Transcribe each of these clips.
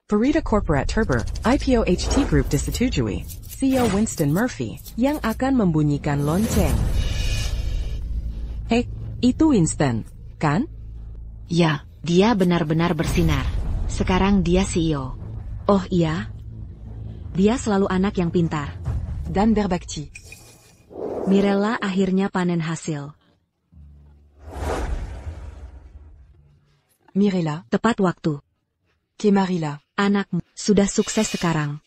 Farida Corporate Turber, IPO HT Group disetujui, CEO Winston Murphy, yang akan membunyikan lonceng. Hei, itu Winston, kan? Ya, dia benar-benar bersinar. Sekarang dia CEO. Oh iya? Dia selalu anak yang pintar. Dan berbakti. Mirella akhirnya panen hasil. Mirella, Tepat waktu. Kemarilla, Anakmu sudah sukses sekarang.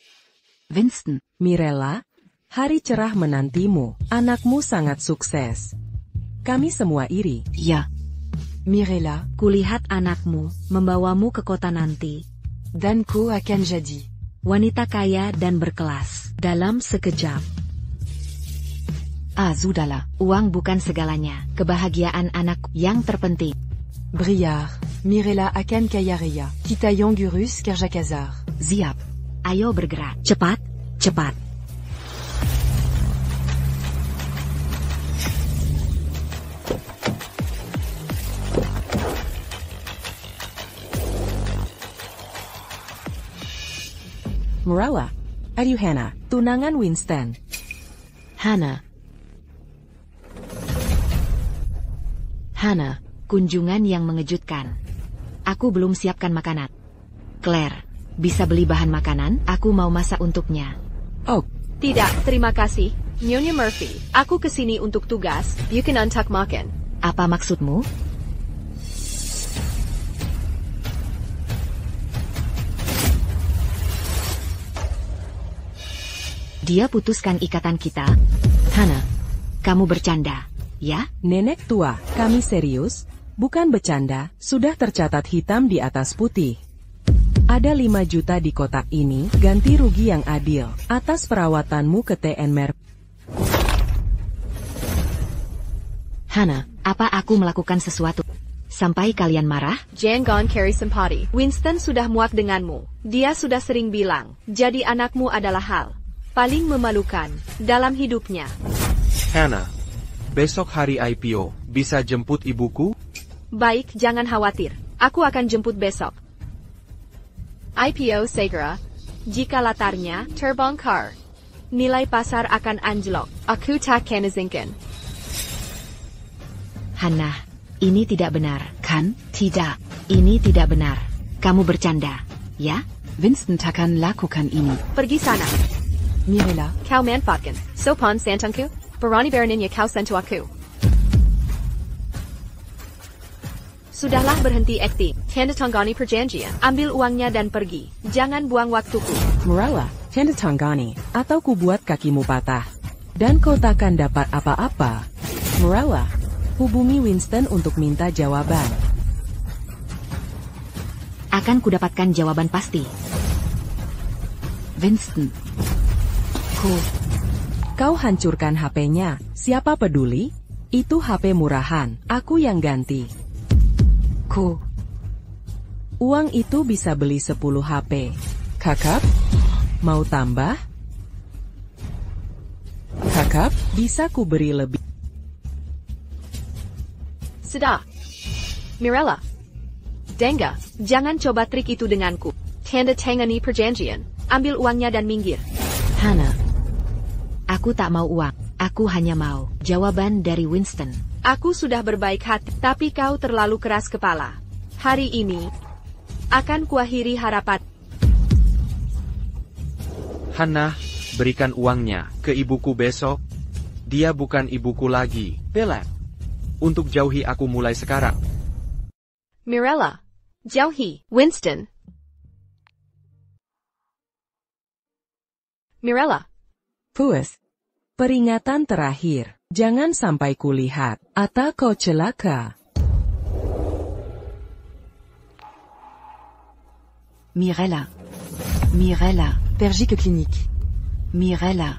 Winston, Mirella, hari cerah menantimu, anakmu sangat sukses. Kami semua iri. ya, Mirella, kulihat anakmu membawamu ke kota nanti. dan ku akan jadi Wanita kaya dan berkelas dalam sekejap. Sudahlah, uang bukan segalanya. Kebahagiaan anakku yang terpenting. Briar, Mirella akan kaya raya. Kita Yongurus Kerjakazar. Siap. Ayo bergerak. Cepat, cepat. Mirella, Hannah, tunangan Winston. Hannah, kunjungan yang mengejutkan. Aku belum siapkan makanan. Claire, bisa beli bahan makanan? Aku mau masak untuknya. Oh, Tidak, terima kasih. Nyonya Murphy, aku kesini untuk tugas. You can untuck makan. Apa maksudmu? Dia putuskan ikatan kita. Hannah, kamu bercanda, ya? nenek tua, kami serius, bukan bercanda, sudah tercatat hitam di atas putih. Ada 5 juta di kotak ini, ganti rugi yang adil, atas perawatanmu ke TNMR. Hannah, apa aku melakukan sesuatu sampai kalian marah? Jangan carry simpati. Winston sudah muak denganmu. Dia sudah sering bilang, jadi anakmu adalah hal paling memalukan dalam hidupnya. Hannah, besok hari IPO, bisa jemput ibuku? Baik, jangan khawatir. Aku akan jemput besok. IPO segera. Jika latarnya terbongkar, nilai pasar akan anjlok. Aku tak akan izinkan. Hannah, ini tidak benar, kan? Tidak, ini tidak benar. Kamu bercanda, ya? Winston takkan lakukan ini. Pergi sana. Mirella, Kau manfaatkan. Sopan santungku. Berani beraninya kau sentuh aku. Sudahlah, berhenti akting. Tanda tanggani perjanjian. Ambil uangnya dan pergi. Jangan buang waktuku. Mirella, tanda tanggani, atau ku buat kakimu patah. Dan kau takkan dapat apa-apa. Mirella, hubungi Winston untuk minta jawaban. Akan kudapatkan jawaban pasti. Winston, Kau hancurkan HP-nya, siapa peduli? Itu HP murahan, aku yang ganti. Uang itu bisa beli 10 HP. Kakak, mau tambah? Kakak, bisa ku beri lebih. Sudah. Mirella. Denga, jangan coba trik itu denganku. Tanda tangani perjanjian. Ambil uangnya dan minggir. Hannah, aku tak mau uang. Aku hanya mau jawaban dari Winston. Aku sudah berbaik hati, tapi kau terlalu keras kepala. Hari ini akan kuakhiri harapan. Hannah, berikan uangnya ke ibuku besok. Dia bukan ibuku lagi, Bella. Untuk jauhi aku mulai sekarang. Mirella. Jauhi. Winston. Mirella. Puas. Peringatan terakhir, jangan sampai kulihat, atau kau celaka. Mirella, Pergi ke klinik. Mirella.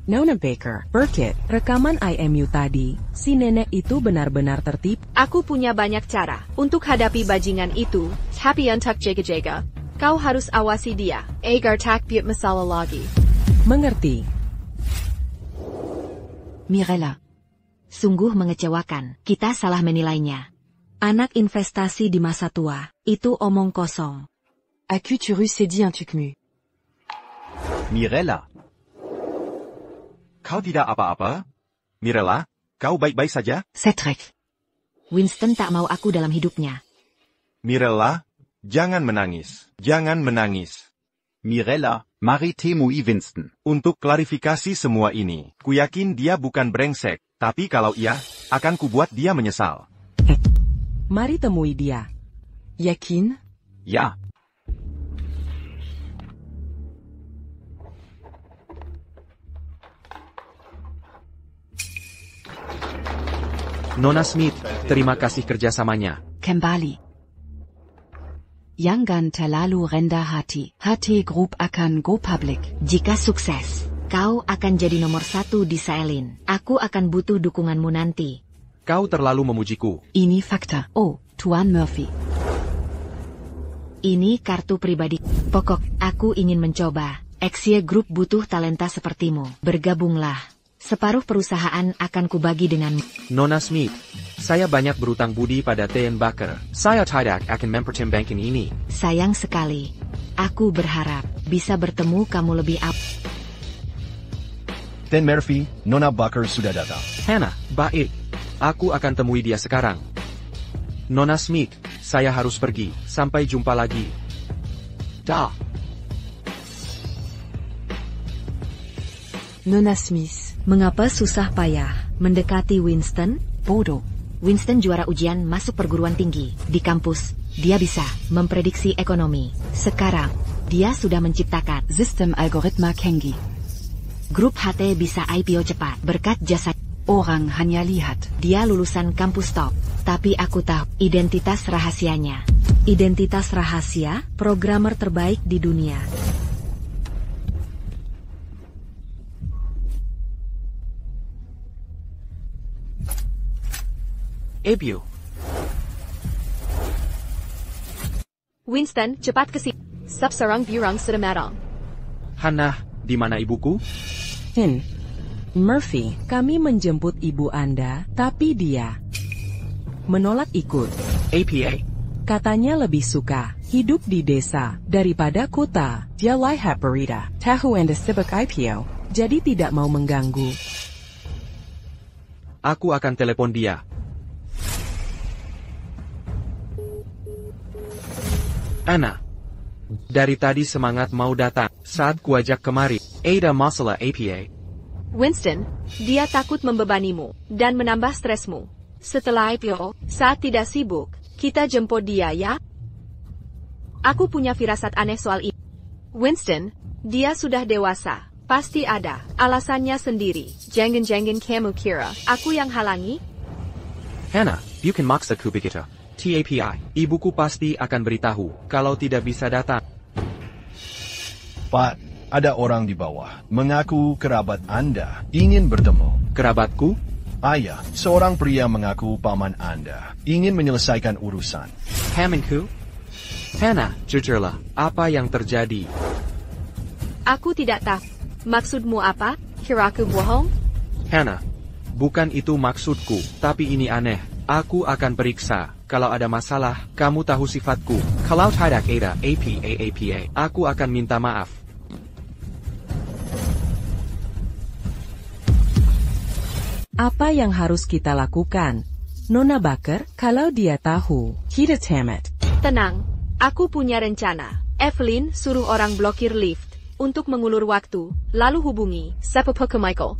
Nona Baker, Burkitt, rekaman IMU tadi, si nenek itu benar-benar tertipu. Aku punya banyak cara untuk hadapi bajingan itu, tapi untuk jaga-jaga, kau harus awasi dia, agar tak buat masalah lagi. Mengerti. Mirella, sungguh mengecewakan. Kita salah menilainya. Anak investasi di masa tua, itu omong kosong. As-tu dit un truc mu? Mirella. Kau tidak apa-apa? Mirella, kau baik-baik saja? Cedric. Winston tak mau aku dalam hidupnya. Mirella, jangan menangis. Jangan menangis. Mirella, mari temui Winston. Untuk klarifikasi semua ini, kuyakin dia bukan brengsek, tapi kalau iya, akan kubuat dia menyesal. Mari temui dia. Yakin? Ja. Nona Smith, terima kasih kerjasamanya. Kembali. Jangan terlalu rendah hati. Hati grup akan go public. Jika sukses, kau akan jadi nomor 1 di Saelin. Aku akan butuh dukunganmu nanti. Kau terlalu memujiku. Ini fakta. Oh, Tuan Murphy. Ini kartu pribadi. Pokok, aku ingin mencoba. Exia Group butuh talenta sepertimu. Bergabunglah. Separuh perusahaan akan kubagi denganmu. Nona Smith, saya banyak berutang budi pada T.N. Baker. Saya tidak akan mempertimbangkan ini. Sayang sekali. Aku berharap bisa bertemu kamu lebih Dan Murphy, Nona Baker sudah datang. Hannah, baik. Aku akan temui dia sekarang. Nona Smith, saya harus pergi. Sampai jumpa lagi. Dah. Nona Smith. Mengapa susah payah mendekati Winston? Bodoh. Winston juara ujian masuk perguruan tinggi di kampus. Dia bisa memprediksi ekonomi. Sekarang, dia sudah menciptakan Sistem Algoritma Kengi. grup HT bisa IPO cepat berkat jasa. Orang hanya lihat. Dia lulusan kampus top. Tapi aku tahu identitas rahasianya. Identitas rahasia, programmer terbaik di dunia. Ebio. Winston, cepat ke sini. Sup sarang burung sudah matang. Hannah, di mana ibuku? Murphy, kami menjemput ibu Anda, tapi dia menolak ikut. APA. Katanya lebih suka hidup di desa daripada kota. Dia lihat berita tahu Anda sibuk IPO, jadi tidak mau mengganggu. Aku akan telepon dia. Anna. Dari tadi semangat mau datang saat kuajak kemari. Ada masalah APA. Winston, dia takut membebanimu dan menambah stresmu. Setelah IPO, saat tidak sibuk, kita jemput dia ya. Aku punya firasat aneh soal ini. Winston, dia sudah dewasa. Pasti ada alasannya sendiri. Jangan-jangan kamu kira aku yang halangi? Hannah, bukan maksudku begitu. TAPI, ibuku pasti akan beritahu kalau tidak bisa datang. Pak, ada orang di bawah mengaku kerabat Anda ingin bertemu. Kerabatku? Ayah, seorang pria mengaku paman Anda ingin menyelesaikan urusan. Pamanku? Hannah, jujurlah, apa yang terjadi? Aku tidak tahu. Maksudmu apa? Kira aku bohong? Hannah, bukan itu maksudku, tapi ini aneh. Aku akan periksa. Kalau ada masalah, kamu tahu sifatku. Kalau tidak ada APA, aku akan minta maaf. Apa yang harus kita lakukan? Nona Baker, kalau dia tahu, kita tamat. Tenang, aku punya rencana. Evelyn suruh orang blokir lift untuk mengulur waktu, lalu hubungi Sepapa ke Michael.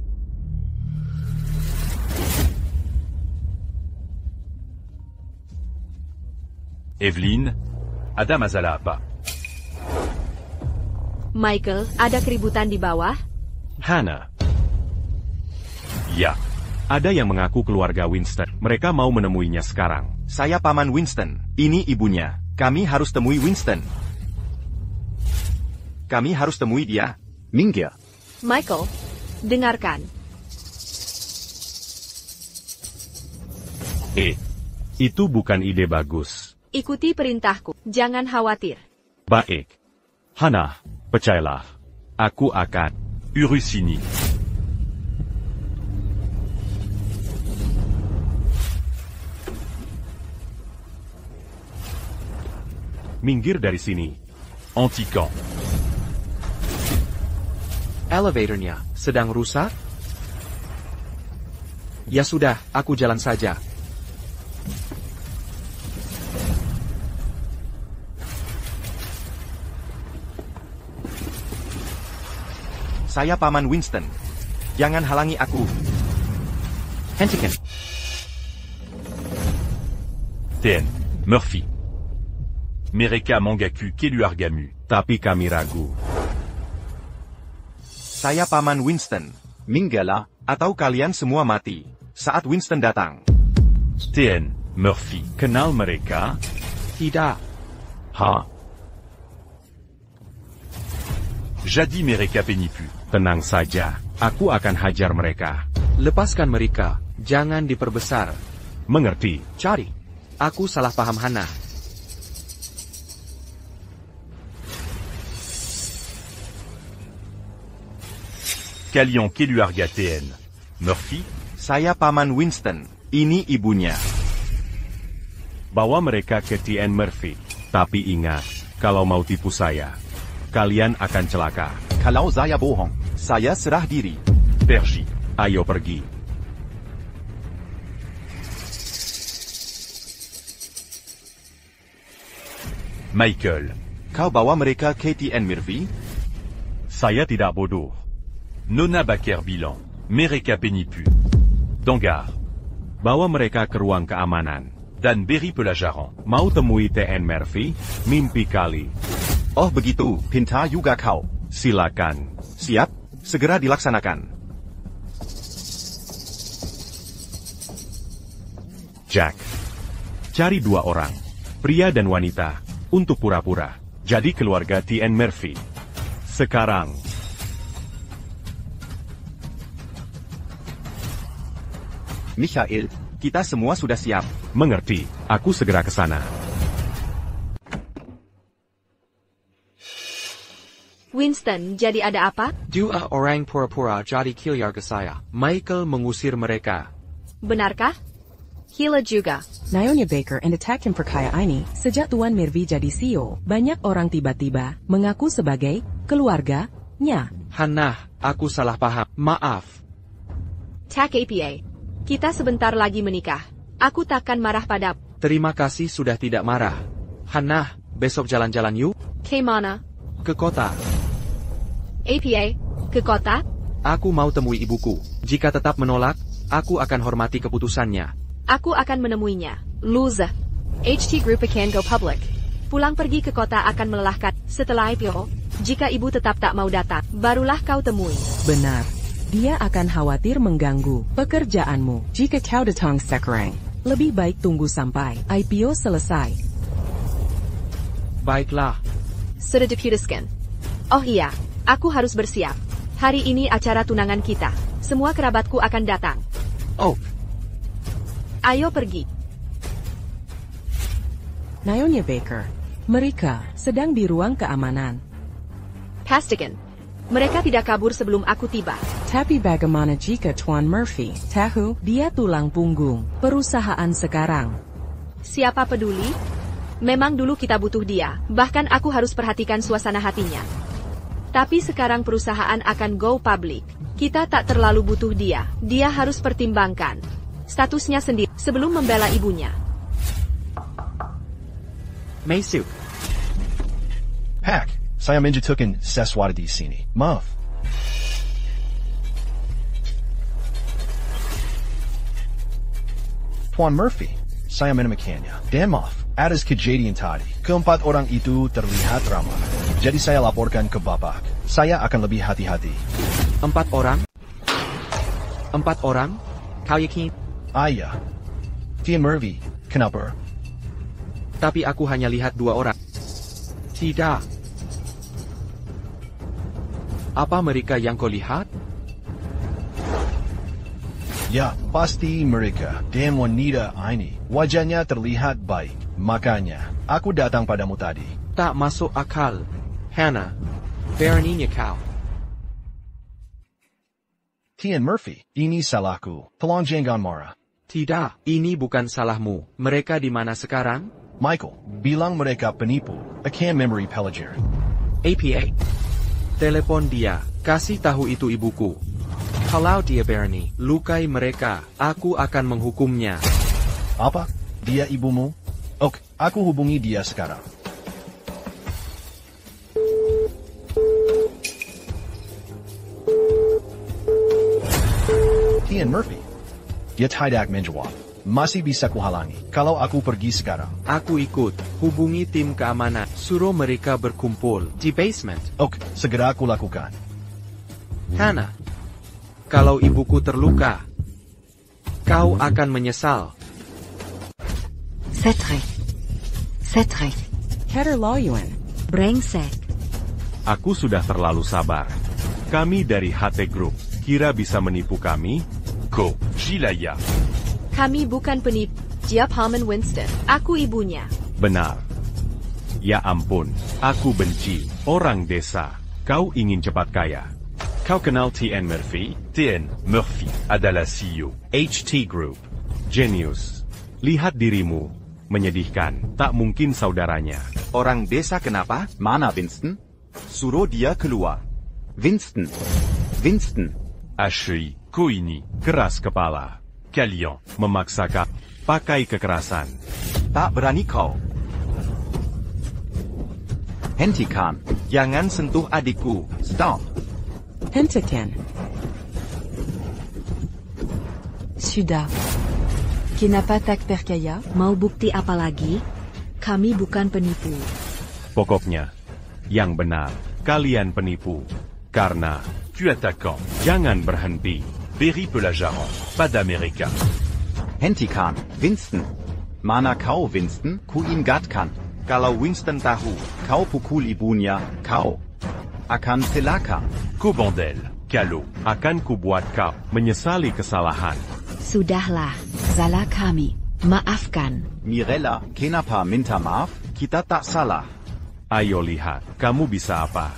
Evelyn, ada masalah apa? Michael, ada keributan di bawah? Hannah. Ya, ada yang mengaku keluarga Winston. Mereka mau menemuinya sekarang. Saya paman Winston. Ini ibunya. Kami harus temui Winston. Kami harus temui dia. Minggir. Michael, dengarkan. Itu bukan ide bagus. Ikuti perintahku. Jangan khawatir. Baik. Hannah, percayalah. Aku akan urus ini. Minggir dari sini. Anti-camp. Elevatornya sedang rusak? Ya sudah, aku jalan saja. Saya Paman Winston. Jangan halangi aku. Hentikan. TN, Murphy. Mereka Mangaku Keluargamu. Tapi kami ragu. Saya Paman Winston. Mingala. Atau kalian semua mati saat Winston datang. TN, Murphy. Kenal mereka? Tidak. Ha? Jadi mereka penipu. Tenang saja, aku akan hajar mereka. Lepaskan mereka, jangan diperbesar. Mengerti? Cari. Aku salah paham Hana. Kalian keluarga TN. Murphy? Saya Paman Winston. Ini ibunya. Bawa mereka ke TN Murphy. Tapi ingat, kalau mau tipu saya, kalian akan celaka. Kalau saya bohong. Saya serah diri. Pergi, ayo pergi. Michael, Kau bawa mereka ke TN Murphy? saya tidak bodoh. Nona Baker bilang, mereka penipu. Dongar, bawa mereka ke ruang keamanan. Dan beri pelajaran. Mau temui TN Murphy? Mimpi kali. Oh begitu, Pintar juga kau. Silakan. siap, segera dilaksanakan. Jack, cari 2 orang, pria dan wanita, untuk pura-pura jadi keluarga TN Murphy. Sekarang. Michael. Kita semua sudah siap. Mengerti, aku segera ke sana. Winston, jadi ada apa? 2 orang pura-pura jadi keluarga saya. Michael mengusir mereka. Benarkah? Hila juga. Naomi Baker and attacked him for kaya ini. Sejak Tuan Murphy jadi CEO, banyak orang tiba-tiba mengaku sebagai keluarganya. Hana, aku salah paham. Maaf. TAC APA. Kita sebentar lagi menikah. Aku takkan marah padamu. Terima kasih sudah tidak marah. Hana, besok jalan-jalan yuk. Ke mana? Ke kota. APA? Ke kota? Aku mau temui ibuku. Jika tetap menolak, aku akan hormati keputusannya. Aku akan menemuinya. Loser. HT Group akan go public. Pulang pergi ke kota akan melelahkan. Setelah IPO, jika ibu tetap tak mau datang, barulah kau temui. Benar. Dia akan khawatir mengganggu pekerjaanmu. Jika kau datang sekarang, lebih baik tunggu sampai IPO selesai. Baiklah. Sudah diputuskan. Oh iya, aku harus bersiap. Hari ini acara tunangan kita. Semua kerabatku akan datang. Oh, Ayo pergi. Naomi Baker. Mereka sedang di ruang keamanan. Pastikan. Mereka tidak kabur sebelum aku tiba. Tapi bagaimana jika Tuan Murphy tahu dia tulang punggung perusahaan sekarang? Siapa peduli? Memang dulu kita butuh dia. Bahkan aku harus perhatikan suasana hatinya. Tapi sekarang perusahaan akan go public. Kita tak terlalu butuh dia. Dia harus pertimbangkan statusnya sendiri sebelum membela ibunya. Masuk. Hack, saya menjatuhkan sesuatu di sini. Maaf. Tuan Murphy, saya menemukannya. Dan maaf, atas kejadian tadi, keempat orang itu terlihat ramah. Jadi saya laporkan ke Bapak. Saya akan lebih hati-hati. 4 orang? 4 orang? Kau yakin? Ayah. Tuan Murphy, kenapa? Tapi aku hanya lihat 2 orang. Tidak. Apa mereka yang kau lihat? Ya, pasti mereka. Dan wanita ini, wajahnya terlihat baik. Makanya, aku datang padamu tadi. Tak masuk akal. Hannah, beraninya kau. Tuan Murphy, ini salahku. Tolong jangan marah. Tidak, ini bukan salahmu. Mereka di mana sekarang? Michael, bilang mereka penipu. Akan memberi pelajaran. APA. Telepon dia, kasih tahu itu ibuku. Kalau dia berani lukai mereka, aku akan menghukumnya. Apa? Dia ibumu? Oke, aku hubungi dia sekarang. Ian Murphy. Dia tidak menjawab. Masih bisa kuhalangi kalau aku pergi sekarang. Aku ikut. Hubungi tim keamanan. Suruh mereka berkumpul di basement. Oke, segera aku lakukan. Hannah, kalau ibuku terluka, kau akan menyesal. Cedric. Keterlaluan. Brengsek. Aku sudah terlalu sabar. Kami dari HT Group, kira bisa menipu kami? Go, Jilaya. Kami bukan penipu. Dia Paman Winston. Aku ibunya. Benar. Ya ampun, aku benci orang desa. Kau ingin cepat kaya. Kau kenal Ian Murphy? Ian Murphy adalah CEO HT Group. Genius. Lihat dirimu. Menyedihkan. Tak mungkin saudaranya. Orang desa kenapa? Mana Winston? Suruh dia keluar. Winston. Ashley, ku ini keras kepala. Kalian memaksakan pakai kekerasan. Tak berani kau. Hentikan. Jangan sentuh adikku. Stop. Hentikan. Sudah. Kenapa tak percaya? Mau bukti apa lagi? Kami bukan penipu. Pokoknya, yang benar, kalian penipu. Karena, tu attaquant, jangan berhenti. Berry Pelajaran, pada Amerika. Hentikan. Winston. Mana kau Winston? Ku ingatkan. Kalau Winston tahu, Kau pukul ibunya. Kau akan celaka. Ku bondel, kalau akan ku buat kau menyesali kesalahan. Sudahlah. Salah kami. Maafkan. Mirella, kenapa minta maaf? kita tak salah. Ayo lihat, kamu bisa apa?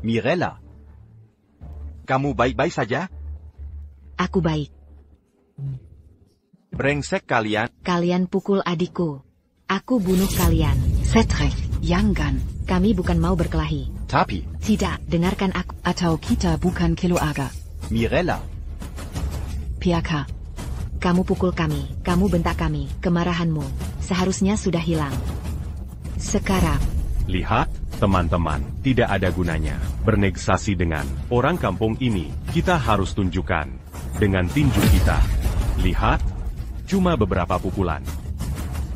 Mirella. Kamu baik-baik saja? Aku baik. Brengsek kalian. Kalian pukul adikku. Aku bunuh kalian. Cedric, jangan. Kami bukan mau berkelahi. Tapi, Tidak, dengarkan aku. Atau kita bukan keluarga. Mirella. Piaka. Kamu pukul kami, kamu bentak kami, kemarahanmu seharusnya sudah hilang. Sekarang, Lihat, teman-teman, tidak ada gunanya bernegosiasi dengan orang kampung ini. Kita harus tunjukkan dengan tinju kita. Lihat, cuma beberapa pukulan.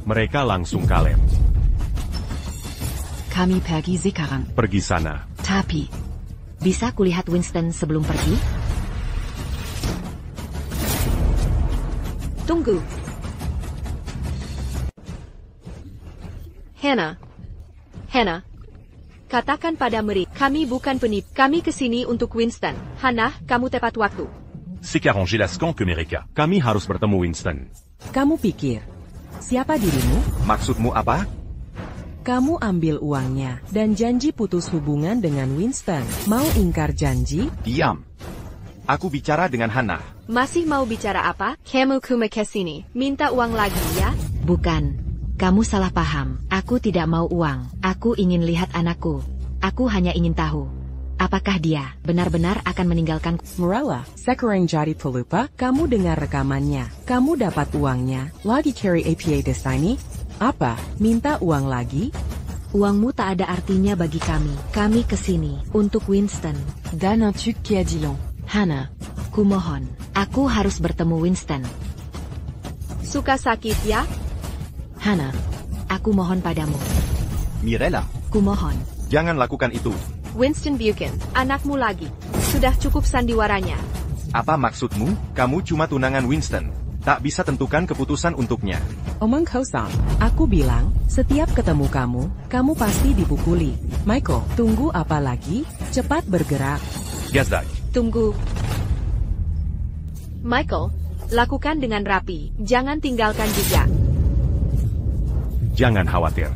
Mereka langsung kalem. Kami pergi sekarang. Pergi sana. Tapi, bisa kulihat Winston sebelum pergi? Tunggu. Hannah, katakan pada mereka, kami bukan penipu, kami kesini untuk Winston. Hannah, kamu tepat waktu. C'est qu'arranger la scan que Mereka. Kami harus bertemu Winston. Kamu pikir, siapa dirimu? Maksudmu apa? Kamu ambil uangnya dan janji putus hubungan dengan Winston. Mau ingkar janji? Diam. Aku bicara dengan Hannah. Masih mau bicara apa? Kamu kesini, minta uang lagi ya? Bukan. Kamu salah paham. Aku tidak mau uang. Aku ingin lihat anakku. Aku hanya ingin tahu. Apakah dia benar-benar akan meninggalkan... Mirella, sekarang jadi pelupa, kamu dengar rekamannya. Kamu dapat uangnya, lagi carry APA di sini? Apa, minta uang lagi? Uangmu tak ada artinya bagi kami. Kami kesini untuk Winston. Dan un truc qui a dit long. Hannah, kumohon. Aku harus bertemu Winston. Suka sakit ya? Hannah, aku mohon padamu. Mirella. Kumohon. Jangan lakukan itu. Winston Buchan, anakmu lagi. Sudah cukup sandiwaranya. Apa maksudmu? Kamu cuma tunangan Winston. Tak bisa tentukan keputusan untuknya. Omong kosong. Aku bilang, setiap ketemu kamu pasti dipukuli. Michael, tunggu apa lagi? Cepat bergerak. Gazdak. Tunggu. Michael, lakukan dengan rapi. Jangan tinggalkan jejak. Jangan khawatir.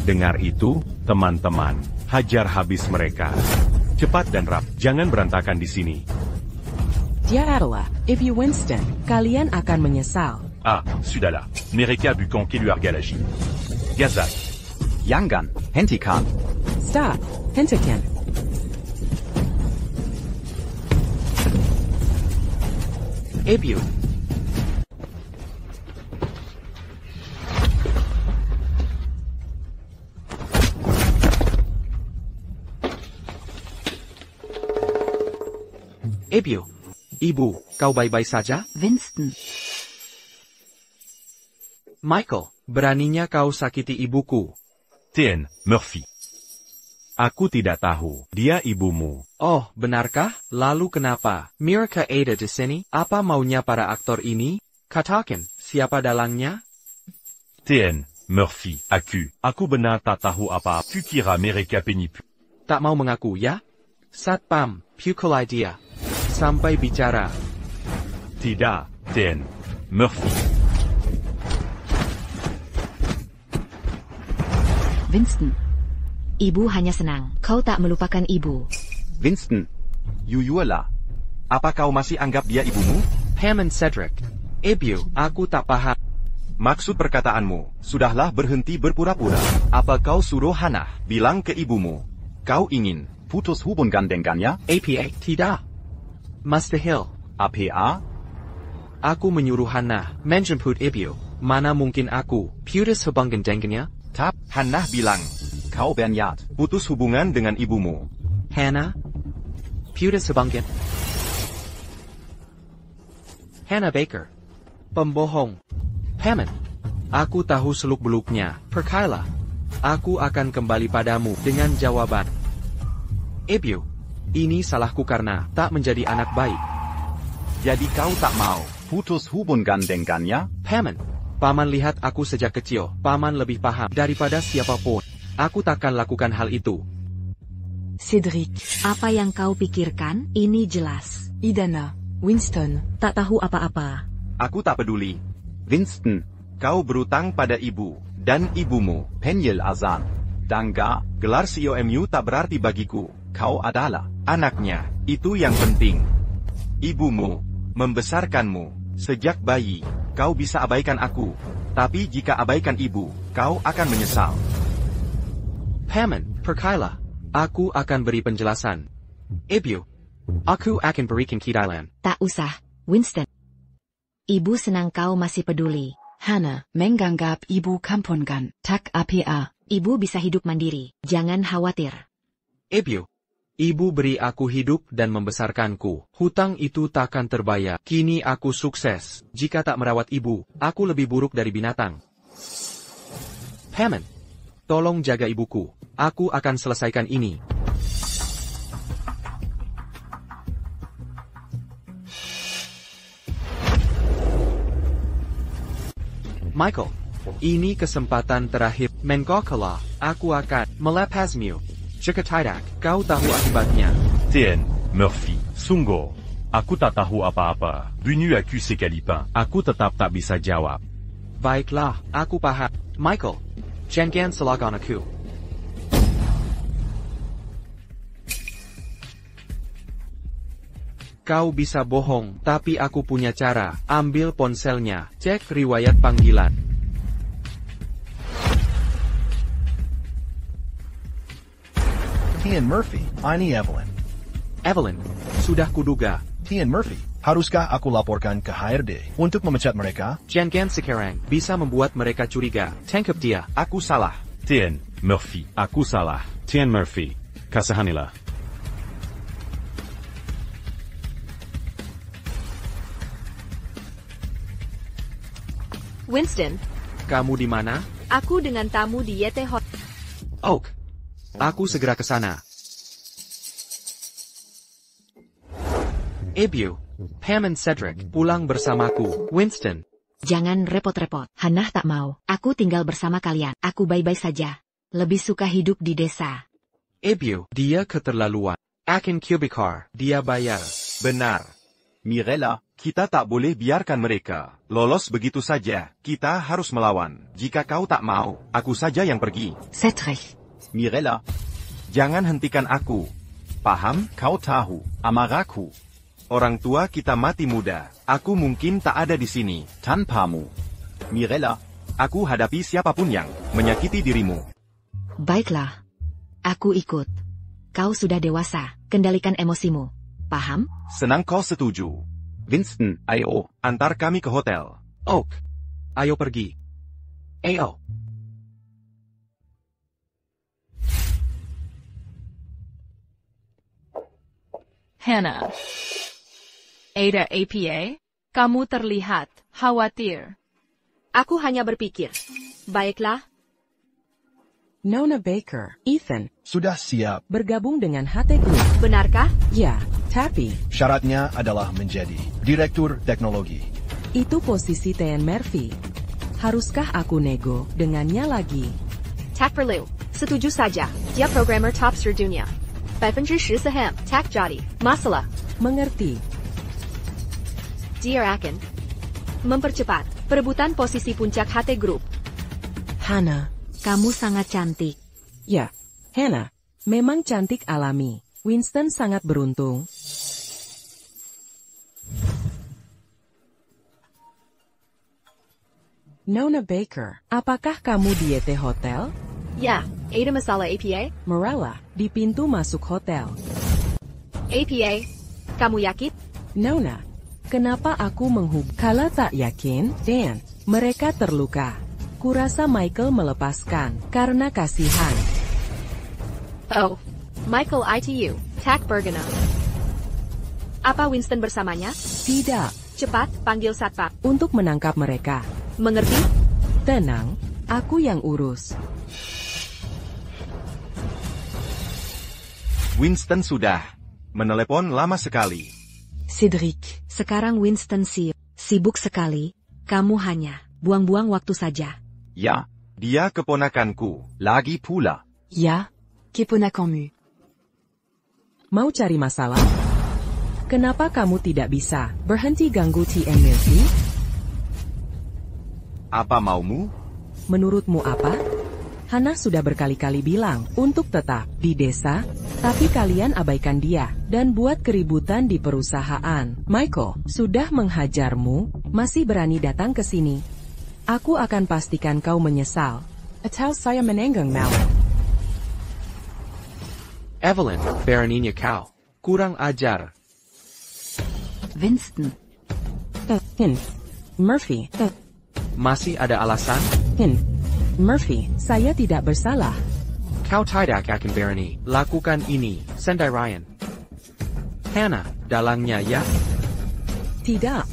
Dengar itu, teman-teman. Hajar habis mereka. Cepat dan rap. Jangan berantakan di sini. Dia adalah, if you Winston, kalian akan menyesal. Ah, sudahlah. Mereka bukan keluarga lagi. Gazak. Jangan hentikan. Stop, hentikan. Abu. Abu. Ibu, kau baik-baik saja? Winston. Michael, beraninya kau sakiti ibuku. Tien, Murphy. Aku tidak tahu, dia ibumu. Oh, benarkah? Lalu kenapa? Mereka ada di sini? Apa maunya para aktor ini? Katakan, siapa dalangnya? Tien, Murphy, aku benar tak tahu apa. Tu kira mereka penipu. Tak mau mengaku, ya? Satpam, pukulai dia. Sampai bicara. Tidak, Tien, Murphy. Winston. Ibu hanya senang. Kau tak melupakan ibu. Winston, Yuyuela. Apa kau masih anggap dia ibumu? Hammond Cedric. Abu, aku tak paham. Maksud perkataanmu, sudahlah berhenti berpura-pura. Apa kau suruh Hannah bilang ke ibumu? Kau ingin putus hubungan dengannya? APA, tidak. Mustahil. APA? Aku menyuruh Hannah menjemput Ibu. Mana mungkin aku putus hubungan dengannya? Tap, Hannah bilang, kau berniat putus hubungan dengan ibumu. Hannah? Putus hubungan? Hannah Baker. Pembohong. Hammond. Aku tahu seluk-beluknya. Percayalah. Aku akan kembali padamu dengan jawaban. Ibu. Ini salahku karena tak menjadi anak baik. Jadi kau tak mau putus hubungan dengannya? Hammond. Paman lihat aku sejak kecil. Paman lebih paham daripada siapapun. Aku takkan lakukan hal itu. Cedric, apa yang kau pikirkan? Ini jelas. Idana. Winston. Tak tahu apa-apa. Aku tak peduli. Winston, kau berutang pada ibu dan ibumu. Penyel Azan. Dangga, gelar COMU tak berarti bagiku. Kau adalah anaknya. Itu yang penting. Ibumu membesarkanmu sejak bayi. Kau bisa abaikan aku. Tapi jika abaikan ibu, kau akan menyesal. Hammond, percayalah. Aku akan beri penjelasan. Ibu, aku akan berikan keadilan. Tak usah, Winston. Ibu senang kau masih peduli. Hannah, menganggap ibu kampungan. Tak APA. Ibu bisa hidup mandiri. Jangan khawatir. Ibu, ibu beri aku hidup dan membesarkanku. Hutang itu takkan terbayar. Kini aku sukses. Jika tak merawat ibu, aku lebih buruk dari binatang. Hammond, tolong jaga ibuku. Aku akan selesaikan ini. Michael, ini kesempatan terakhir. Mengokalah, aku akan melepasmu. Jika tidak, kau tahu akibatnya. Tien, Murphy, sungguh. Aku tak tahu apa-apa. Venu aku sekalipun. Aku tetap tak bisa jawab. Baiklah, aku paham. Michael, jangan salahkan aku. Kau bisa bohong, tapi aku punya cara. Ambil ponselnya, cek riwayat panggilan. Tien Murphy, ini Evelyn. Evelyn, sudah kuduga. Tien Murphy, haruskah aku laporkan ke HRD untuk memecat mereka? Jangan sekarang, bisa membuat mereka curiga. Tangkap dia. Aku salah. Tien, Murphy, aku salah. Tien Murphy, kasihanilah. Winston, Kamu di mana? aku dengan tamu di YT Hot. Oak. Aku segera ke sana. Ibu, Hammond Cedric, pulang bersamaku. Winston. Jangan repot-repot. Hannah tak mau. Aku tinggal bersama kalian. Aku baik-baik saja. Lebih suka hidup di desa. Ibu, dia keterlaluan. Akan Kubikar, dia bayar. Benar. Mirella, kita tak boleh biarkan mereka lolos begitu saja. Kita harus melawan. Jika kau tak mau, aku saja yang pergi. Cedric. Mirella, jangan hentikan aku. Paham? Kau tahu amarahku. Orang tua kita mati muda. Aku mungkin tak ada di sini. Tanpamu. Mirella. Aku hadapi siapapun yang menyakiti dirimu. Baiklah. Aku ikut. Kau sudah dewasa, kendalikan emosimu. Paham? Senang kau setuju. Winston, ayo. Antar kami ke hotel. Oak. Ayo pergi. Ayo. Hannah. Ada APA, kamu terlihat khawatir. Aku hanya berpikir. Baiklah. Nona Baker, Ethan, Sudah siap. bergabung dengan HT Group. Benarkah? Ya, tapi Syaratnya adalah menjadi Direktur Teknologi. itu posisi Tian Murphy. Haruskah aku nego dengannya lagi? Tak perlu. Setuju saja. Dia programmer top sedunia. 14% tak jadi masalah. Mengerti. Dia akan mempercepat perebutan posisi puncak HT Group. Hannah. Kamu sangat cantik. Ya, Hannah. Memang cantik alami. Winston sangat beruntung. Nona Baker, apakah kamu di YT Hotel? Ya, ada masalah APA? Morella, di pintu masuk hotel. APA, kamu yakin? Nona, kenapa aku Kalau tak yakin, Dan, mereka terluka. Kurasa Michael melepaskan, karena kasihan. Oh, Michael ITU, tak berguna. Apa Winston bersamanya? Tidak, Cepat, panggil satpam. untuk menangkap mereka. Mengerti? Tenang, aku yang urus. Winston sudah menelepon lama sekali. Cedric, sekarang Winston sibuk sekali. Kamu hanya buang-buang waktu saja. Ja. Dia keponakanku. Lagi pula. Ja. Keponakanmu. Mau cari masalah? Kenapa kamu tidak bisa berhenti ganggu TN Murphy? Apa maumu? Menurutmu apa? Hannah sudah berkali-kali bilang untuk tetap di desa, tapi kalian abaikan dia dan buat keributan di perusahaan. Michael, sudah menghajarmu, masih berani datang ke sini. Aku akan pastikan kau menyesal. Atau saya menenggang Malin. Evelyn, beraninya kau. Kurang ajar. Winston. Murphy. Masih ada alasan? Murphy, saya tidak bersalah. Kau tidak akan berani. Lakukan ini, Sendirian. Hannah, dalangnya ya? Tidak.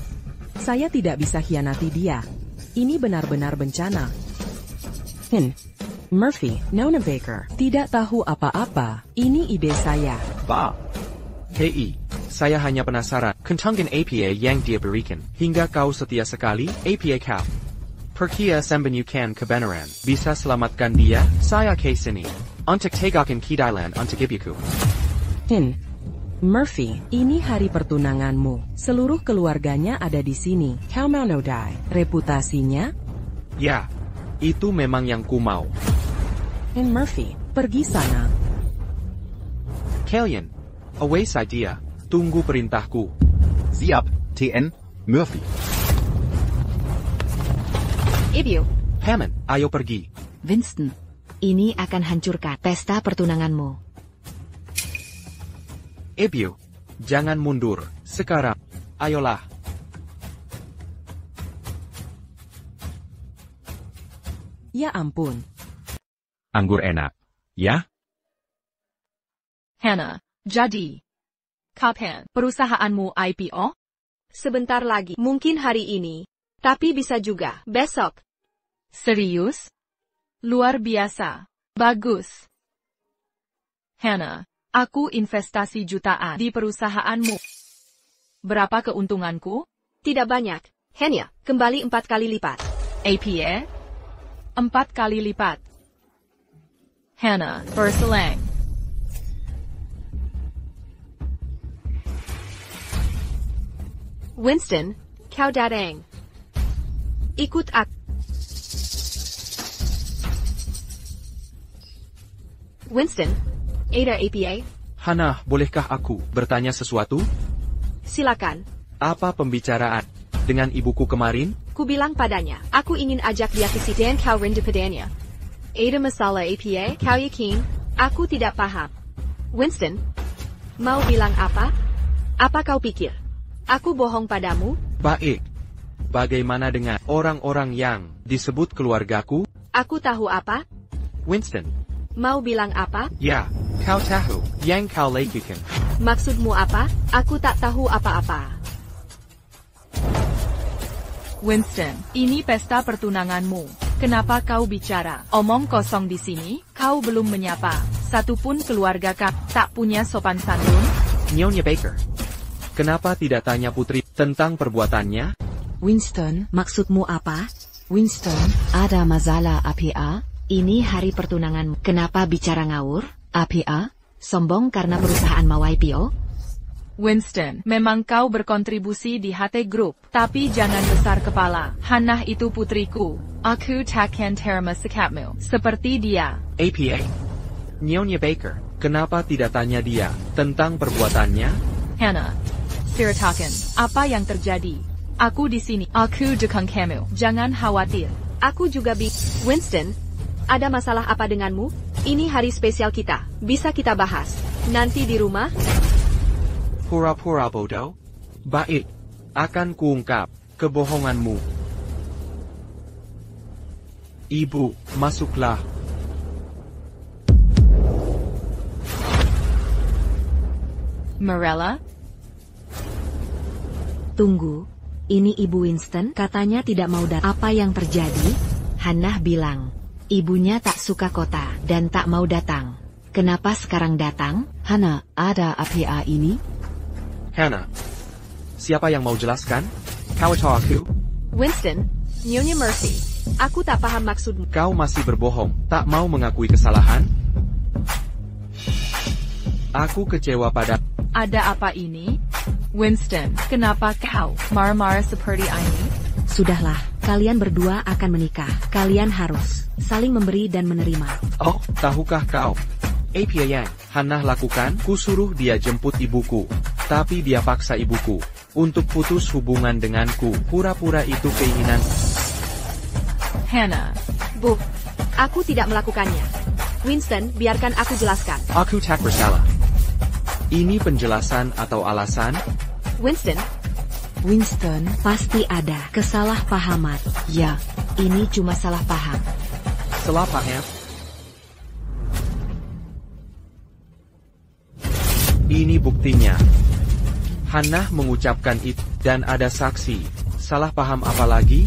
Saya tidak bisa hianati dia. Ini benar-benar bencana. Murphy, Nona Baker, tidak tahu apa-apa. Ini ide saya. Bah. Hei, saya hanya penasaran. Kentangkan APA yang dia berikan. Hingga kau setia sekali, APA kau. Perkia sembunyikan kebenaran. Bisa selamatkan dia? Saya ke sini. Untuk tegakkan keadilan untuk ibuku. Murphy, ini hari pertunanganmu. Seluruh keluarganya ada di sini. Kau mau nodai reputasinya? Ya, itu memang yang ku mau. Murphy, pergi sana. Kalian, away saja. Tunggu perintahku. Siap, TN Murphy. Ibu. Hammond, ayo pergi. Winston. Ini akan hancurkan pesta pertunanganmu. Ibu, jangan mundur. Sekarang, ayolah. Ya ampun. Anggur enak. Ya? Hannah, jadi. Kapan perusahaanmu IPO? Sebentar lagi. Mungkin hari ini. Tapi bisa juga besok. Serius? Luar biasa. Bagus. Hannah, aku investasi jutaan di perusahaanmu. Berapa keuntunganku? Tidak banyak. Hanya, kembali 4 kali lipat. APA? 4 kali lipat. Hannah, berselang. Winston, kau datang. Ikut aku. Winston, ada APA? Hannah, bolehkah aku bertanya sesuatu? Silakan. Apa pembicaraan? Dengan ibuku kemarin? Ku bilang padanya, aku ingin ajak dia ke situ dan kau rindu padanya. Ada masalah apa? Kau yakin? Aku tidak paham. Winston? Mau bilang apa? Apa kau pikir? Aku bohong padamu? Baik. Bagaimana dengan orang-orang yang disebut keluargaku? Aku tahu apa? Winston. Mau bilang apa? Ya, kau tahu yang kau lakukan. Maksudmu apa? Aku tak tahu apa-apa. Winston, ini pesta pertunanganmu. Kenapa kau bicara omong kosong di sini? Kau belum menyapa satupun keluarga kau. Tak punya sopan santun? Nyonya Baker. Kenapa tidak tanya putri tentang perbuatannya? Winston, maksudmu apa? Winston, ada masalah APA? Ini hari pertunanganmu. Kenapa bicara ngawur? APA? Sombong karena perusahaan mau IPO? Winston, memang kau berkontribusi di HT Group, tapi jangan besar kepala. Hannah itu putriku. Aku takkan terima sikapmu seperti dia. APA. Nyonya Baker, kenapa tidak tanya dia tentang perbuatannya? Hannah, ceritakan apa yang terjadi. Aku di sini. Aku dukung kamu. Jangan khawatir. Aku juga Winston, ada masalah apa denganmu? Ini hari spesial kita. Bisa kita bahas nanti di rumah? Pura-pura bodoh? Baik. Akan kuungkap kebohonganmu. Ibu, masuklah. Morella? Tunggu. Ini Ibu Winston, katanya tidak mau datang. Apa yang terjadi? Hannah bilang, ibunya tak suka kota dan tak mau datang. Kenapa sekarang datang? Hannah, ada APA ini? Hannah. Siapa yang mau jelaskan? Kau atau aku? Winston, Nyonya Mercy. Aku tak paham maksudmu. Kau masih berbohong, tak mau mengakui kesalahan? Aku kecewa pada... Ada apa ini? Winston, kenapa kau marah-marah seperti ini? Sudahlah, kalian berdua akan menikah. Kalian harus saling memberi dan menerima. Oh, tahukah kau? APA yang Hannah lakukan, ku suruh dia jemput ibuku. Tapi dia paksa ibuku untuk putus hubungan denganku. Pura-pura itu keinginan. Hannah. Bu, aku tidak melakukannya. Winston, biarkan aku jelaskan. Aku tak bersalah. Ini penjelasan atau alasan? Winston. Winston, pasti ada kesalahpahaman. Ya, ini cuma salah paham. Salah paham? Ini buktinya. Hannah mengucapkan itu, dan ada saksi. Salah paham apa lagi?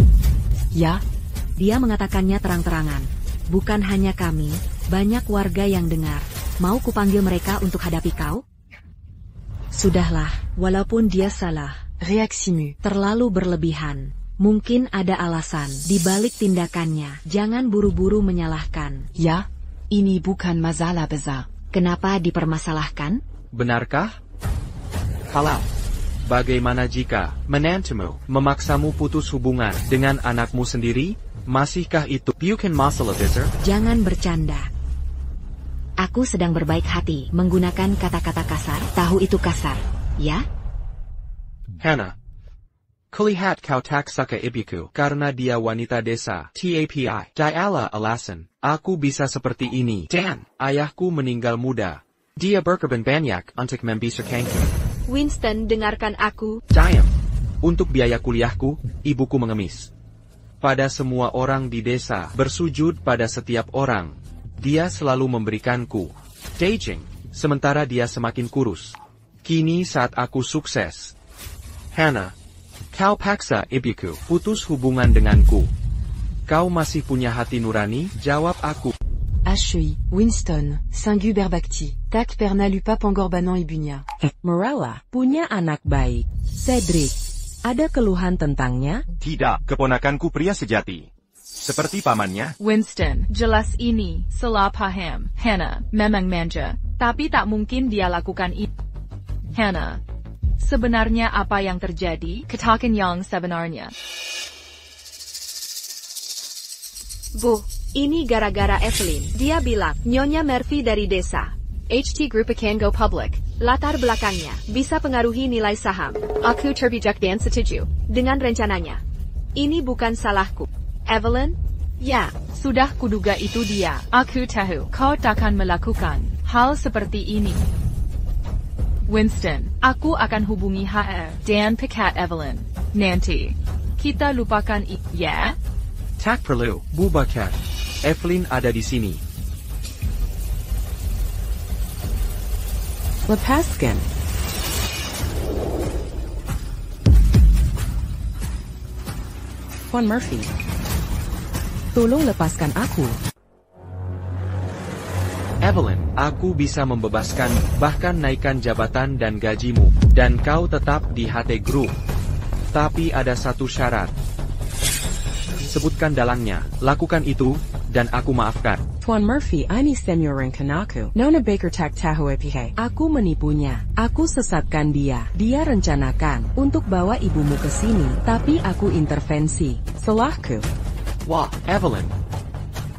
Ya, dia mengatakannya terang-terangan. Bukan hanya kami, banyak warga yang dengar. Mau kupanggil mereka untuk hadapi kau? Sudahlah, walaupun dia salah. Reaksimu terlalu berlebihan. Mungkin ada alasan di balik tindakannya. Jangan buru-buru menyalahkan. Ya, ini bukan masalah besar. Kenapa dipermasalahkan? Benarkah? Kalau bagaimana jika menantumu memaksamu putus hubungan dengan anakmu sendiri? Masihkah itu bukan masalah besar? Jangan bercanda. Aku sedang berbaik hati menggunakan kata-kata kasar. Tahu itu kasar, ya? Hannah. Kulihat kau tak suka ibuku karena dia wanita desa. TAPI. Dialah alasan aku bisa seperti ini. Dan ayahku meninggal muda. Dia berkorban banyak untuk membesarkanku. Winston, dengarkan aku. Diam. Untuk biaya kuliahku, ibuku mengemis. Pada semua orang di desa bersujud pada setiap orang. Dia selalu memberikanku daging, sementara dia semakin kurus. Kini saat aku sukses. Hannah, kau paksa ibuku putus hubungan denganku. Kau masih punya hati nurani? Jawab aku. Ashui, Winston, Saint-Hubert Bakti, Tak Pernalupa Pengorbanan Ibunya. Morella punya anak baik. Cedric, ada keluhan tentangnya? Tidak, keponakanku pria sejati. Seperti pamannya. Winston, jelas ini salah paham. Hannah, memang manja, tapi tak mungkin dia lakukan itu. Hannah, sebenarnya apa yang terjadi? Katakan yang sebenarnya. Bu, ini gara-gara Evelyn. Dia bilang, Nyonya Murphy dari desa. HT Group akan go public. Latar belakangnya bisa pengaruhi nilai saham. Aku terbijak dan setuju dengan rencananya. Ini bukan salahku. Evelyn? Ya, sudah kuduga itu dia. Aku tahu kau takkan melakukan hal seperti ini. Winston, aku akan hubungi HR dan pecat Evelyn. Nanti, kita lupakan ya? Tak perlu, Bu Bakat. Evelyn ada di sini. Lepaskan. Tuan Murphy. Tolong lepaskan aku. Evelyn, aku bisa membebaskan, bahkan naikkan jabatan dan gajimu, dan kau tetap di HT Group. Tapi ada satu syarat. Sebutkan dalangnya, lakukan itu, dan aku maafkan. Tuan Murphy, ini semiorenkan aku. Nona Baker tak tahu epihe. Aku menipunya. Aku sesatkan dia. Dia rencanakan untuk bawa ibumu ke sini, tapi aku intervensi. Salahku. Wah, Evelyn.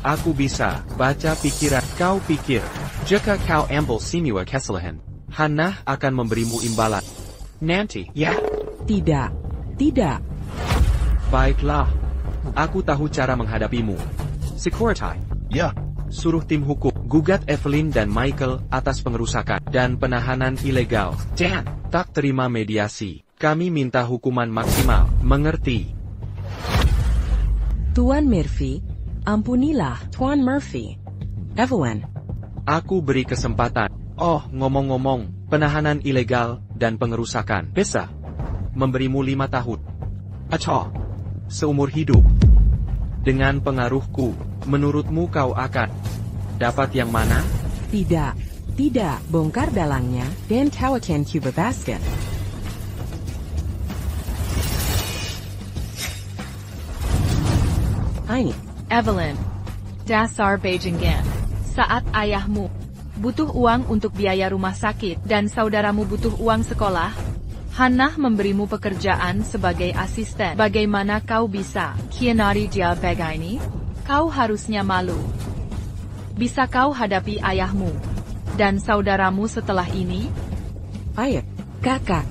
Aku bisa baca pikiran. Kau pikir, jika kau ambil semua kesalahan, Hannah akan memberimu imbalan. Nanti, ya? Tidak. Tidak. Baiklah. Aku tahu cara menghadapimu. Security. Ya. Suruh tim hukum gugat Evelyn dan Michael atas pengerusakan dan penahanan ilegal. Dan tak terima mediasi. Kami minta hukuman maksimal. Mengerti? Tuan Murphy, ampunilah, Tuan Murphy. Evelyn. Aku beri kesempatan. Oh, ngomong-ngomong, penahanan ilegal dan pengerusakan. Bisa memberimu 5 tahun. Atau seumur hidup. Dengan pengaruhku, menurutmu kau akan dapat yang mana? Tidak. Tidak. Bongkar dalangnya, dan kau akan kubebaskan. Ini. Evelyn. Dasar Bajingan. Saat ayahmu butuh uang untuk biaya rumah sakit dan saudaramu butuh uang sekolah, Hannah memberimu pekerjaan sebagai asisten. Bagaimana kau bisa khianati dia begini? Kau harusnya malu. Bisa kau hadapi ayahmu dan saudaramu setelah ini? Ayo, kakak.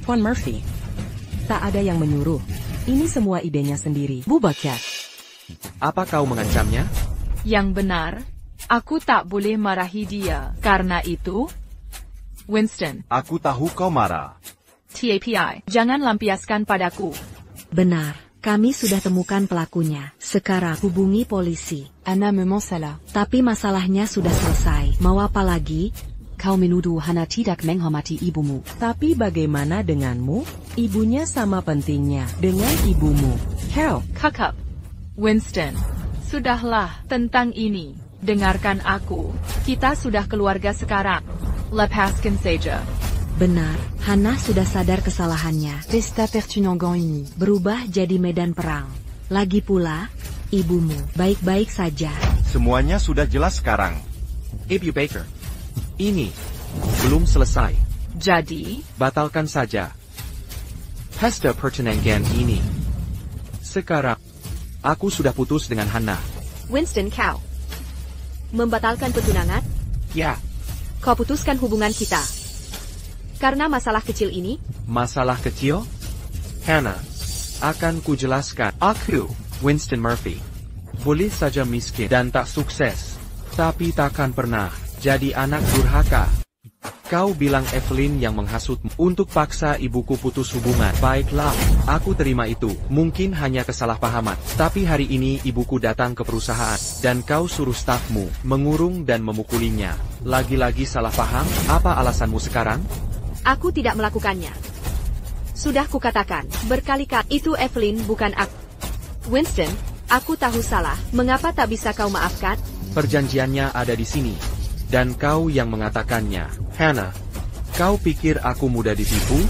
Tuan Murphy. Tak ada yang menyuruh. Ini semua idenya sendiri. Bu Bakat. Apa kau mengancamnya? Yang benar, aku tak boleh marahi dia. Karena itu, Winston. Aku tahu kau marah. TAPI, jangan lampiaskan padaku. Benar, kami sudah temukan pelakunya. Sekarang hubungi polisi. Anna memang salah. Tapi masalahnya sudah selesai. Mau apa lagi? Kau menuduh Hannah tidak menghormati ibumu. Tapi bagaimana denganmu? Ibunya sama pentingnya dengan ibumu. Kau. Kakak. Winston. Sudahlah, tentang ini. Dengarkan aku. Kita sudah keluarga sekarang. Lepaskan saja. Benar, Hannah sudah sadar kesalahannya. Pesta pertunangan ini berubah jadi medan perang. Lagi pula, ibumu baik-baik saja. Semuanya sudah jelas sekarang. Ibu Baker. Ini belum selesai. Jadi, batalkan saja pesta pertunangan ini. Sekarang, aku sudah putus dengan Hannah. Winston, kau membatalkan pertunangan? Ya. Kau putuskan hubungan kita karena masalah kecil ini? Masalah kecil? Hannah, akan kujelaskan. Aku, Winston Murphy, boleh saja miskin dan tak sukses, tapi takkan pernah jadi anak durhaka. Kau bilang Evelyn yang menghasutmu untuk paksa ibuku putus hubungan. Baiklah, aku terima itu. Mungkin hanya kesalahpahaman. Tapi hari ini ibuku datang ke perusahaan, dan kau suruh stafmu mengurung dan memukulinya. Lagi-lagi salah paham? Apa alasanmu sekarang? Aku tidak melakukannya. Sudah kukatakan berkali-kali, itu Evelyn bukan aku. Winston, aku tahu salah. Mengapa tak bisa kau maafkan? Perjanjiannya ada di sini. Dan kau yang mengatakannya. Hannah, kau pikir aku mudah ditipu?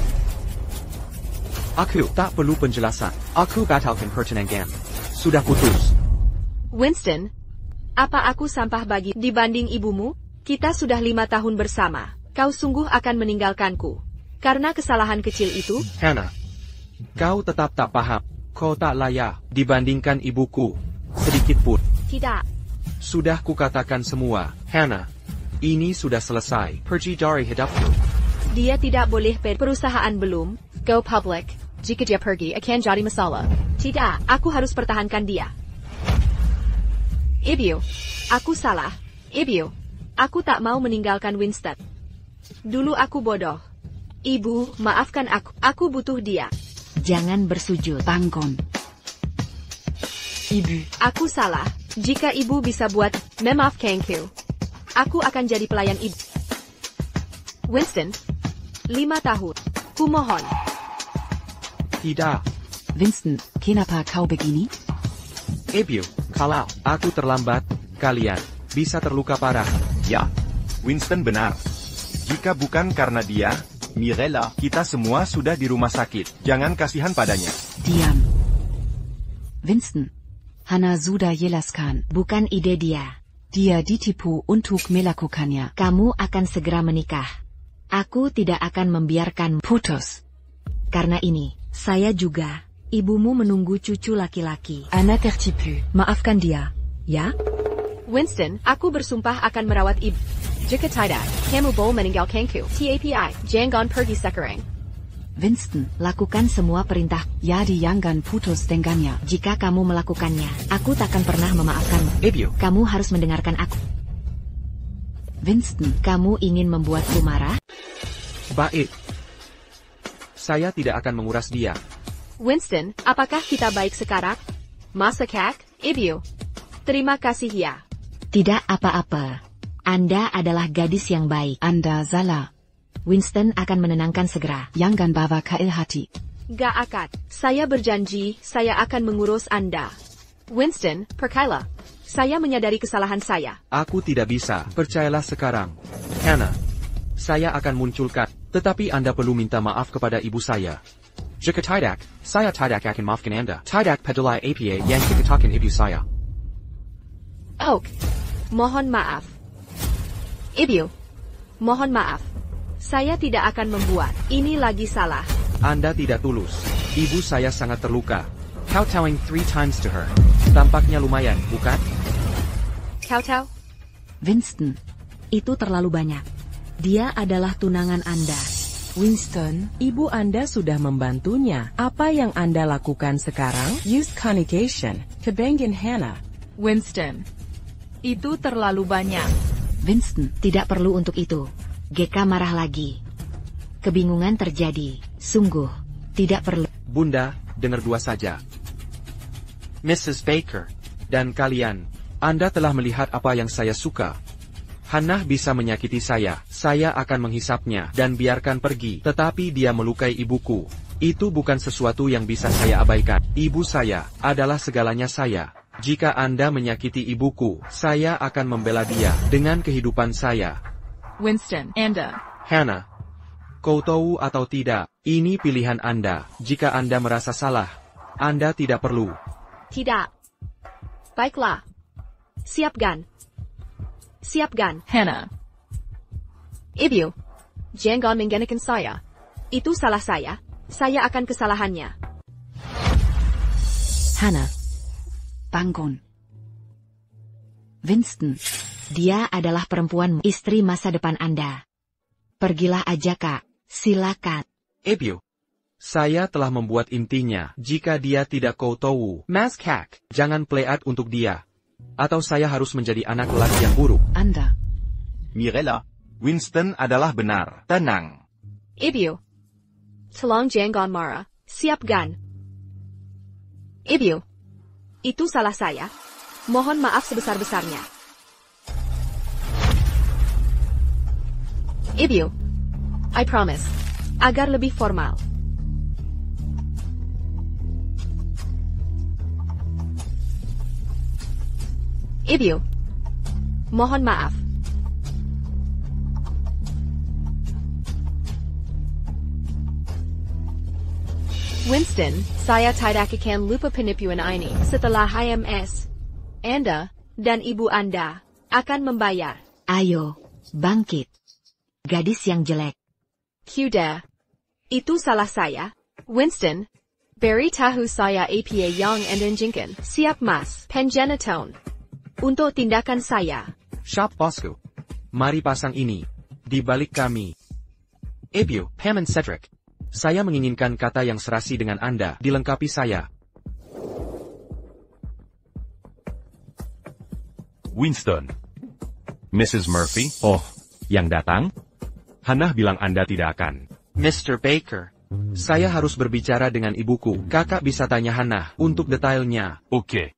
Aku tak perlu penjelasan. Aku batalkan pertunangan. Sudah putus. Winston, apa aku sampah bagi dibanding ibumu? Kita sudah 5 tahun bersama. Kau sungguh akan meninggalkanku karena kesalahan kecil itu? Hannah, kau tetap tak paham. Kau tak layak dibandingkan ibuku sedikit pun. Tidak. Sudah kukatakan semua, Hannah. Ini sudah selesai. Pergi dari hidupku. Dia tidak boleh perusahaan belum. Go public. Jika dia pergi akan jadi masalah. Tidak, aku harus pertahankan dia. Ibu, aku salah. Ibu, aku tak mau meninggalkan Winston. Dulu aku bodoh. Ibu, maafkan aku. Aku butuh dia. Jangan bersujud, Bangun. Ibu. Aku salah. Jika ibu bisa buat, memaafkanku. Aku akan jadi pelayan ibu. Winston, 5 tahun. Kumohon. Tidak. Winston, kenapa kau begini? Ibu, kalau aku terlambat, kalian bisa terluka parah. Ya, Winston benar. Jika bukan karena dia, Mirella, kita semua sudah di rumah sakit. Jangan kasihan padanya. Diam. Winston, Hannah sudah jelaskan. Bukan ide dia. Dia ditipu untuk melakukannya. Kamu akan segera menikah. Aku tidak akan membiarkan Putus. Karena ini, saya juga. Ibumu menunggu cucu laki-laki. Anna tertipu. Maafkan dia, ya? Winston, aku bersumpah akan merawat ibu. Jika tidak, kamu boleh meninggalkanku. TAPI, jangan pergi sekarang. Winston, lakukan semua perintah. Jadi jangan putus dengannya. Jika kamu melakukannya, aku takkan pernah memaafkanmu. Ibu. Kamu harus mendengarkan aku. Winston, kamu ingin membuatku marah? Baik. Saya tidak akan menguras dia. Winston, apakah kita baik sekarang? Masakak, Ibu. Terima kasih ya. Tidak apa-apa. Anda adalah gadis yang baik. Anda salah. Winston akan menenangkan segera. Jangan bawa ke hati. Gak akan. Saya berjanji, saya akan mengurus Anda. Winston, percayalah. Saya menyadari kesalahan saya. Aku tidak bisa. Percayalah sekarang. Hannah. Saya akan munculkan. Tetapi Anda perlu minta maaf kepada ibu saya. Jika tidak, saya tidak akan maafkan Anda. Tidak peduli apa yang dikatakan ibu saya. Oak. Mohon maaf. Ibu. Mohon maaf. Saya tidak akan membuat ini lagi salah. Anda tidak tulus. Ibu saya sangat terluka. Kowtowing 3 times to her. Tampaknya lumayan, bukan? Kowtow? Winston, itu terlalu banyak. Dia adalah tunangan Anda. Winston, ibu Anda sudah membantunya. Apa yang Anda lakukan sekarang? Use communication. Kebangin Hannah. Winston, itu terlalu banyak. Winston, tidak perlu untuk itu. GK marah lagi. Kebingungan terjadi. Sungguh, tidak perlu. Bunda, dengar dua saja. Mrs. Baker, dan kalian, Anda telah melihat apa yang saya suka. Hannah bisa menyakiti saya akan menghisapnya dan biarkan pergi. Tetapi dia melukai ibuku. Itu bukan sesuatu yang bisa saya abaikan. Ibu saya adalah segalanya saya. Jika Anda menyakiti ibuku, saya akan membela dia dengan kehidupan saya. Winston, Anda. Hannah, kau tahu atau tidak, ini pilihan Anda. Jika Anda merasa salah, Anda tidak perlu. Tidak. Baiklah. Siapkan. Siapkan. Hannah. Ibu. Jangan menggenekan saya. Itu salah saya. Saya akan kesalahannya. Hannah. Bangun. Winston. Dia adalah perempuan istri masa depan Anda. Pergilah aja, Kak. Silakan. Ibu. Saya telah membuat intinya. Jika dia tidak kau tahu, Mas Kak, jangan pleat untuk dia. Atau saya harus menjadi anak lelaki yang buruk. Anda. Mirella, Winston adalah benar. Tenang. Ibu. Tolong jangan marah. Siapkan. Ibu. Itu salah saya. Mohon maaf sebesar-besarnya. Ibu. I promise. Agar lebih formal. Ibu. Mohon maaf. Winston, saya tidak akan lupa penipuan ini. Setelah HMS, Anda dan ibu Anda akan membayar. Ayo, bangkit. Gadis yang jelek. Kuda. Itu salah saya. Winston. Beri tahu saya apa yang Anda inginkan. Siap mas. Penjanatone. untuk tindakan saya. Shop bosku. Mari pasang ini. Di balik kami. Ebio, Pam and Cedric. Saya menginginkan kata yang serasi dengan Anda, dilengkapi saya. Winston. Mrs. Murphy? Oh, yang datang? Hannah bilang Anda tidak akan. Mr. Baker. Saya harus berbicara dengan ibuku. Kakak bisa tanya Hannah untuk detailnya. Oke.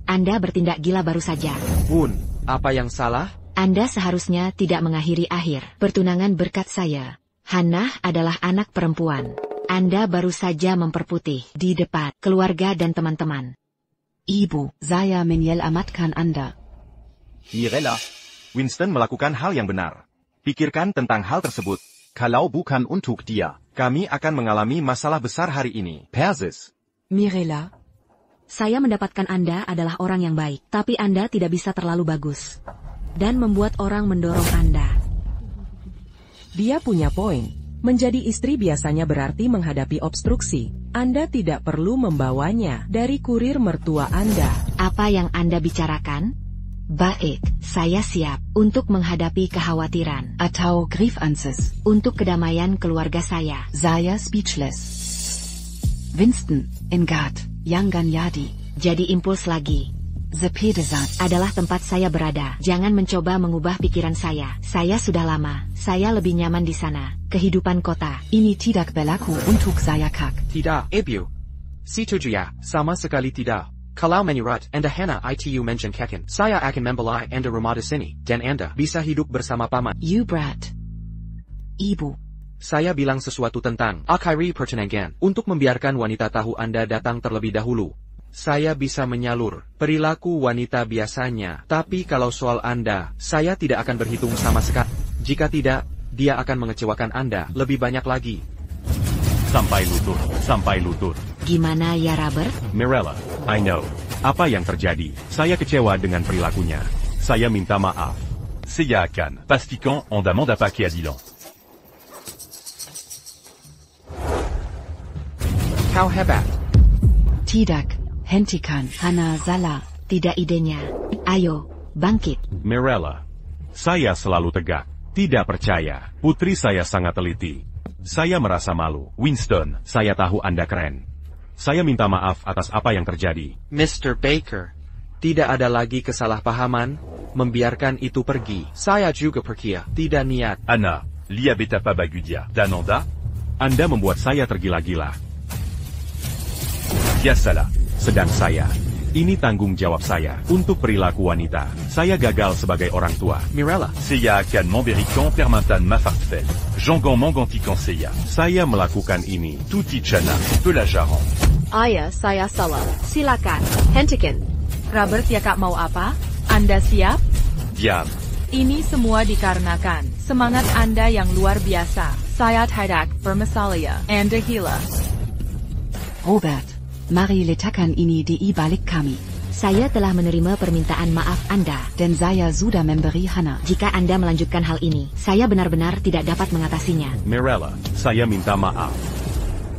Anda bertindak gila baru saja. Bun, apa yang salah? Anda seharusnya tidak mengakhiri akhir pertunangan berkat saya. Hannah adalah anak perempuan. Anda baru saja memperputih di depan keluarga dan teman-teman. Ibu, saya menyelamatkan Anda. Mirella, Winston melakukan hal yang benar. Pikirkan tentang hal tersebut. Kalau bukan untuk dia, Kami akan mengalami masalah besar hari ini. Persis. Mirella, Saya mendapatkan Anda adalah orang yang baik, tapi Anda tidak bisa terlalu bagus. Dan membuat orang mendorong Anda. Dia punya poin. Menjadi istri biasanya berarti menghadapi obstruksi. Anda tidak perlu membawanya dari kurir mertua Anda. Apa yang Anda bicarakan? Baik, saya siap untuk menghadapi kekhawatiran. atau Grievances. Untuk kedamaian keluarga saya. Saya speechless. Winston, Engard, Yangan Yadi. Jadi impuls lagi. The Pedesaan Adalah tempat saya berada. Jangan mencoba mengubah pikiran saya. Saya sudah lama. Saya lebih nyaman di sana. Kehidupan kota. Ini tidak berlaku untuk saya kak. Tidak, Ebio. Setuju ya, sama sekali tidak. Kalau menurut Anda Hannah itu mention Kekin, saya akan membelai Anda rumah di sini, dan Anda bisa hidup bersama paman. You brat. Ibu. Saya bilang sesuatu tentang akhiri pertunangan, untuk membiarkan wanita tahu Anda datang terlebih dahulu. Saya bisa menyalur perilaku wanita biasanya, tapi kalau soal Anda, saya tidak akan berhitung sama sekali. Jika tidak, dia akan mengecewakan Anda lebih banyak lagi. Sampai lutut, sampai lutut. Gimana ya, Robert? Mirella, I know. Apa yang terjadi? Saya kecewa dengan perilakunya. Saya minta maaf. Saya akan pastikan on demande à pas Adilan. Kau hebat. Tidak. Hentikan. Hannah salah. Tidak idenya. Ayo, bangkit. Mirella, saya selalu tegak. Tidak percaya. Putri saya sangat teliti. Saya merasa malu. Winston, saya tahu Anda keren. Saya minta maaf atas apa yang terjadi. Mr. Baker, tidak ada lagi kesalahpahaman, membiarkan itu pergi. Saya juga pergi, tidak niat. Anna, liabeta pas bagudia. Dananda? Anda membuat saya tergila-gila. Ya salah. Sedang saya. Ini tanggung jawab saya untuk perilaku wanita. Saya gagal sebagai orang tua. Mirella, Saya akan memberikan permantan mafartfel. Jangan menggantikan saya. Saya melakukan ini. Tuti cana, pelajaran. Ayah, saya salah. Silakan, hentikan. Robert ya kak mau apa? Anda siap? Diam. Ini semua dikarenakan semangat Anda yang luar biasa. Saya tidak bermasalah. Anda gila. Robert. Mari letakkan ini di balik kami. Saya telah menerima permintaan maaf Anda. Dan saya sudah memberi Hannah. Jika Anda melanjutkan hal ini, saya benar-benar tidak dapat mengatasinya. Mirella, saya minta maaf.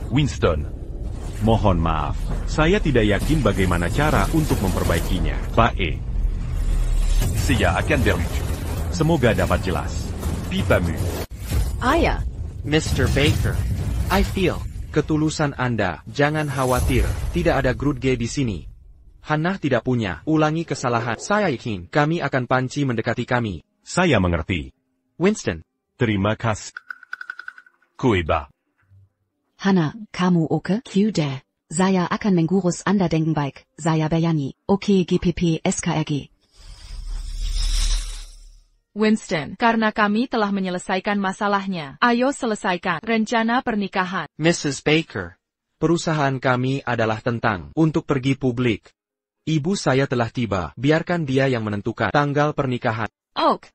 Winston, mohon maaf. Saya tidak yakin bagaimana cara untuk memperbaikinya. Baik. Saya akan berlucu. Semoga dapat jelas. Pipamu. Ayah, Mr. Baker, I feel ketulusan Anda. Jangan khawatir, tidak ada grup G di sini. Hannah tidak punya ulangi kesalahan. Saya yakin kami akan panci mendekati kami. Saya mengerti. Winston, Terima kasih. Kuiba. Hannah, kamu oke? Kuda. Saya akan mengurus Anda dengan baik. Saya berani. Oke GPP SKRG. Winston, karena kami telah menyelesaikan masalahnya. Ayo selesaikan rencana pernikahan. Mrs. Baker, perusahaan kami adalah tentang untuk pergi publik. Ibu saya telah tiba, biarkan dia yang menentukan tanggal pernikahan. Oak.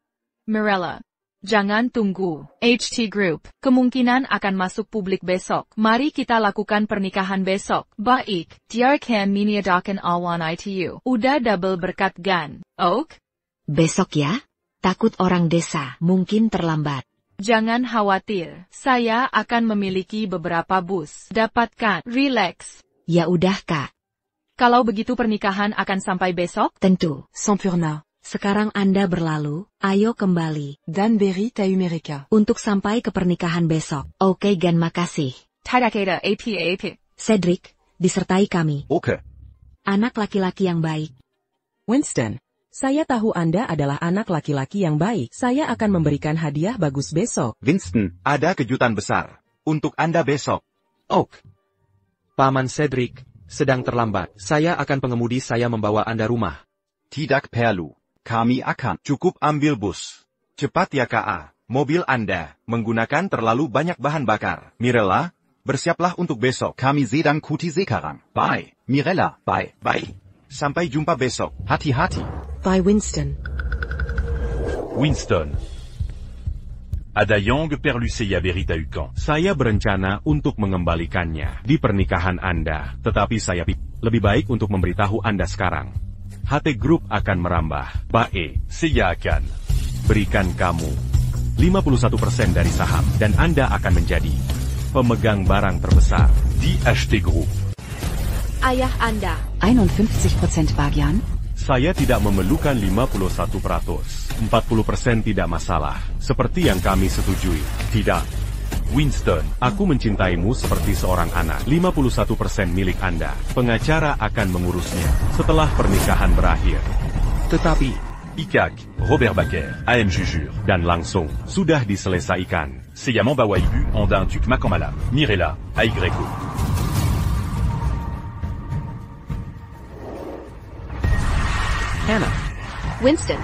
Mirella. Jangan tunggu. HT Group, kemungkinan akan masuk publik besok. Mari kita lakukan pernikahan besok. Baik, diarkan meniadakan awan ITU. Udah double berkat gan. Oak? Besok ya? Takut orang desa, mungkin terlambat. Jangan khawatir, saya akan memiliki beberapa bus. Dapatkan, relax. Ya udah kak. Kalau begitu pernikahan akan sampai besok? Tentu. Sampurna. Sekarang Anda berlalu, ayo kembali. Dan beri tahu mereka. Untuk sampai ke pernikahan besok. Oke, Gen, makasih. Tidakeda AP. Cedric, disertai kami. Oke. Anak laki-laki yang baik. Winston, saya tahu Anda adalah anak laki-laki yang baik. Saya akan memberikan hadiah bagus besok. Winston, ada kejutan besar untuk Anda besok. Oak. Paman Cedric, sedang terlambat. Saya akan pengemudi saya membawa Anda rumah. Tidak perlu. Kami akan cukup ambil bus. Cepat ya Ka. Mobil Anda menggunakan terlalu banyak bahan bakar. Mirella, bersiaplah untuk besok. Kami sedang cuti sekarang. Bye. Mirella, bye. Bye. Sampai jumpa besok. Hati-hati. Bye Winston. Winston. Adayong perluseya berita ukan. Saya berencana untuk mengembalikannya di pernikahan Anda, tetapi saya lebih baik untuk memberitahu Anda sekarang. HT Group akan merambah. Baik, saya akan berikan kamu 51% dari saham, dan Anda akan menjadi pemegang barang terbesar di HT Group. Ayah Anda. 51% bagian? Saya tidak memerlukan 51%. 40% tidak masalah. Seperti yang kami setujui. Tidak. Winston, aku mencintaimu seperti seorang anak. 51% milik Anda. Pengacara akan mengurusnya setelah pernikahan berakhir. Tetapi, Ikak, Robert Baker, AM Jujur, dan langsung sudah diselesaikan. Saya membawa ibu Anda untuk makam malam. Mirella, Aigreko. Hannah. Winston.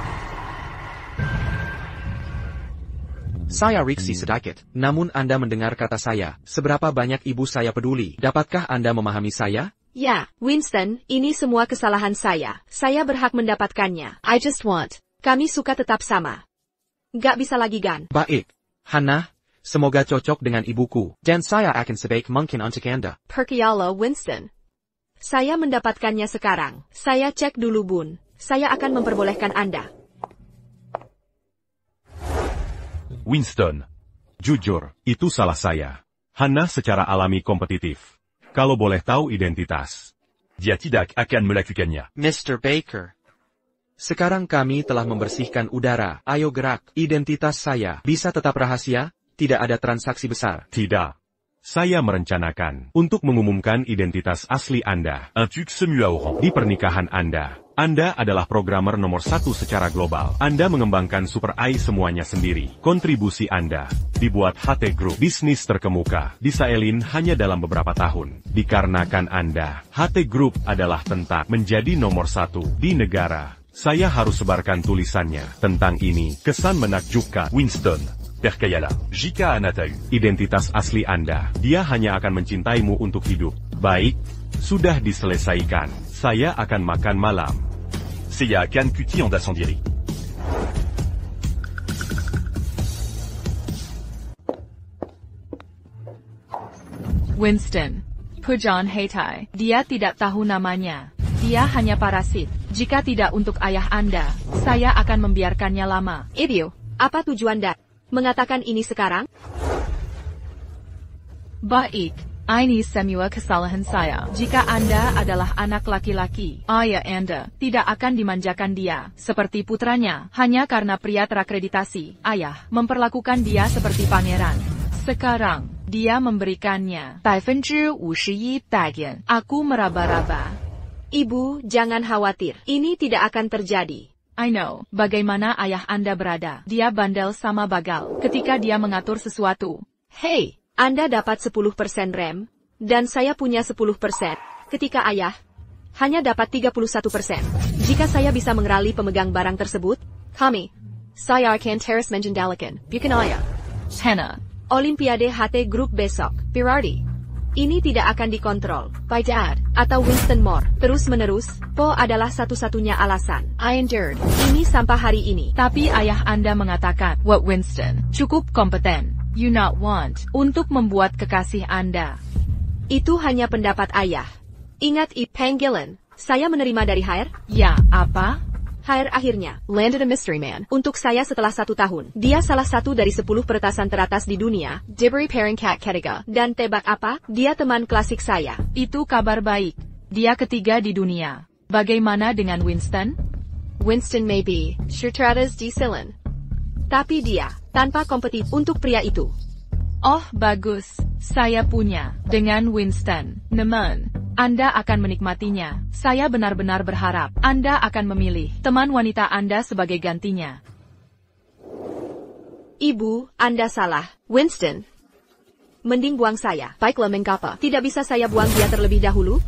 Saya Riksi sedikit, namun Anda mendengar kata saya, seberapa banyak ibu saya peduli. Dapatkah Anda memahami saya? Ya, Winston, ini semua kesalahan saya. Saya berhak mendapatkannya. I just want. Kami suka tetap sama. Gak bisa lagi Gan. Baik. Hannah, semoga cocok dengan ibuku. Dan saya akan sebaik mungkin untuk Anda. Perkayala Winston. Saya mendapatkannya sekarang. Saya cek dulu Bun. Saya akan memperbolehkan Anda. Winston. Jujur, itu salah saya. Hannah secara alami kompetitif. Kalau boleh tahu identitas, dia tidak akan melakukannya. Mr. Baker. Sekarang kami telah membersihkan udara. Ayo gerak. Identitas saya bisa tetap rahasia? Tidak ada transaksi besar. Tidak. Saya merencanakan untuk mengumumkan identitas asli Anda. Untuk semua orang di pernikahan Anda. Anda adalah programmer nomor 1 secara global. Anda mengembangkan Super AI semuanya sendiri. Kontribusi Anda dibuat HT Group, bisnis terkemuka di Saelin hanya dalam beberapa tahun. Dikarenakan Anda, HT Group adalah tentang menjadi nomor 1 di negara. Saya harus sebarkan tulisannya tentang ini. Kesan menakjubkan. Winston. Perkayala. Jika Anda tahu identitas asli Anda, dia hanya akan mencintaimu untuk hidup. Baik, sudah diselesaikan. Saya akan makan malam. Saya akan cuti Anda sendiri. Winston. Pujan Heitai. Dia tidak tahu namanya. Dia hanya parasit. Jika tidak untuk ayah Anda, saya akan membiarkannya lama. Ibu, apa tujuan Anda mengatakan ini sekarang? Baik, ini semua kesalahan saya. Jika Anda adalah anak laki-laki, ayah Anda tidak akan dimanjakan dia seperti putranya hanya karena pria terakreditasi. Ayah memperlakukan dia seperti pangeran. Sekarang, dia memberikannya 51% bagian. Aku meraba-raba. Ibu, jangan khawatir. Ini tidak akan terjadi. I know, bagaimana ayah Anda berada. Dia bandel sama bagal ketika dia mengatur sesuatu. Hey, Anda dapat 10% rem, dan saya punya 10%, ketika ayah hanya dapat 31%. Jika saya bisa mengerali pemegang barang tersebut, saya akan terus mengendalikan. Bukan ayah. Hannah. Olimpiade HT Group besok, Berarti ini tidak akan dikontrol by Dad atau Winston Moore. Terus-menerus, Po adalah satu-satunya alasan. I endured ini sampai hari ini. Tapi ayah Anda mengatakan, what Winston, cukup kompeten. You not want untuk membuat kekasih Anda. Itu hanya pendapat ayah. Ingat panggilan saya menerima dari Hire? Ya, apa? Hire akhirnya landed a mystery man untuk saya setelah 1 tahun. Dia salah satu dari 10 peretasan teratas di dunia. Diberi peringkat ketiga. Dan tebak apa? Dia teman klasik saya. Itu kabar baik. Dia ketiga di dunia. Bagaimana dengan Winston? Winston may be Shertradas di Silon. Tapi dia tanpa kompetisi untuk pria itu. Oh, bagus. Saya punya. Dengan Winston. Namun, Anda akan menikmatinya. Saya benar-benar berharap Anda akan memilih teman wanita Anda sebagai gantinya. Ibu, Anda salah. Winston. Mending buang saya. Baiklah mengapa tidak bisa saya buang dia terlebih dahulu?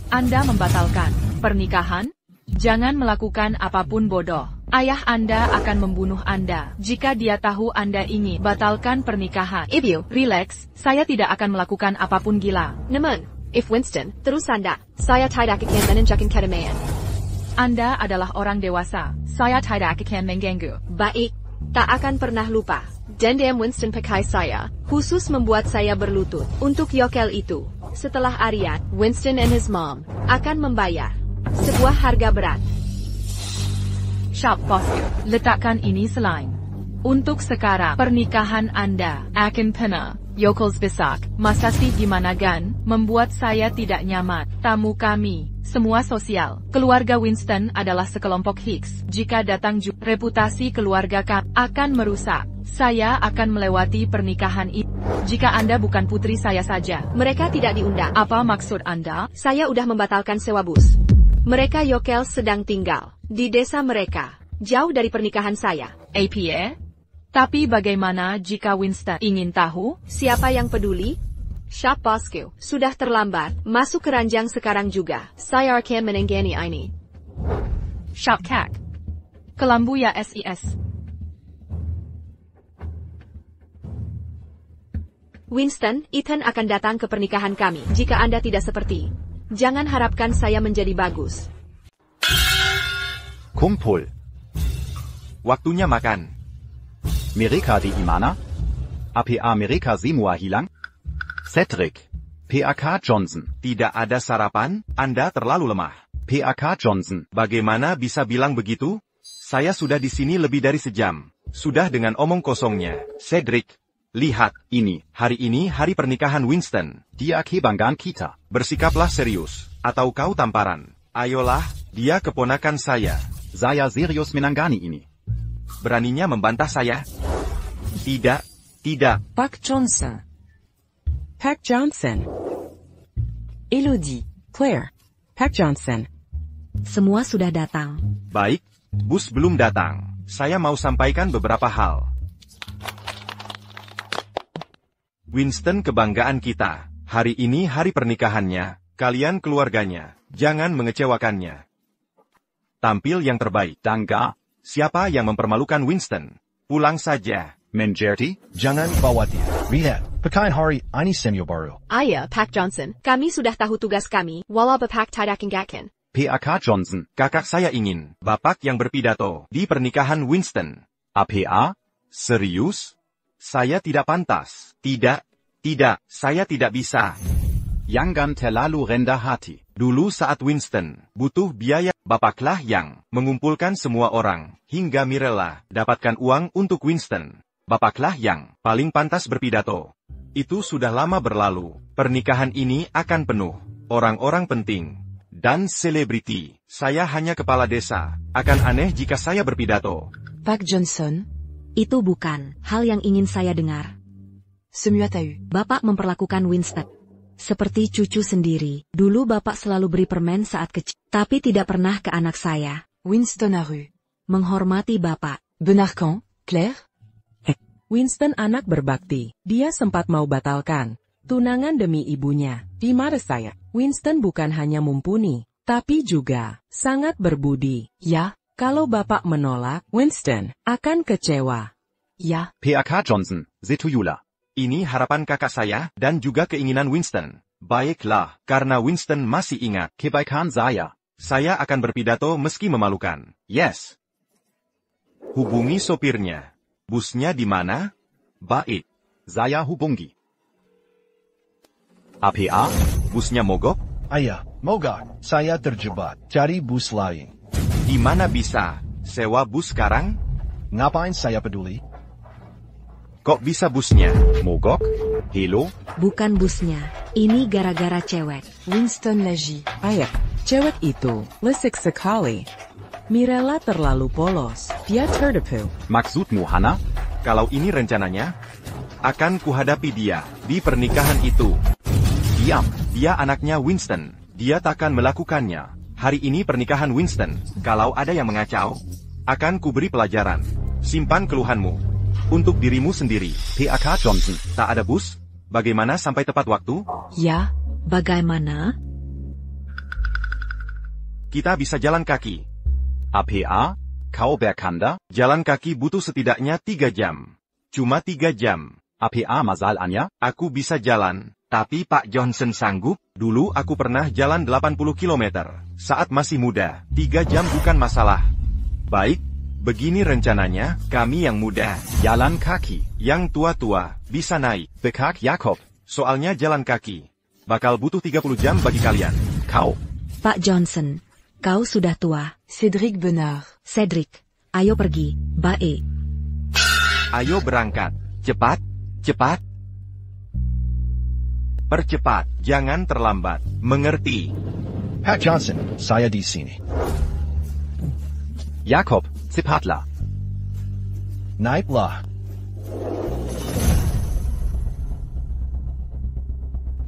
Anda membatalkan pernikahan? Jangan melakukan apapun bodoh. Ayah Anda akan membunuh Anda jika dia tahu Anda ingin batalkan pernikahan. Ibu, relax, saya tidak akan melakukan apapun gila. Namun, if Winston, terus Anda, saya tidak akan menunjukkan kedamaian. Anda adalah orang dewasa. Saya tidak akan mengganggu. Baik, tak akan pernah lupa. Dendam Winston pakai saya, khusus membuat saya berlutut untuk yokel itu. Setelah Aryan, Winston and his mom akan membayar sebuah harga berat. Shop Bosco, letakkan ini selain. Untuk sekarang, pernikahan Anda akan penuh. Yokels besar, masasi gimana gan, membuat saya tidak nyaman. Tamu kami, semua sosial. Keluarga Winston adalah sekelompok Hicks. Jika datang reputasi keluarga kami akan merusak. Saya akan melewati pernikahan itu. Jika Anda bukan putri saya saja. Mereka tidak diundang. Apa maksud Anda? Saya udah membatalkan sewa bus. Mereka yokel sedang tinggal di desa mereka, jauh dari pernikahan saya. APA? Tapi bagaimana jika Winston ingin tahu? Siapa yang peduli? Shop Bosco, sudah terlambat. Masuk keranjang sekarang juga. Saya akan menenggani ini. Shop Kak. Kelambu ya SIS. Winston, Ethan akan datang ke pernikahan kami. Jika Anda tidak seperti, jangan harapkan saya menjadi bagus. Kumpul. Waktunya makan. Mereka di mana? APA mereka semua hilang? Cedric. PAK Johnson. Tidak ada sarapan, Anda terlalu lemah. PAK Johnson. Bagaimana bisa bilang begitu? Saya sudah di sini lebih dari sejam. Sudah dengan omong kosongnya. Cedric. Lihat, hari ini hari pernikahan Winston. Dia kebanggaan kita. Bersikaplah serius, atau kau tamparan. Ayolah, dia keponakan saya. Saya serius menangani ini. Beraninya membantah saya? Tidak. Park Johnson. Park Johnson. Elodie, Claire. Park Johnson. Semua sudah datang. Baik, bus belum datang. Saya mau sampaikan beberapa hal. Winston kebanggaan kita. Hari ini hari pernikahannya. Kalian keluarganya, jangan mengecewakannya. Tampil yang terbaik. Tangga. Siapa yang mempermalukan Winston? Pulang saja. Menjerti? Jangan khawatir. Lihat, pekain hari ini semua baru. Ayah, Pak Johnson, kami sudah tahu tugas kami, walau Bapak tidak ingatkan. PAK Johnson. Kakak saya ingin Bapak yang berpidato di pernikahan Winston. APA? Serius? Saya tidak pantas. Tidak, saya tidak bisa. Jangan terlalu rendah hati. Dulu saat Winston butuh biaya, Bapaklah yang mengumpulkan semua orang, hingga Mirella dapatkan uang untuk Winston. Bapaklah yang paling pantas berpidato. Itu sudah lama berlalu. Pernikahan ini akan penuh orang-orang penting dan selebriti. Saya hanya kepala desa. Akan aneh jika saya berpidato. Park Johnson, itu bukan hal yang ingin saya dengar. Semua tahu. Bapak memperlakukan Winston seperti cucu sendiri. Dulu Bapak selalu beri permen saat kecil, tapi tidak pernah ke anak saya. Winston Aru. Menghormati Bapak. Benar kan, Claire? Winston anak berbakti. Dia sempat mau batalkan tunangan demi ibunya. Di mata saya, Winston bukan hanya mumpuni, tapi juga sangat berbudi. Ya, kalau Bapak menolak, Winston akan kecewa. Ya. PAK Johnson, Setuyula. Ini harapan kakak saya dan juga keinginan Winston. Baiklah, karena Winston masih ingat kebaikan saya. Saya akan berpidato meski memalukan. Yes. Hubungi sopirnya. Busnya di mana? Baik. Saya hubungi. APA? Busnya mogok? Ayah, mogok. Saya terjebak. Cari bus lain. Di mana bisa sewa bus sekarang? Ngapain saya peduli? Kok bisa busnya mogok? Hello? Bukan busnya. Ini gara-gara cewek. Winston Leji. Ayah, cewek itu lesik sekali. Mirella terlalu polos. Dia terdepu. Maksudmu, Hana? Kalau ini rencananya, akan kuhadapi dia di pernikahan itu. Diam, dia anaknya Winston. Dia takkan melakukannya. Hari ini pernikahan Winston. Kalau ada yang mengacau, akan kuberi pelajaran. Simpan keluhanmu untuk dirimu sendiri. PAK Johnson. Tak ada bus? Bagaimana sampai tepat waktu? Ya, bagaimana? Kita bisa jalan kaki. APA? Kau berkanda? Jalan kaki butuh setidaknya 3 jam. Cuma 3 jam. APA masalahnya? Aku bisa jalan, tapi Pak Johnson sanggup? Dulu aku pernah jalan 80 km. Saat masih muda, 3 jam bukan masalah. Baik, begini rencananya, kami yang muda. Jalan kaki. Yang tua-tua, bisa naik. Bekak Jakob. Soalnya jalan kaki. Bakal butuh 30 jam bagi kalian. Kau. Pak Johnson, kau sudah tua. Cedric Benar. Cedric, ayo pergi. Bae. Ayo berangkat. Cepat, cepat. Percepat, jangan terlambat. Mengerti? Pat Johnson, saya di sini. Jakob, cepatlah. Naiklah.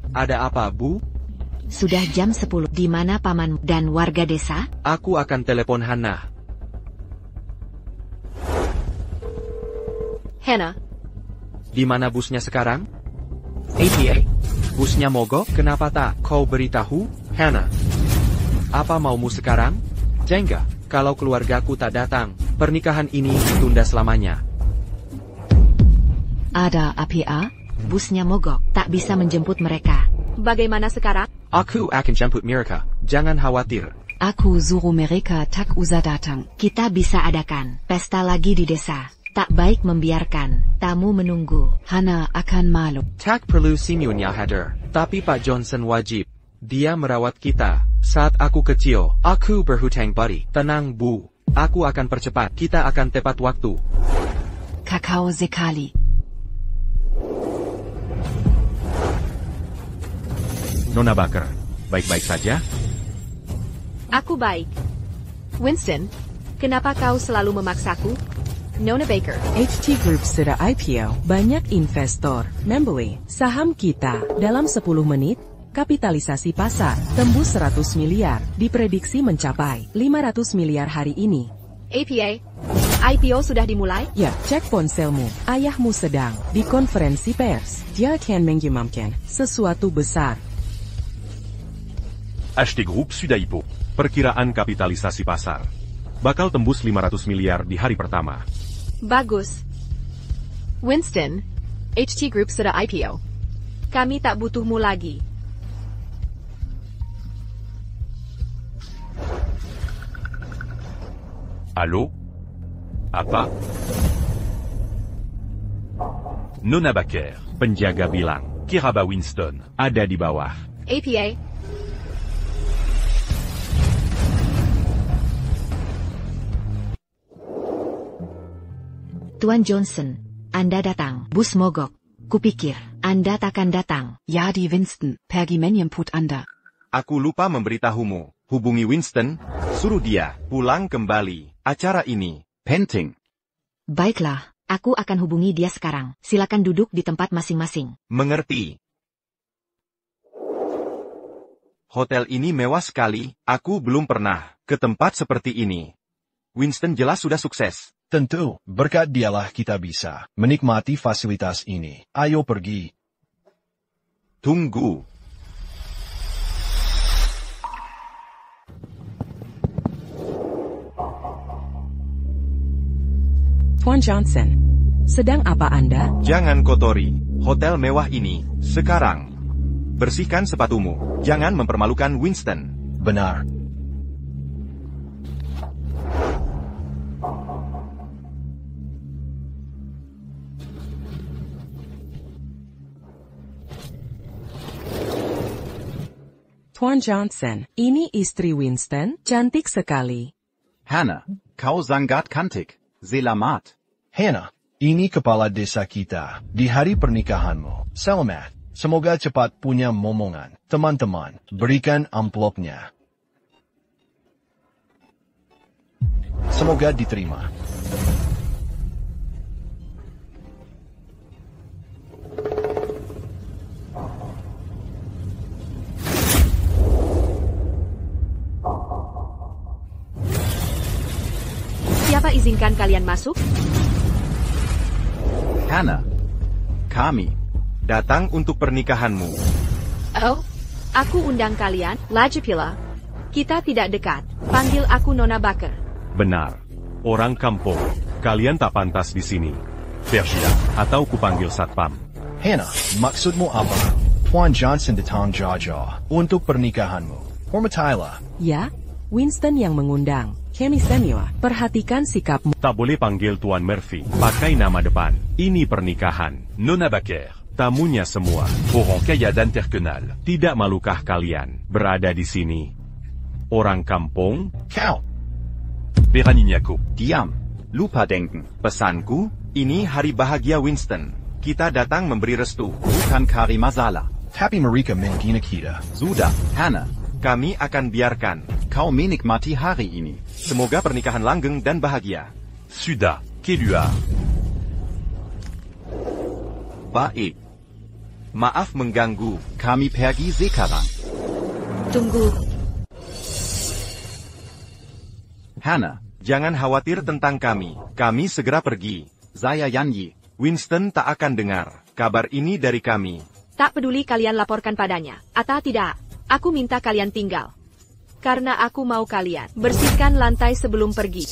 Ada apa, Bu? Sudah jam 10. Di mana paman dan warga desa? Aku akan telepon Hana. Hannah, Di mana busnya sekarang? APA. Busnya mogok? Kenapa tak kau beritahu, Hana? Apa maumu sekarang? Jengga, kalau keluargaku tak datang, pernikahan ini ditunda selamanya. Ada APA? Busnya mogok, tak bisa menjemput mereka. bagaimana sekarang? Aku akan jemput mereka, jangan khawatir. Aku suruh mereka tak usah datang. Kita bisa adakan pesta lagi di desa. Tak baik membiarkan tamu menunggu. Hana akan malu. Tak perlu semuanya hadir, tapi Pak Johnson wajib. Dia merawat kita. Saat aku kecil, aku berhutang budi. Tenang, Bu. Aku akan percepat. Kita akan tepat waktu. Kakao sekali. Nona Baker, baik-baik saja? Aku baik. Winston, kenapa kau selalu memaksaku? Nona Baker. HT Group sudah IPO. Banyak investor membeli saham kita. Dalam 10 menit, kapitalisasi pasar tembus 100 miliar. Diprediksi mencapai 500 miliar hari ini. APA, IPO sudah dimulai? Ya, cek ponselmu. Ayahmu sedang di konferensi pers. Dia akan mengumumkan sesuatu besar. HT Group sudah IPO. Perkiraan kapitalisasi pasar bakal tembus 500 miliar di hari pertama. Bagus. Winston, HT Group sudah IPO. Kami tak butuhmu lagi. Halo? Apa? Nona Baker, penjaga bilang, Kiraba Winston, ada di bawah. APA, Tuan Johnson, Anda datang. Bus mogok. Kupikir, Anda takkan datang. Ja, die Winston, pergi menjemput Anda. Aku lupa memberitahumu. Hubungi Winston, suruh dia pulang kembali. Acara ini penting. Baiklah, aku akan hubungi dia sekarang. Silakan duduk di tempat masing-masing. Mengerti? Hotel ini mewah sekali. Aku belum pernah ke tempat seperti ini. Winston jelas sudah sukses. Tentu, berkat dialah kita bisa menikmati fasilitas ini. Ayo pergi. Tunggu. Tuan Johnson, sedang apa Anda? Jangan kotori hotel mewah ini sekarang. Bersihkan sepatumu. Jangan mempermalukan Winston. Benar. Tuan Johnson, ini istri Winston, cantik sekali. Hannah, kau sangat cantik. Selamat. Hannah, ini kepala desa kita. Di hari pernikahanmu. Selamat. Semoga cepat punya momongan. Teman-teman, berikan amplopnya. Semoga diterima. Siapa izinkan kalian masuk? Hannah, kami datang untuk pernikahanmu. Oh, aku undang kalian, lagi pula. Kita tidak dekat. Panggil aku Nona Baker. Benar. Orang kampung. Kalian tak pantas di sini. Persia, atau kupanggil satpam. Hannah, maksudmu apa? Tuan Johnson datang jauh-jauh untuk pernikahanmu. Hormatailah. Ya, Winston yang mengundang. Kami senior, perhatikan sikapmu. Tak boleh panggil Tuan Murphy. Pakai nama depan. Ini pernikahan. Nona Baker. Tamunya semua. Orang kaya dan terkenal. Tidak malukah kalian berada di sini? Orang kampung? Kau. Beraninya ku. Diam. Lupa denken. Pesanku, ini hari bahagia Winston. Kita datang memberi restu. Bukan kari masalah. Tapi mereka menghina kita. Sudah, Hannah. Kami akan biarkan kau menikmati hari ini. Semoga pernikahan langgeng dan bahagia. Sudah, Kedua. Baik. Maaf mengganggu. Kami pergi sekarang. Tunggu. Hannah, jangan khawatir tentang kami. Kami segera pergi. Saya Yanyi. Winston tak akan dengar kabar ini dari kami. Tak peduli kalian laporkan padanya, atau tidak. Aku minta kalian tinggal. Karena aku mau kalian bersihkan lantai sebelum pergi.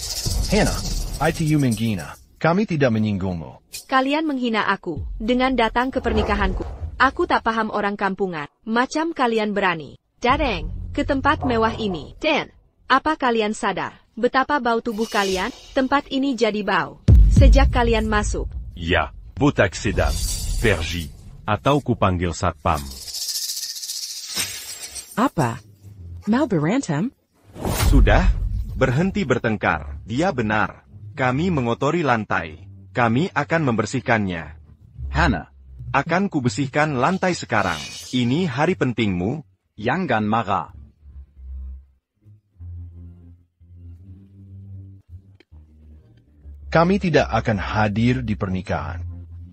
Hannah, ITU menghina. Kami tidak menyinggungmu. Kalian menghina aku dengan datang ke pernikahanku. Aku tak paham orang kampungan. Macam kalian berani datang ke tempat mewah ini. Dan, apa kalian sadar betapa bau tubuh kalian? Tempat ini jadi bau sejak kalian masuk. Ya, botak sedap. Pergi. Atau kupanggil satpam. Apa? Mau berantem? Sudah, berhenti bertengkar. Dia benar. Kami mengotori lantai. Kami akan membersihkannya. Hannah, akan kubersihkan lantai sekarang. Ini hari pentingmu. Jangan marah. Kami tidak akan hadir di pernikahan.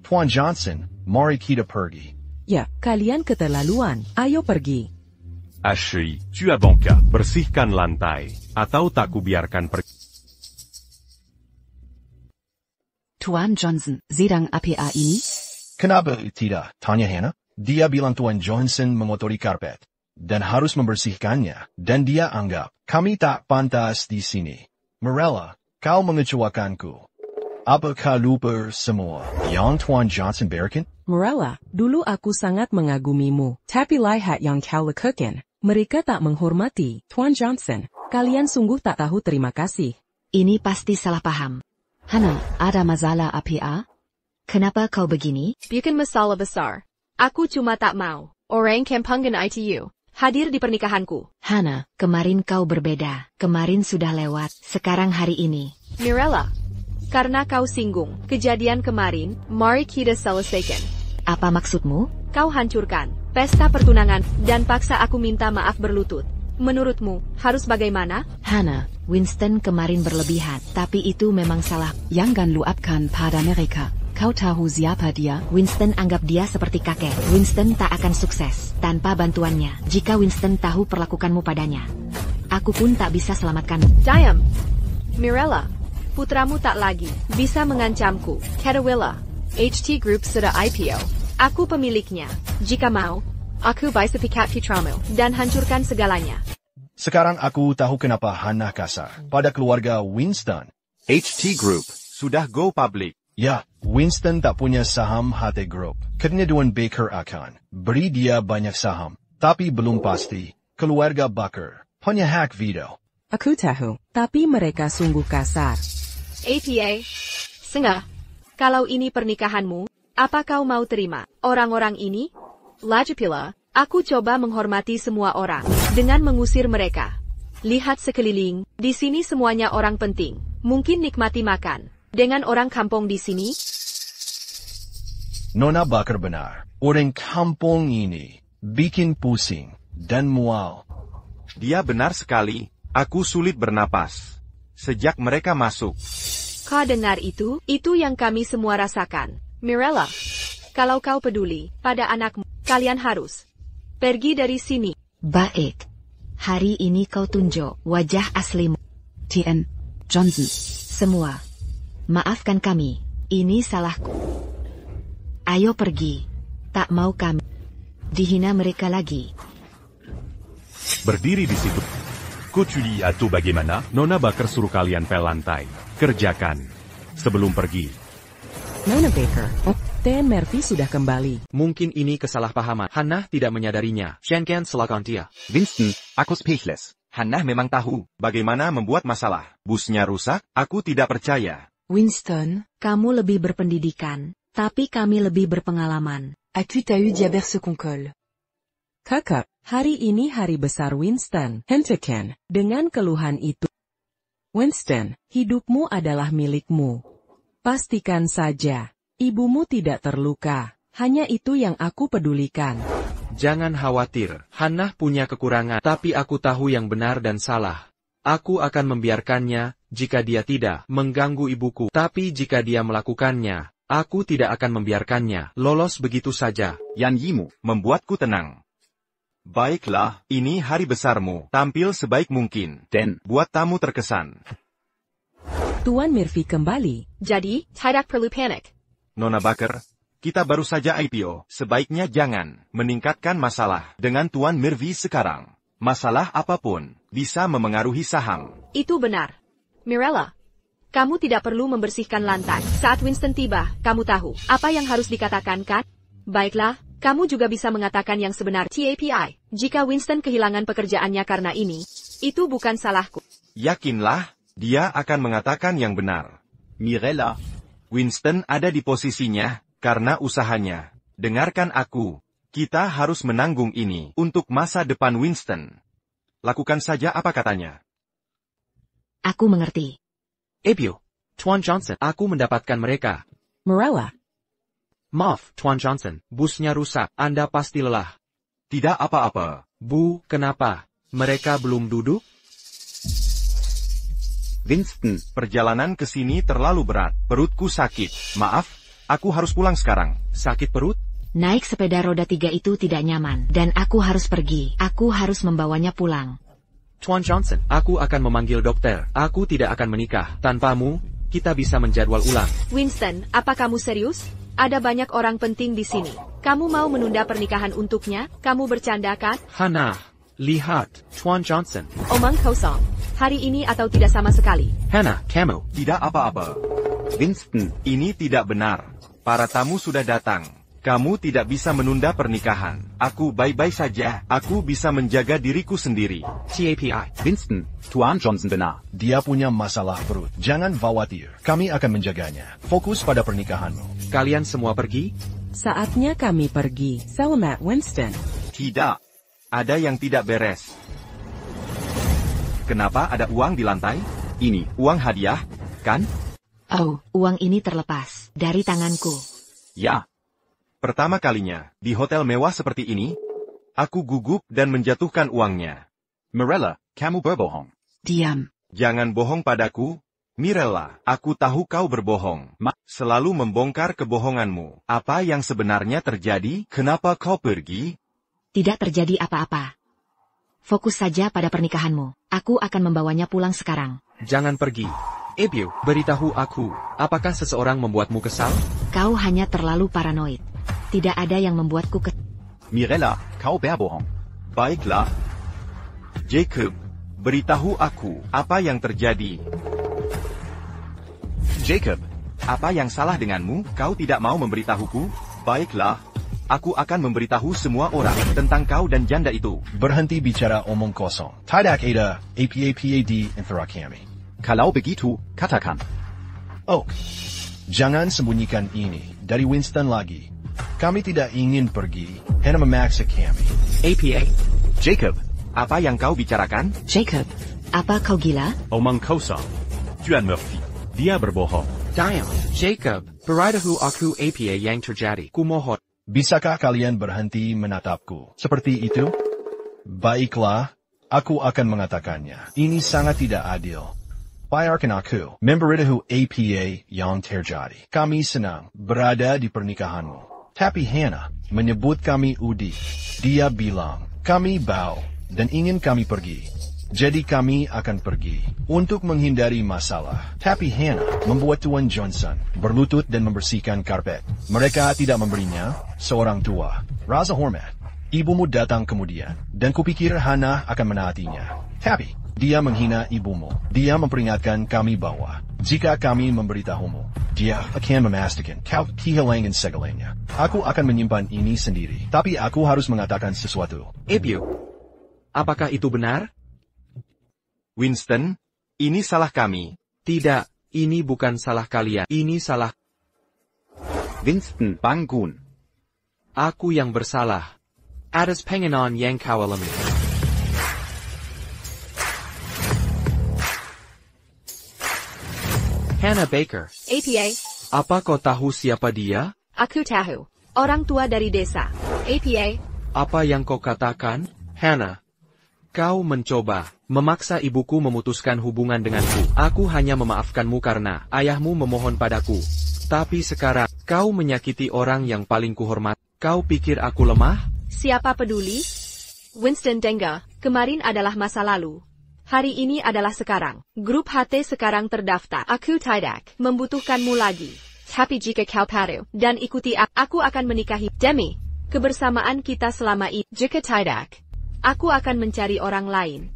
Tuan Johnson, mari kita pergi. Ya, kalian keterlaluan. Ayo pergi. Ashley, tu as banca. Bersihkan lantai. Atau tak kubiarkan pergi. Tuan Johnson, sedang APA ini? Kenapa tidak? Tanya Hannah. Dia bilang Tuan Johnson mengotori karpet. Dan harus membersihkannya. Dan dia anggap kami tak pantas di sini. Mirella, kau mengecewakanku. Apakah lupa semua yang Tuan Johnson berikan? Mirella, dulu aku sangat mengagumimu. Tapi lihat yang kau lakukan. Mereka tak menghormati Tuan Johnson. Kalian sungguh tak tahu terima kasih. Ini pasti salah paham. Hannah, ada masalah APA? Kenapa kau begini? Bukan masalah besar. Aku cuma tak mau orang kampungan ITU hadir di pernikahanku. Hannah, kemarin kau berbeda. Kemarin sudah lewat. Sekarang hari ini. Mirella, karena kau singgung kejadian kemarin, mari kita selesaikan. Apa maksudmu? Kau hancurkan pesta pertunangan dan paksa aku minta maaf berlutut. Menurutmu, harus bagaimana? Hannah, Winston kemarin berlebihan, tapi itu memang salah. Jangan luapkan pada mereka. Kau tahu siapa dia? Winston anggap dia seperti kakek. Winston tak akan sukses tanpa bantuannya. Jika Winston tahu perlakukanmu padanya, aku pun tak bisa selamatkanmu. Diam. Mirella, putramu tak lagi bisa mengancamku. Cadawilla, HT Group sudah IPO. Aku pemiliknya. Jika mau, aku bisa pikat putramu dan hancurkan segalanya. Sekarang aku tahu kenapa Hannah kasar pada keluarga Winston. HT Group sudah go public. Ya, Winston tak punya saham HT Group. Karena Tuan Baker akan beri dia banyak saham. Tapi belum pasti, keluarga Baker punya hak veto. Aku tahu, tapi mereka sungguh kasar. APA, Sengah, kalau ini pernikahanmu, apa kau mau terima orang-orang ini? Lagi pula, aku coba menghormati semua orang dengan mengusir mereka. Lihat sekeliling, di sini semuanya orang penting. Mungkin nikmati makan dengan orang kampung di sini. Nona Bakar benar. Orang kampung ini bikin pusing dan mual. Dia benar sekali. Aku sulit bernapas sejak mereka masuk. Kau dengar itu? Itu yang kami semua rasakan. Mirella, kalau kau peduli pada anakmu, kalian harus pergi dari sini. Baik. Hari ini kau tunjuk wajah aslimu. TN. Johnson. Semua. Maafkan kami. Ini salahku. Ayo pergi. Tak mau kami dihina mereka lagi. Berdiri di situ. Kuculi atau bagaimana? Nona Bakar suruh kalian pel lantai. Kerjakan. Sebelum pergi. Nona Baker. TN Murphy sudah kembali. Mungkin ini kesalahpahaman. Hannah tidak menyadarinya. Shankan silakan dia. Winston, aku speechless. Hannah memang tahu bagaimana membuat masalah. Busnya rusak, aku tidak percaya. Winston, kamu lebih berpendidikan, tapi kami lebih berpengalaman. As-tu eu diaberse qu'on colle? Kakak, hari ini hari besar Winston. Hentikan, dengan keluhan itu. Winston, hidupmu adalah milikmu. Pastikan saja, ibumu tidak terluka. Hanya itu yang aku pedulikan. Jangan khawatir, Hannah punya kekurangan, tapi aku tahu yang benar dan salah. Aku akan membiarkannya, jika dia tidak mengganggu ibuku. Tapi jika dia melakukannya, aku tidak akan membiarkannya lolos begitu saja. Yan Yimu membuatku tenang. Baiklah, ini hari besarmu. Tampil sebaik mungkin. Dan buat tamu terkesan. Tuan Murphy kembali. Jadi, tidak perlu panik. Nona Bakar, kita baru saja IPO. Sebaiknya jangan meningkatkan masalah dengan Tuan Murphy sekarang. Masalah apapun bisa memengaruhi saham. Itu benar. Mirella, kamu tidak perlu membersihkan lantai. Saat Winston tiba, kamu tahu apa yang harus dikatakan, kan? Baiklah, kamu juga bisa mengatakan yang sebenar. TAPI, jika Winston kehilangan pekerjaannya karena ini, itu bukan salahku. Yakinlah, dia akan mengatakan yang benar. Mirella, Winston ada di posisinya karena usahanya. Dengarkan aku. Kita harus menanggung ini untuk masa depan Winston. Lakukan saja apa katanya. Aku mengerti. Ebio, Tuan Johnson, aku mendapatkan mereka. Mirella. Maaf, Tuan Johnson, busnya rusak. Anda pasti lelah. Tidak apa-apa. Bu, kenapa? Mereka belum duduk? Winston, perjalanan ke sini terlalu berat. Perutku sakit. Maaf, aku harus pulang sekarang. Sakit perut? Naik sepeda roda 3 itu tidak nyaman, dan aku harus pergi. Aku harus membawanya pulang. Tuan Johnson, aku akan memanggil dokter. Aku tidak akan menikah. Tanpamu, kita bisa menjadwal ulang. Winston, apa kamu serius? Ada banyak orang penting di sini. Kamu mau menunda pernikahan untuknya? Kamu bercanda, kan? Hannah, lihat, Tuan Johnson. Omong kosong. Hari ini atau tidak sama sekali. Hannah, kamu. Tidak apa-apa. Winston, ini tidak benar. Para tamu sudah datang. Kamu tidak bisa menunda pernikahan. Aku bye-bye saja. Aku bisa menjaga diriku sendiri. TAPI. Winston, Tuan Johnson benar. Dia punya masalah perut. Jangan khawatir. Kami akan menjaganya. Fokus pada pernikahanmu. Kalian semua pergi? Saatnya kami pergi. Selamat, Winston. Tidak. Ada yang tidak beres. Kenapa ada uang di lantai? Ini uang hadiah, kan? Oh, uang ini terlepas dari tanganku. Ya. Pertama kalinya, di hotel mewah seperti ini, aku gugup dan menjatuhkan uangnya. Mirella, kamu berbohong. Diam. Jangan bohong padaku, Mirella. Aku tahu kau berbohong. Selalu membongkar kebohonganmu. Apa yang sebenarnya terjadi? Kenapa kau pergi? Tidak terjadi apa-apa. Fokus saja pada pernikahanmu. Aku akan membawanya pulang sekarang. Jangan pergi. Ebio, beritahu aku, apakah seseorang membuatmu kesal? Kau hanya terlalu paranoid. Tidak ada yang membuatku Mirella, kau berbohong. Baiklah. Jacob, beritahu aku apa yang terjadi. Jacob, apa yang salah denganmu? Kau tidak mau memberitahuku? Baiklah. Aku akan memberitahu semua orang tentang kau dan janda itu. Berhenti bicara omong kosong. Tidak ada apa-apa antara kami. Kalau begitu, katakan. Oh, jangan sembunyikan ini dari Winston lagi. Kami tidak ingin pergi, hanya memaksa kami. APA. Jacob, apa yang kau bicarakan? Jacob, apa kau gila? Omong kosong. Tuan Murphy, dia berbohong. Diam, Jacob, beritahu aku apa yang terjadi. Kumohon. Bisakah kalian berhenti menatapku? Seperti itu? Baiklah, aku akan mengatakannya. Ini sangat tidak adil. Biarkan aku memberitahu apa yang terjadi. Kami senang berada di pernikahanmu. Tapi Hannah menyebut kami Udi. Dia bilang, kami bau dan ingin kami pergi. Jadi kami akan pergi untuk menghindari masalah. Tapi Hannah membuat Tuan Johnson berlutut dan membersihkan karpet. Mereka tidak memberinya seorang tua. Rasa hormat. Ibumu datang kemudian, dan kupikir Hannah akan menaatinya. Tapi dia menghina ibumu. Dia memperingatkan kami bahwa jika kami memberitahumu, dia akan memastikan kau kehilangan segalanya. Aku akan menyimpan ini sendiri, tapi aku harus mengatakan sesuatu. Ibu, apakah itu benar? Winston, ini salah kami. Tidak, ini bukan salah kalian. Ini salah. Winston Bangun. Aku yang bersalah. Atas pengenan yang kau alami. Hannah Baker. APA. Apa kau tahu siapa dia? Aku tahu. Orang tua dari desa. APA. Apa yang kau katakan? Hannah. Kau mencoba memaksa ibuku memutuskan hubungan denganku. Aku hanya memaafkanmu karena ayahmu memohon padaku. Tapi sekarang, kau menyakiti orang yang paling kuhormat. Kau pikir aku lemah? Siapa peduli? Winston Dengar, kemarin adalah masa lalu. Hari ini adalah sekarang. Grup HT sekarang terdaftar. Aku tidak membutuhkanmu lagi. Tapi jika kau patuh dan ikuti aku akan menikahi demi kebersamaan kita selama ini. Jika tidak, aku akan mencari orang lain.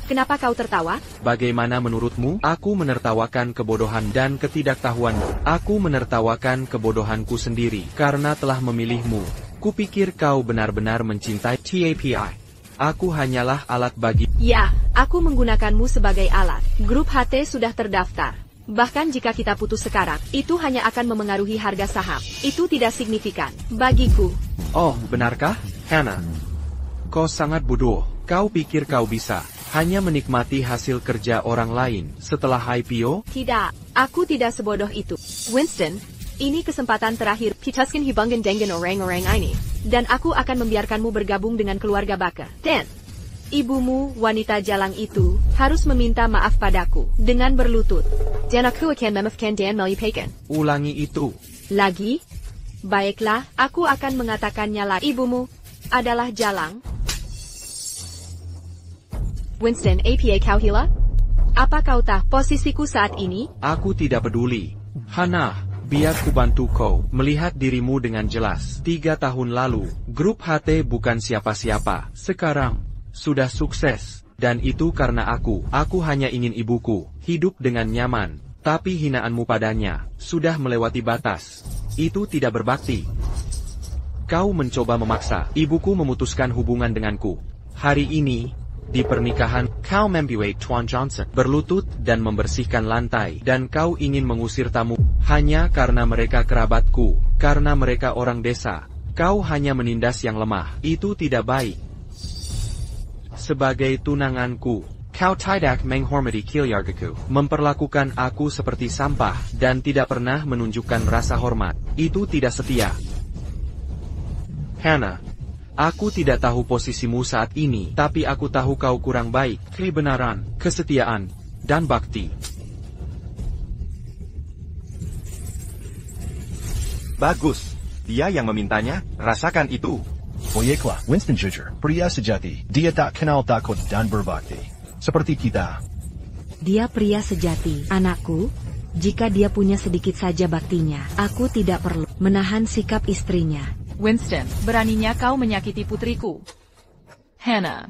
Kenapa kau tertawa? Bagaimana menurutmu? Aku menertawakan kebodohan dan ketidaktahuanmu. Aku menertawakan kebodohanku sendiri karena telah memilihmu. Kupikir kau benar-benar mencintai TAPI. Aku hanyalah alat bagi... Ya, aku menggunakanmu sebagai alat. Grup HT sudah terdaftar. Bahkan jika kita putus sekarang, itu hanya akan memengaruhi harga saham. Itu tidak signifikan bagiku. Oh, benarkah, Hannah? Kau sangat bodoh. Kau pikir kau bisa hanya menikmati hasil kerja orang lain setelah IPO? Tidak, aku tidak sebodoh itu. Winston, ini kesempatan terakhir. Pitaskan hubungan dengan orang-orang ini. Dan aku akan membiarkanmu bergabung dengan keluarga Baker. Dan ibumu, wanita jalang itu, harus meminta maaf padaku dengan berlutut. Dan aku akan memaafkan dan melupakan. Ulangi itu. Lagi? Baiklah, aku akan mengatakannya lagi. Ibumu adalah jalang. Winston, APA kau hilang? Apa kau tahu posisiku saat ini? Aku tidak peduli. Hannah, biar ku bantu kau melihat dirimu dengan jelas. 3 tahun lalu, grup HT bukan siapa-siapa. Sekarang, sudah sukses. Dan itu karena aku. Aku hanya ingin ibuku hidup dengan nyaman. Tapi hinaanmu padanya sudah melewati batas. Itu tidak berbakti. Kau mencoba memaksa ibuku memutuskan hubungan denganku. Hari ini, di pernikahan, kau membuat Tuan Johnson berlutut dan membersihkan lantai. Dan kau ingin mengusir tamu hanya karena mereka kerabatku, karena mereka orang desa. Kau hanya menindas yang lemah. Itu tidak baik. Sebagai tunanganku, kau tidak menghormati keluargaku, memperlakukan aku seperti sampah, dan tidak pernah menunjukkan rasa hormat. Itu tidak setia. Hannah, aku tidak tahu posisimu saat ini, tapi aku tahu kau kurang baik. Kebenaran, kesetiaan, dan bakti. Bagus. Dia yang memintanya, rasakan itu. Baiklah, Winston jujur, pria sejati. Dia tak kenal takut dan berbakti. Seperti kita. Dia pria sejati, anakku. Jika dia punya sedikit saja baktinya, aku tidak perlu menahan sikap istrinya. Winston, beraninya kau menyakiti putriku. Hannah.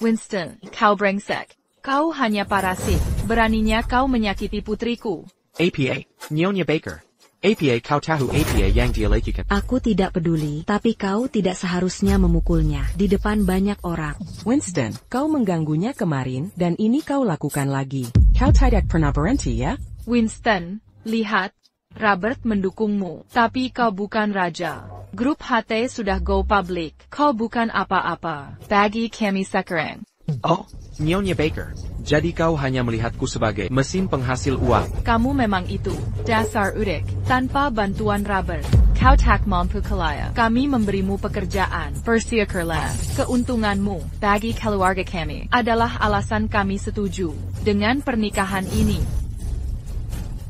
Winston, kau brengsek. Kau hanya parasit. Beraninya kau menyakiti putriku. APA, Nyonya Baker. APA, kau tahu APA yang dia lakukan. Aku tidak peduli, tapi kau tidak seharusnya memukulnya di depan banyak orang. Winston, kau mengganggunya kemarin, dan ini kau lakukan lagi. Kau tidak pernah berhenti ya? Winston, lihat. Robert mendukungmu, tapi kau bukan raja. Grup HT sudah go public. Kau bukan apa-apa bagi kami sekarang. Oh, Nyonya Baker, jadi kau hanya melihatku sebagai mesin penghasil uang. Kamu memang itu, dasar udik, tanpa bantuan rubber. Kau tak mampu kaya. Kami memberimu pekerjaan, bersyukurlah. Keuntunganmu, bagi keluarga kami, adalah alasan kami setuju dengan pernikahan ini.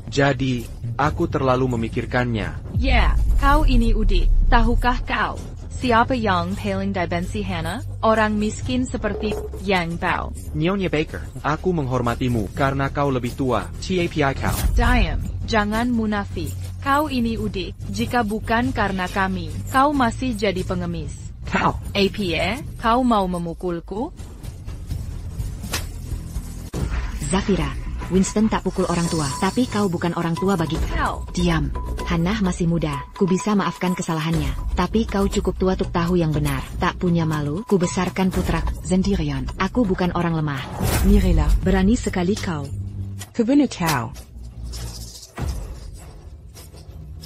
Jadi, aku terlalu memikirkannya. Ya, kau ini udik, tahukah kau? Siapa yang paling dibenci Hannah? Orang miskin seperti Yang Bao. Nyonya Baker, aku menghormatimu karena kau lebih tua. TAPI kau. Diam, jangan munafik. Kau ini udik, jika bukan karena kami, kau masih jadi pengemis. Kau. APA, kau mau memukulku? Zafira, Winston tak pukul orang tua, tapi kau bukan orang tua bagi Kau. Diam. Hannah masih muda, ku bisa maafkan kesalahannya. Tapi kau cukup tua untuk tahu yang benar. Tak punya malu, ku besarkan putra sendirian. Aku bukan orang lemah. Mirella, Berani sekali kau. Kevin kau.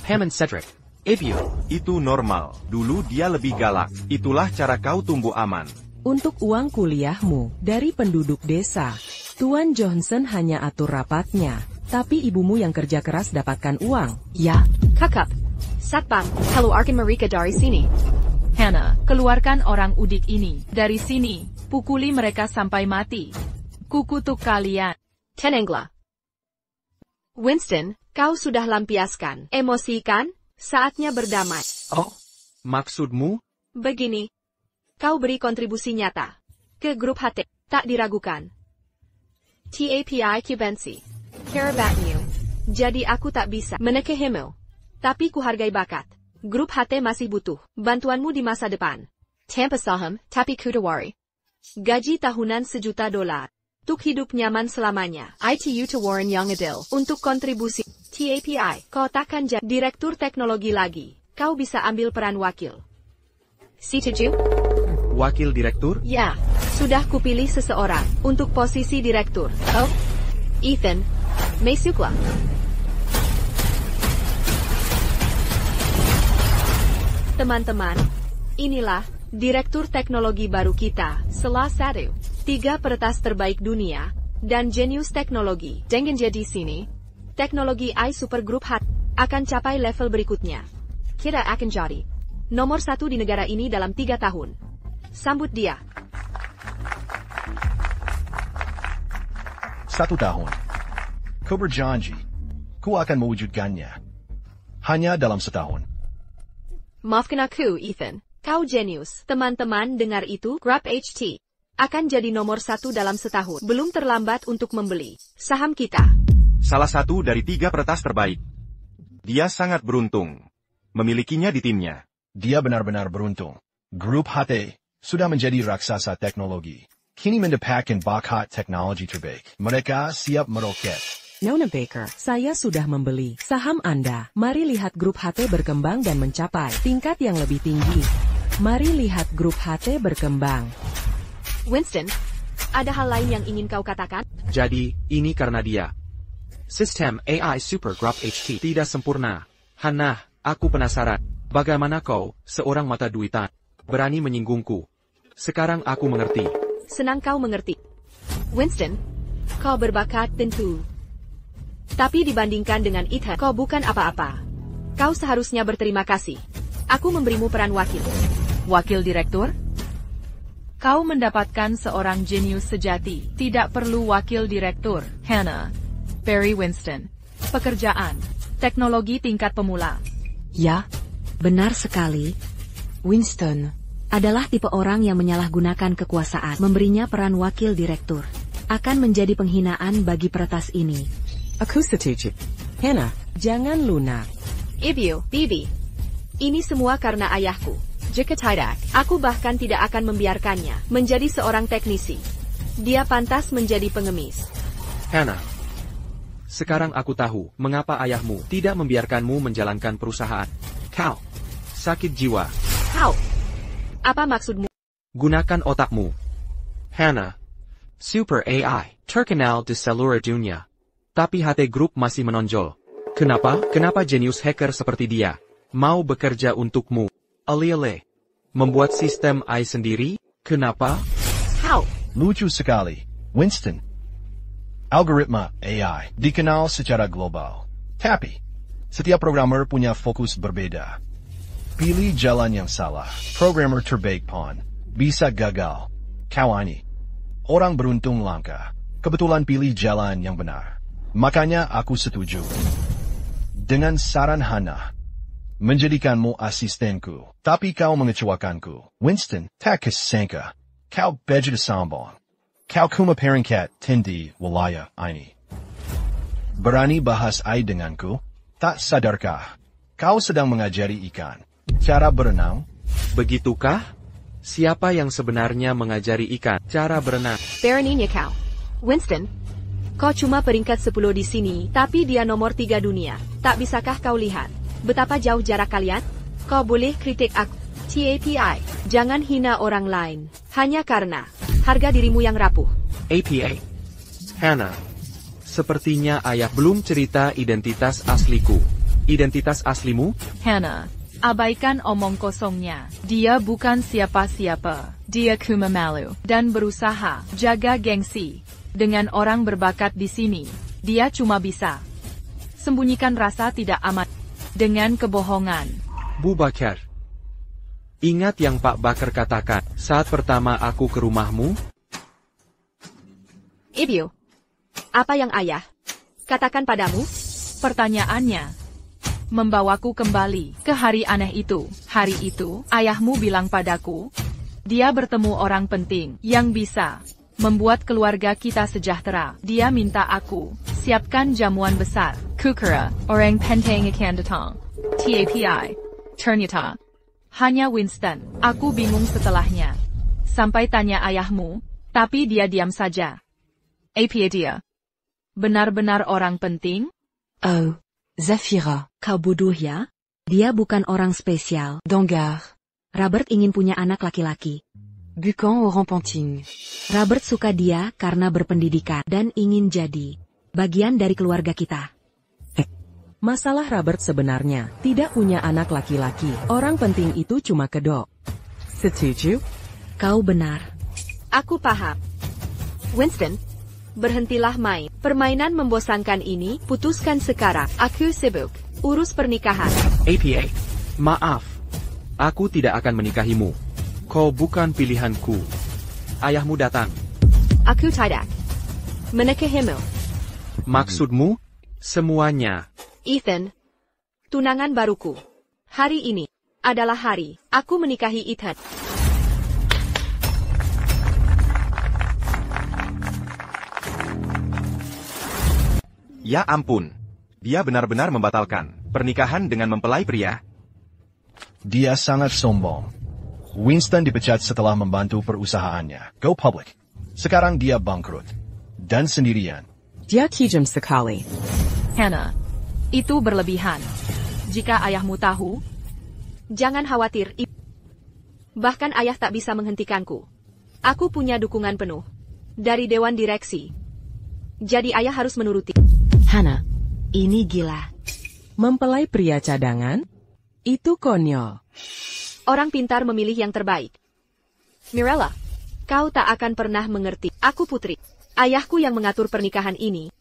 Hammond Cedric. Ibio. Itu normal. Dulu dia lebih galak. Itulah cara kau tumbuh aman. Untuk uang kuliahmu dari penduduk desa, Tuan Johnson hanya atur rapatnya. Tapi ibumu yang kerja keras dapatkan uang. Ya, Kakak. Satpam, keluarkan mereka dari sini. Hannah, keluarkan orang udik ini dari sini. Pukuli mereka sampai mati. Kukutuk kalian. Tenengla. Winston, kau sudah lampiaskan emosi kan? Saatnya berdamai. Oh, maksudmu? Begini. Kau beri kontribusi nyata ke grup HT, tak diragukan. TAPI Kibensi. Karabatmu. Jadi aku tak bisa menekehimu. Tapi ku hargai bakat. Grup HT masih butuh bantuanmu di masa depan. Tanpa saham, tapi kudawari. Gaji tahunan $1.000,000. Untuk hidup nyaman selamanya. ITU tawaran yang adil. Untuk kontribusi. TAPI, kau takkan jadi direktur teknologi lagi. Kau bisa ambil peran wakil. Setuju? Wakil direktur? Ya, sudah kupilih seseorang untuk posisi direktur. Oh, Ethan, masuklah. Teman-teman, inilah direktur teknologi baru kita, salah satu 3 peretas terbaik dunia dan jenius teknologi. Dengan jadi sini, teknologi AI Supergroup HAT akan capai level berikutnya. Kita akan jadi nomor 1 di negara ini dalam 3 tahun. Sambut dia. 1 tahun. Ku berjanji, ku akan mewujudkannya. Hanya dalam setahun. Maafkan aku, Ethan. Kau jenius. Teman-teman dengar itu? Grab HT akan jadi nomor 1 dalam setahun. Belum terlambat untuk membeli saham kita. Salah satu dari 3 peretas terbaik. Dia sangat beruntung memilikinya di timnya. Dia benar-benar beruntung. Grup HT sudah menjadi raksasa teknologi. Kini mendapatkan bakat teknologi terbaik. Mereka siap meroket. Nona Baker, saya sudah membeli saham Anda. Mari lihat grup HT berkembang dan mencapai tingkat yang lebih tinggi. Mari lihat grup HT berkembang. Winston, ada hal lain yang ingin kau katakan? Jadi, ini karena dia. Sistem AI Supergroup HT tidak sempurna. Hannah, aku penasaran. Bagaimana kau, seorang mata duitan, berani menyinggungku? Sekarang aku mengerti. Senang kau mengerti. Winston, kau berbakat tentu. Tapi dibandingkan dengan Ethan, kau bukan apa-apa. Kau seharusnya berterima kasih. Aku memberimu peran wakil. Wakil direktur? Kau mendapatkan seorang jenius sejati. Tidak perlu wakil direktur. Hannah. Barry Winston. Pekerjaan. Teknologi tingkat pemula. Ya, benar sekali. Winston adalah tipe orang yang menyalahgunakan kekuasaan. Memberinya peran wakil direktur akan menjadi penghinaan bagi peretas ini. Aku setuju. Hannah, jangan lunak. Ibu, Bibi. Ini semua karena ayahku. Jika tidak, aku bahkan tidak akan membiarkannya menjadi seorang teknisi. Dia pantas menjadi pengemis. Hannah, sekarang aku tahu mengapa ayahmu tidak membiarkanmu menjalankan perusahaan. Kau sakit jiwa. Kau, apa maksudmu? Gunakan otakmu. Hannah, Super AI terkenal di seluruh dunia. Tapi HT Group masih menonjol. Kenapa? Kenapa jenius hacker seperti dia mau bekerja untukmu? Alih-alih membuat sistem AI sendiri? Kenapa? Kau. Lucu sekali. Winston. Algoritma AI dikenal secara global. Tapi, setiap programmer punya fokus berbeda. Pilih jalan yang salah, programmer terbaik pun bisa gagal. Kau ini orang beruntung langka. Kebetulan pilih jalan yang benar. Makanya aku setuju. Dengan saran Hana, menjadikanmu asistenku, tapi kau mengecewakanku. Winston, tak kesangka. Kau beja sombong. Kau cuma peringkat tinggi wilayah ini. Berani bahas ai denganku? Tak sadarkah? Kau sedang mengajari ikan cara berenang? Begitukah? Siapa yang sebenarnya mengajari ikan cara berenang? Beraninya kau. Winston, kau cuma peringkat 10 di sini, tapi dia nomor 3 dunia. Tak bisakah kau lihat betapa jauh jarak kalian? Kau boleh kritik aku. TAPI, jangan hina orang lain hanya karena harga dirimu yang rapuh. APA. Hana, sepertinya ayah belum cerita identitas asliku. Identitas aslimu? Hana, abaikan omong kosongnya. Dia bukan siapa-siapa. Dia cuma malu dan berusaha jaga gengsi. Dengan orang berbakat di sini, dia cuma bisa sembunyikan rasa tidak aman dengan kebohongan. Bu Bakar, ingat yang Pak Bakar katakan saat pertama aku ke rumahmu? Ibu, apa yang ayah katakan padamu? Pertanyaannya membawaku kembali ke hari aneh itu. Hari itu, ayahmu bilang padaku, dia bertemu orang penting yang bisa membuat keluarga kita sejahtera. Dia minta aku siapkan jamuan besar. Kukura, orang penting akan datang. TAPI. Ternyata hanya Winston. Aku bingung setelahnya. Sampai tanya ayahmu, tapi dia diam saja. APA dia benar-benar orang penting? Oh, Zafira. Kau bodoh ya? Dia bukan orang spesial. Dangar. Robert ingin punya anak laki-laki. Bukan orang penting. Robert suka dia karena berpendidikan dan ingin jadi bagian dari keluarga kita. Masalah Robert sebenarnya tidak punya anak laki-laki. Orang penting itu cuma kedok. Setuju? Kau benar. Aku paham. Winston, berhentilah main permainan membosankan ini. Putuskan sekarang. Aku sibuk urus pernikahan. APA, maaf. Aku tidak akan menikahimu. Kau bukan pilihanku. Ayahmu datang. Aku tidak menikahimu. Maksudmu? Semuanya. Ethan, tunangan baruku. Hari ini adalah hari aku menikahi Ethan. Ya ampun. Dia benar-benar membatalkan pernikahan dengan mempelai pria. Dia sangat sombong. Winston dipecat setelah membantu perusahaannya go public. Sekarang dia bangkrut. Dan sendirian. Dia kejam sekali. Hana, itu berlebihan. Jika ayahmu tahu, jangan khawatir. Bahkan ayah tak bisa menghentikanku. Aku punya dukungan penuh dari Dewan Direksi. Jadi ayah harus menuruti. Hana, ini gila. Mempelai pria cadangan? Itu konyol. Orang pintar memilih yang terbaik. Mirella, kau tak akan pernah mengerti. Aku putri. Ayahku yang mengatur pernikahan ini.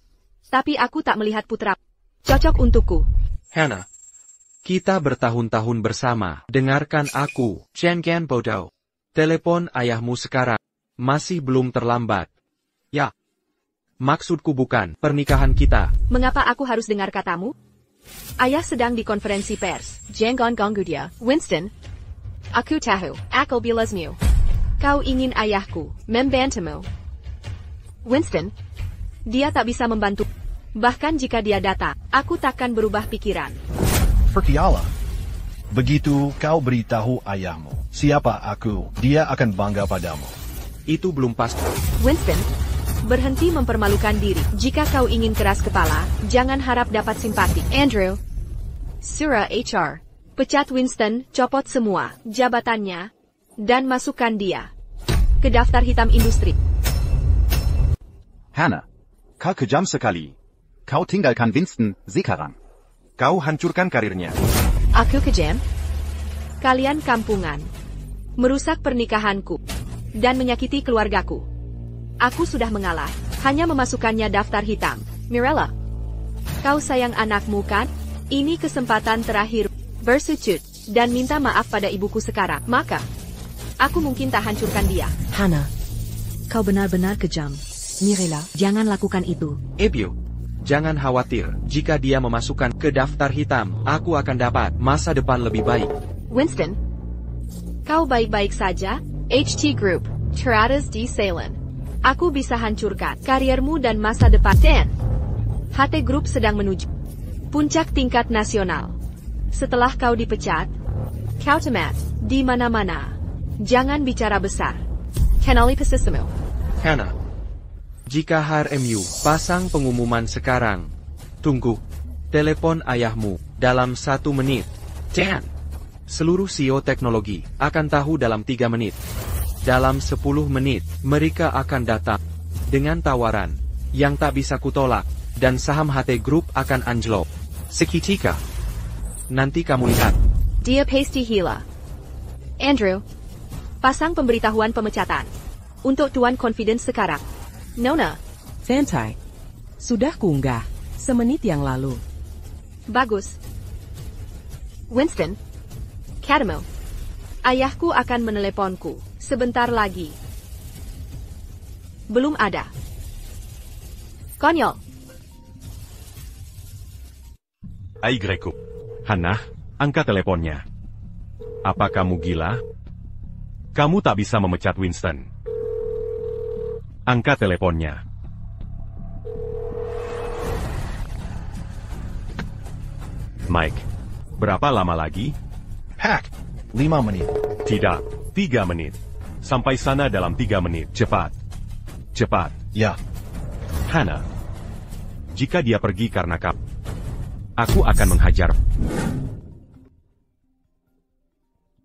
Tapi aku tak melihat putra cocok untukku. Hana, kita bertahun-tahun bersama. Dengarkan aku. Chen bodoh. Telepon ayahmu sekarang. Masih belum terlambat. Ya. Maksudku bukan pernikahan kita. Mengapa aku harus dengar katamu? Ayah sedang di konferensi pers. Jangan ganggu dia. Winston, aku tahu akal bilasmu. Kau ingin ayahku membantumu. Winston, dia tak bisa membantu. Bahkan jika dia datang, aku takkan berubah pikiran. Percayalah. Begitu kau beritahu ayahmu siapa aku, dia akan bangga padamu. Itu belum pasti. Winston, berhenti mempermalukan diri. Jika kau ingin keras kepala, jangan harap dapat simpati. Andrew, Surah HR, pecat Winston, copot semua jabatannya, dan masukkan dia ke daftar hitam industri. Hana, kau kejam sekali. Kau tinggalkan Winston sekarang. Kau hancurkan karirnya. Aku kejam? Kalian kampungan. Merusak pernikahanku. Dan menyakiti keluargaku. Aku sudah mengalah, hanya memasukkannya daftar hitam. Mirella, kau sayang anakmu kan? Ini kesempatan terakhir. Bersujud, dan minta maaf pada ibuku sekarang. Maka, aku mungkin tak hancurkan dia. Hana, kau benar-benar kejam. Mirella, jangan lakukan itu. Ebio, jangan khawatir. Jika dia memasukkan ke daftar hitam, aku akan dapat masa depan lebih baik. Winston, kau baik-baik saja? HT Group, Teratas di Ceylon. Aku bisa hancurkan kariermu dan masa depan. Dan, HT Group sedang menuju puncak tingkat nasional. Setelah kau dipecat, kau tamat di mana-mana. Jangan bicara besar. Kenali pesismu. Hana, jika HRMU pasang pengumuman sekarang, tunggu. Telepon ayahmu dalam 1 menit. Dan, seluruh CEO teknologi akan tahu dalam 3 menit. Dalam 10 menit, mereka akan datang dengan tawaran yang tak bisa kutolak, dan saham HT Group akan anjlok. Seketika. Nanti kamu lihat. Dia pasti gila. Andrew, pasang pemberitahuan pemecatan. Untuk Tuan Confidence sekarang. Nona. Santai. Sudah kuunggah 1 menit yang lalu. Bagus. Winston. Kadmo. Ayahku akan meneleponku sebentar lagi. Belum ada. Konyol. Aigreku. Hana, angkat teleponnya. Apa kamu gila? Kamu tak bisa memecat Winston. Angkat teleponnya. Mike, berapa lama lagi? Hack, 5 menit. Tidak, 3 menit. Sampai sana dalam 3 menit. Cepat. Cepat. Ya. Hana, jika dia pergi karena aku akan menghajar.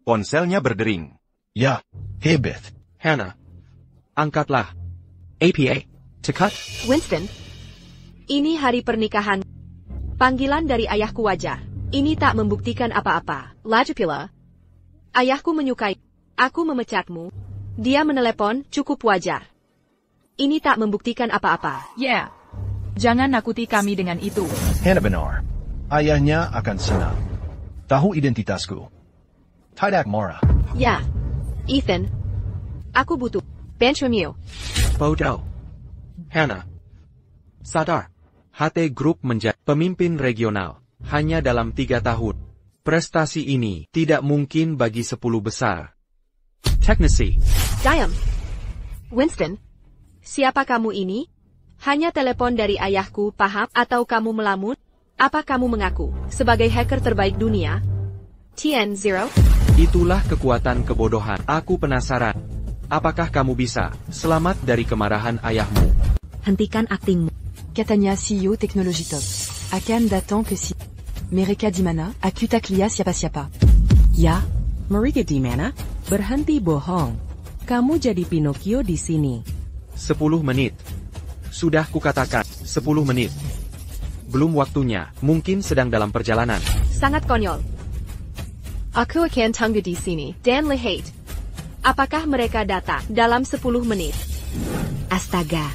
Ponselnya berdering. Ya, hebat. Hana, angkatlah. APA, cekat. Winston, ini hari pernikahan. Panggilan dari ayahku wajar. Ini tak membuktikan apa-apa. Lagi pula, ayahku menyukai. Aku memecatmu. Dia menelepon, cukup wajar. Ini tak membuktikan apa-apa. Yeah. Jangan nakuti kami dengan itu. Hana benar. Ayahnya akan senang. Tahu identitasku. Tidak marah. Ya. Ethan. Aku butuh benchmu. Bodoh. Hana, sadar. HT Group menjadi pemimpin regional hanya dalam 3 tahun. Prestasi ini tidak mungkin bagi 10 besar. Teknisi. Diam. Winston, siapa kamu ini? Hanya telepon dari ayahku, paham? Atau kamu melamun? Apa kamu mengaku sebagai hacker terbaik dunia? TN0? Itulah kekuatan kebodohan. Aku penasaran. Apakah kamu bisa selamat dari kemarahan ayahmu? Hentikan aktingmu. Catania CEO Technologie Top. Akan datang ke si. Mereka di mana? Aku tak lihat siapa-siapa. Ya, mereka di mana? Berhenti bohong. Kamu jadi Pinocchio di sini. 10 menit. Sudah kukatakan, 10 menit. Belum waktunya, mungkin sedang dalam perjalanan. Sangat konyol. Aku akan tunggu di sini, dan lihat. Apakah mereka datang dalam 10 menit? Astaga,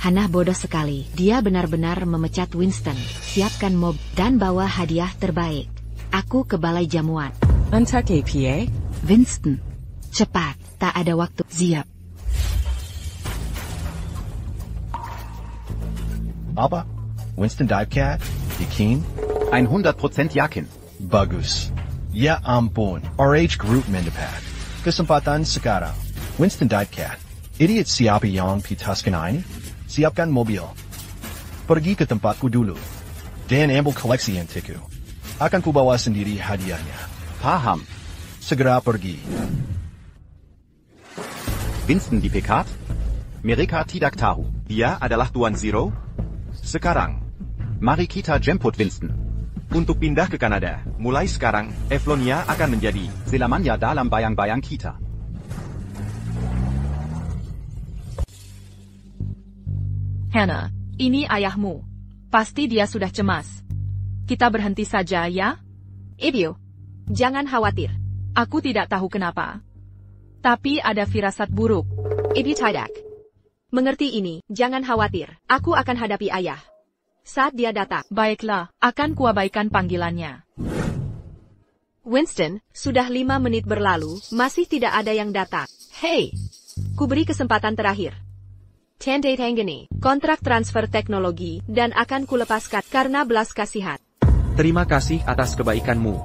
Hana bodoh sekali. Dia benar-benar memecat Winston. Siapkan mob dan bawa hadiah terbaik. Aku ke balai jamuan. Entah KPA? Winston, cepat. Tak ada waktu. Siap. Apa? Winston Divecat? Yakin? 100% yakin. Bagus. Ya ampun. RH Group mendapat kesempatan sekarang. Winston Divecat. Idiot siapa yang pitaskan ini? Siapkan mobil. Pergi ke tempatku dulu. Dan ambil koleksi antiku. Akan kubawa sendiri hadiahnya. Paham. Segera pergi. Winston dipecat? Mereka tidak tahu. Dia adalah Tuan Zero? Sekarang. Mari kita jemput Winston. Untuk pindah ke Kanada, mulai sekarang, Eflonia akan menjadi selamanya dalam bayang-bayang kita. Hana, ini ayahmu. Pasti dia sudah cemas. Kita berhenti saja, ya? Ebio, jangan khawatir. Aku tidak tahu kenapa. Tapi ada firasat buruk. Ebio tidak. Mengerti ini, jangan khawatir. Aku akan hadapi ayah. Saat dia datang. Baiklah, akan kuabaikan panggilannya. Winston, sudah 5 menit berlalu, masih tidak ada yang datang. Hei, kuberi kesempatan terakhir. Tanda tangani, kontrak transfer teknologi, dan akan kulepaskan karena belas kasihan. Terima kasih atas kebaikanmu.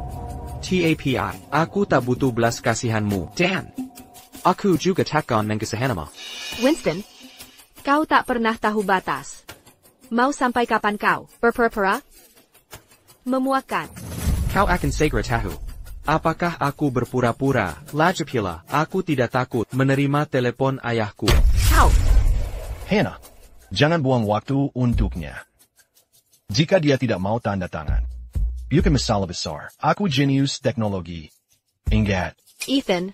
TAPI, aku tak butuh belas kasihanmu. Dan, aku juga takkan mengkasihanmu. Winston, kau tak pernah tahu batas. Mau sampai kapan kau berpura-pura? Memuakan. Kau akan segera tahu. Apakah aku berpura-pura? Lagipula, aku tidak takut menerima telepon ayahku. Kau. Hannah, jangan buang waktu untuknya. Jika dia tidak mau tanda tangan, bukan masalah besar. Aku jenius teknologi. Ingat. Ethan,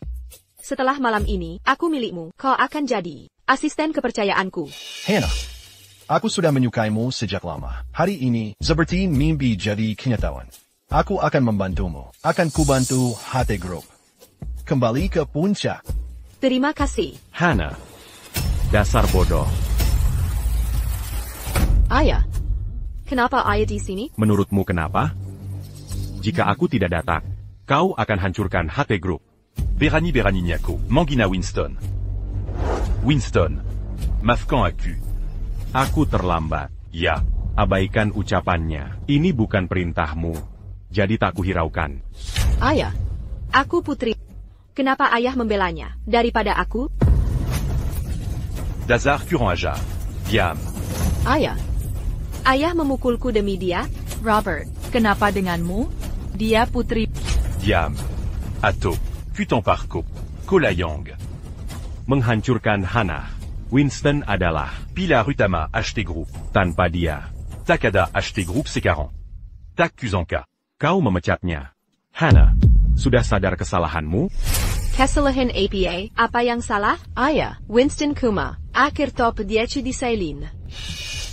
setelah malam ini, aku milikmu. Kau akan jadi asisten kepercayaanku. Hannah, aku sudah menyukaimu sejak lama. Hari ini, seperti mimpi jadi kenyataan. Aku akan membantumu. Akan kubantu HT Group. Kembali ke puncak. Terima kasih. Hannah, dasar bodoh. Ayah, kenapa ayah di sini? Menurutmu kenapa? Jika aku tidak datang, kau akan hancurkan HT Group. Berani nyaku, Mangina Winston. Winston, maafkan aku. Aku terlambat. Ya, abaikan ucapannya. Ini bukan perintahmu. Jadi tak kuhiraukan. Ayah, aku putri. Kenapa ayah membelanya daripada aku? Dasar kurang ajar. Diam. Ayah memukulku demi dia? Robert, kenapa denganmu? Dia putri. Diam. Atau, putain parcours. Kolayong. Menghancurkan Hannah. Winston adalah Pilar Utama HT Group. Tanpa dia, tak ada HT Group sekarang. Tak kuzangka. Kau memecatnya. Hannah, sudah sadar kesalahanmu? Kesalahan APA, apa yang salah? Ayah, Winston Kuma, akhir top 10 di Sailin.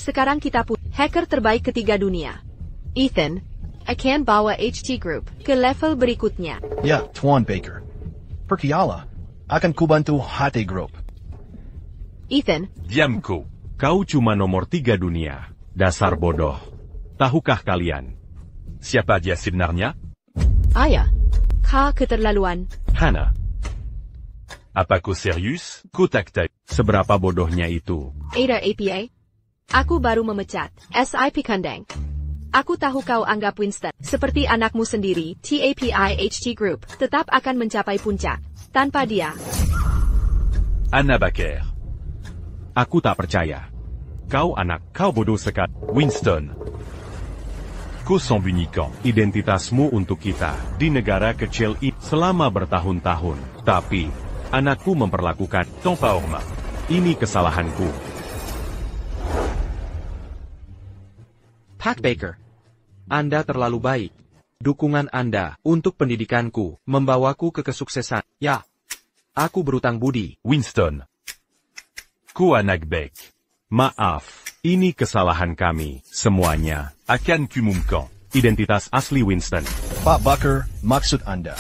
Sekarang kita pun hacker terbaik ketiga dunia. Ethan, akan bawa HT Group ke level berikutnya. Ya, Tuan Baker. Percayalah, akan kubantu HT Group. Ethan. Diamku, kau cuma nomor 3 dunia. Dasar bodoh. Tahukah kalian siapa dia sebenarnya? Ayah, kau keterlaluan. Hannah. Apa kau serius? Kau tak tahu seberapa bodohnya itu? Ada APA? Aku baru memecat SIP Kandang. Aku tahu kau anggap Winston seperti anakmu sendiri. TAPI HT Group tetap akan mencapai puncak. Tanpa dia. Anna Baker. Aku tak percaya. Kau anak, kau bodoh sekali. Winston. Kau sembunyikan identitasmu untuk kita di negara kecil ini selama bertahun-tahun. Tapi, anakku memperlakukan tanpa hormat. Ini kesalahanku. Pak Baker, Anda terlalu baik. Dukungan Anda untuk pendidikanku membawaku ke kesuksesan. Ya, aku berutang budi. Winston. Ku anak baik. Maaf, ini kesalahan kami, semuanya. Akan kumumkan identitas asli Winston. Pak Baker, maksud Anda.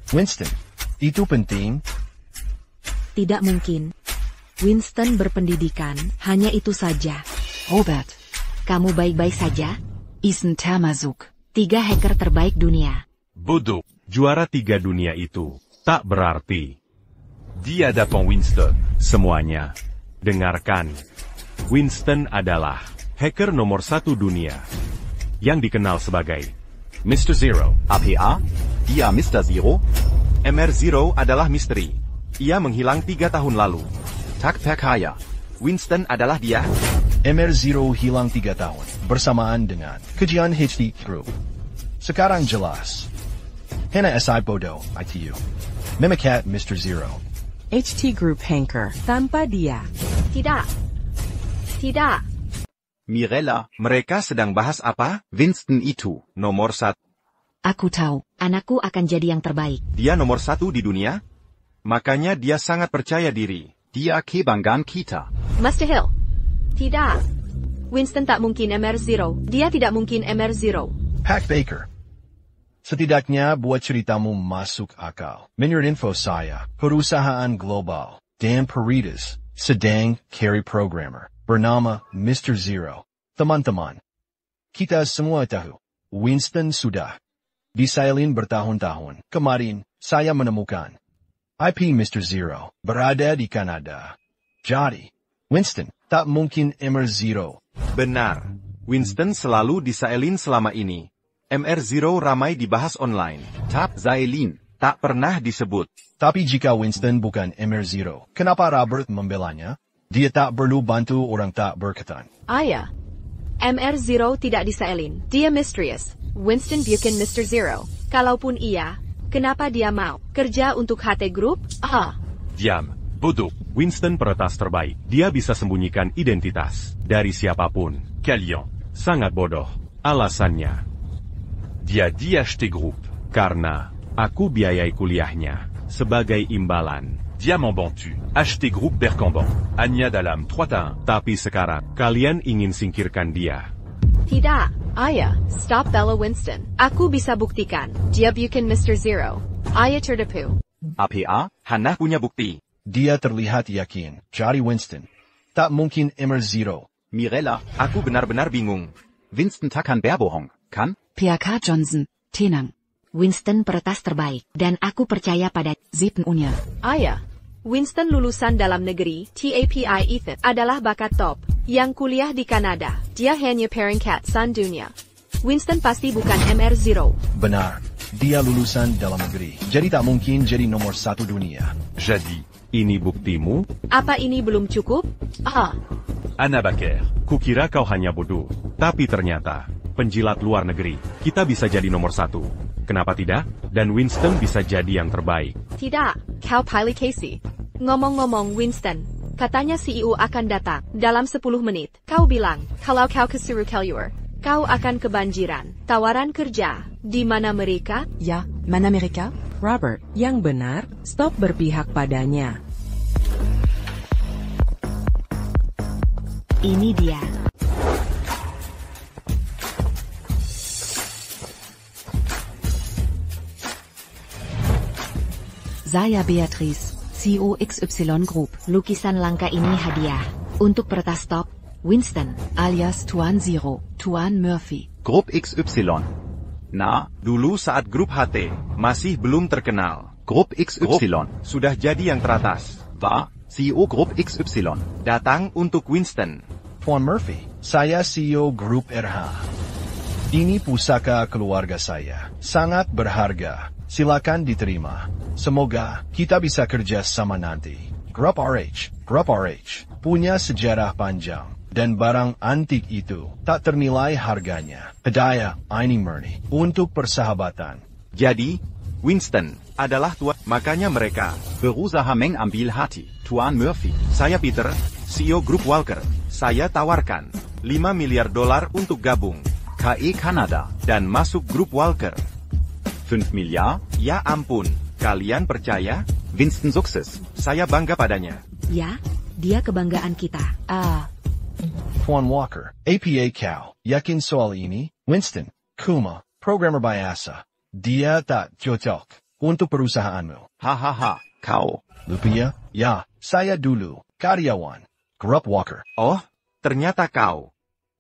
Winston, itu penting? Tidak mungkin. Winston berpendidikan, hanya itu saja. Robert, Kamu baik-baik saja? Isen Termazuk. 3 hacker terbaik dunia. Bodoh, juara 3 dunia itu tak berarti. Dia datang Winston. Semuanya, dengarkan. Winston adalah hacker nomor 1 dunia yang dikenal sebagai Mr. Zero. APA? Dia Mr. Zero? MR Zero adalah misteri. Ia menghilang 3 tahun lalu. Tak percaya. Winston adalah dia. MR Zero hilang 3 tahun, bersamaan dengan kajian HT Group. Sekarang jelas. Hannah SI Bodo, ITU. Mimikat Mr. Zero. HT Group Hanker, tanpa dia. Tidak. Mirella, mereka sedang bahas apa? Winston itu. Nomor 1. Aku tahu, anakku akan jadi yang terbaik. Dia nomor 1 di dunia? Makanya dia sangat percaya diri. Dia kebanggaan kita. Master Hill. Tidak. Winston tak mungkin MR Zero. Dia tidak mungkin MR Zero. Pak Baker. Setidaknya buat ceritamu masuk akal. Menurut info saya, perusahaan global, Dan Peritas, sedang carry programmer bernama Mr. Zero. Teman-teman, kita semua tahu, Winston sudah disalin bertahun-tahun. Kemarin, saya menemukan IP Mr. Zero berada di Kanada. Jadi, Winston tak mungkin MR0. Benar. Winston selalu disalin selama ini. MR0 ramai dibahas online. Tap Zailin. Tak pernah disebut. Tapi jika Winston bukan MR0, kenapa Robert membelanya? Dia tak perlu bantu orang tak berketan. Ayah. MR0 tidak disalin. Dia misterius. Winston bukan Mr. Zero. Kalaupun iya, kenapa dia mau kerja untuk HT Group? Diam, bodoh. Winston peretas terbaik. Dia bisa sembunyikan identitas dari siapapun. Kalian sangat bodoh. Alasannya, dia di HT Group karena aku biayai kuliahnya sebagai imbalan. Dia membantu HT Group berkembang hanya dalam 3 tahun. Tapi sekarang, kalian ingin singkirkan dia. Tidak, ayah. Stop bela Winston. Aku bisa buktikan. Dia bukan Mr. Zero. Ayah tertipu. APA, Hannah punya bukti. Dia terlihat yakin. Jadi Winston tak mungkin MR0. Mirella, Aku benar-benar bingung. Winston takkan berbohong, kan? PK Johnson, Tenang. Winston peretas terbaik, dan aku percaya pada 7 Unia. Ayah. Winston lulusan dalam negeri, TAPI Ethan, adalah bakat top, yang kuliah di Kanada. Dia hanya peringkat san dunia. Winston pasti bukan MR0. Benar. Dia lulusan dalam negeri, jadi tak mungkin jadi nomor 1 dunia. Jadi, ini buktimu? Apa ini belum cukup? Anna Baker, kukira kau hanya bodoh. Tapi ternyata, penjilat luar negeri, kita bisa jadi nomor 1. Kenapa tidak? Dan Winston bisa jadi yang terbaik. Tidak, kau pilih Casey. Ngomong-ngomong Winston, katanya CEO akan datang dalam 10 menit. Kau bilang, kalau kau kesuruh keluar, kau akan kebanjiran tawaran kerja. Di mana mereka? Ya, mana mereka? Robert, yang benar, stop berpihak padanya. ini dia. Saya Beatrice, CEO XY Group. Lukisan langka ini hadiah untuk peretas top, Winston, alias Tuan Zero, Tuan Murphy. Grup XY. Nah, dulu saat grup HT masih belum terkenal. Grup XY. Sudah jadi yang teratas. War CEO Grup XY. Datang untuk Winston. Tuan Murphy, saya CEO Grup RH. Ini pusaka keluarga saya. Sangat berharga. Silakan diterima. Semoga kita bisa kerja sama nanti. Grup RH punya sejarah panjang. Dan barang antik itu tak ternilai harganya. Hadiah ini murni untuk persahabatan. Jadi, Winston adalah tuan, makanya mereka berusaha mengambil hati Tuan Murphy. Saya Peter, CEO Grup Walker. Saya tawarkan $5 miliar untuk gabung KE Kanada dan masuk Grup Walker. 5 miliar? Ya ampun, kalian percaya? Winston sukses. Saya bangga padanya. Ya, dia kebanggaan kita. Tuan Walker, APA Cow, yakin soal ini? Winston, Kuma, programmer biasa. Dia tak cocok untuk perusahaanmu. Hahaha, kau. Lupia? Ya, saya dulu, karyawan. Grup Walker. Oh, ternyata kau.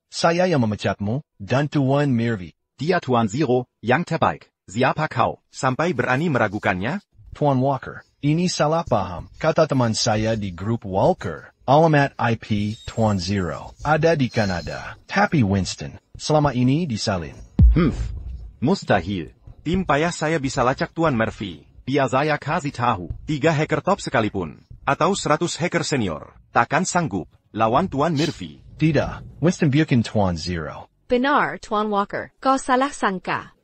Saya yang memecatmu, dan Tuan Murphy. Dia Tuan Zero, yang terbaik. Siapa kau? Sampai berani meragukannya? Tuan Walker, ini salah paham. Kata teman saya di Grup Walker. Alamat IP Tuan Zero ada di Kanada. Tapi Winston selama ini disalin. Mustahil. Tim payah saya bisa lacak Tuan Murphy. Biar saya kasih tahu. 3 hacker top sekalipun. Atau 100 hacker senior. Takkan sanggup lawan Tuan Murphy. Tidak. Winston biarkan Tuan Zero. Benar, Tuan Walker. Kau salah sangka.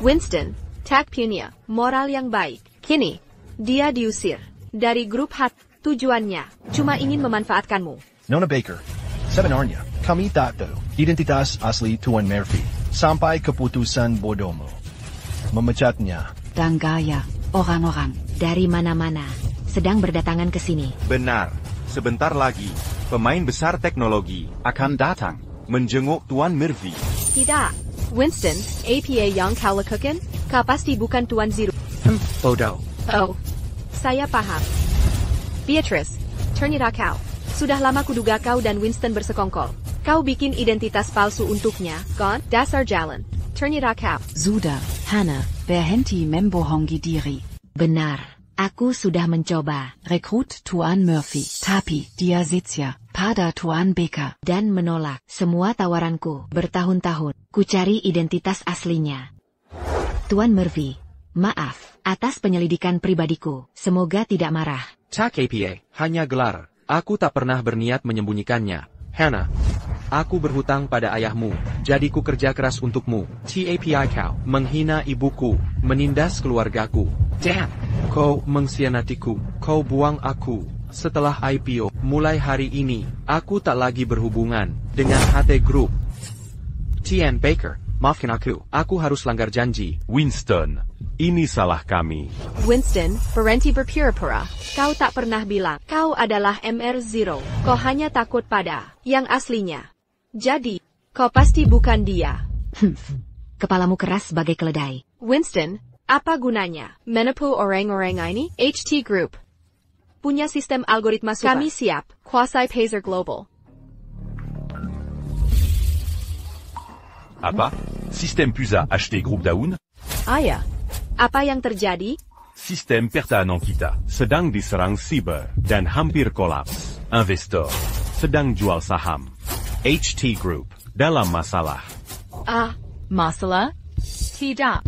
Winston, tak punya moral yang baik. Kini, dia diusir dari grup HAT. Tujuannya cuma ingin memanfaatkanmu. Nona Baker, sebenarnya kami tak tahu identitas asli Tuan Murphy sampai keputusan bodohmu memecatnya. Dan gaya orang-orang dari mana-mana sedang berdatangan ke sini. Benar. Sebentar lagi, pemain besar teknologi akan datang menjenguk Tuan Murphy. Tidak. Winston, APA yang kau lakukan, kau pasti bukan Tuan Zero. Bodoh. Oh, saya paham. Beatrice, ternyata kau Sudah lama kuduga kau dan Winston bersekongkol. Kau bikin identitas palsu untuknya, kan? Dasar jalan. Ternyata kau. Sudah, Hannah, berhenti membohongi diri. Benar. Aku sudah mencoba. Rekrut Tuan Murphy, tapi dia setia pada Tuan Baker. Dan menolak semua tawaranku bertahun-tahun. Ku cari identitas aslinya. Tuan Murphy, maaf atas penyelidikan pribadiku. Semoga tidak marah. Tak APA, hanya gelar. Aku tak pernah berniat menyembunyikannya. Hannah, aku berhutang pada ayahmu, jadi ku kerja keras untukmu. TAPI kau menghina ibuku, menindas keluargaku. Damn! Kau mengkhianatiku, kau buang aku. Setelah IPO, mulai hari ini, aku tak lagi berhubungan dengan HT Group. TN Baker, maafkan aku harus langgar janji. Winston, ini salah kami. Winston, berhenti berpura-pura. Kau tak pernah bilang kau adalah MR0. Kau hanya takut pada yang aslinya. Jadi, kau pasti bukan dia. Kepalamu keras sebagai keledai. Winston, apa gunanya menipu orang-orang ini? HT Group punya sistem algoritma super. Kami siap kuasai Pazer Global. Apa? Sistem PUSA HT Group down? Ayah, apa yang terjadi? Sistem pertahanan kita sedang diserang siber dan hampir kolaps. Investor sedang jual saham. HT Group dalam masalah. Masalah? Tidak.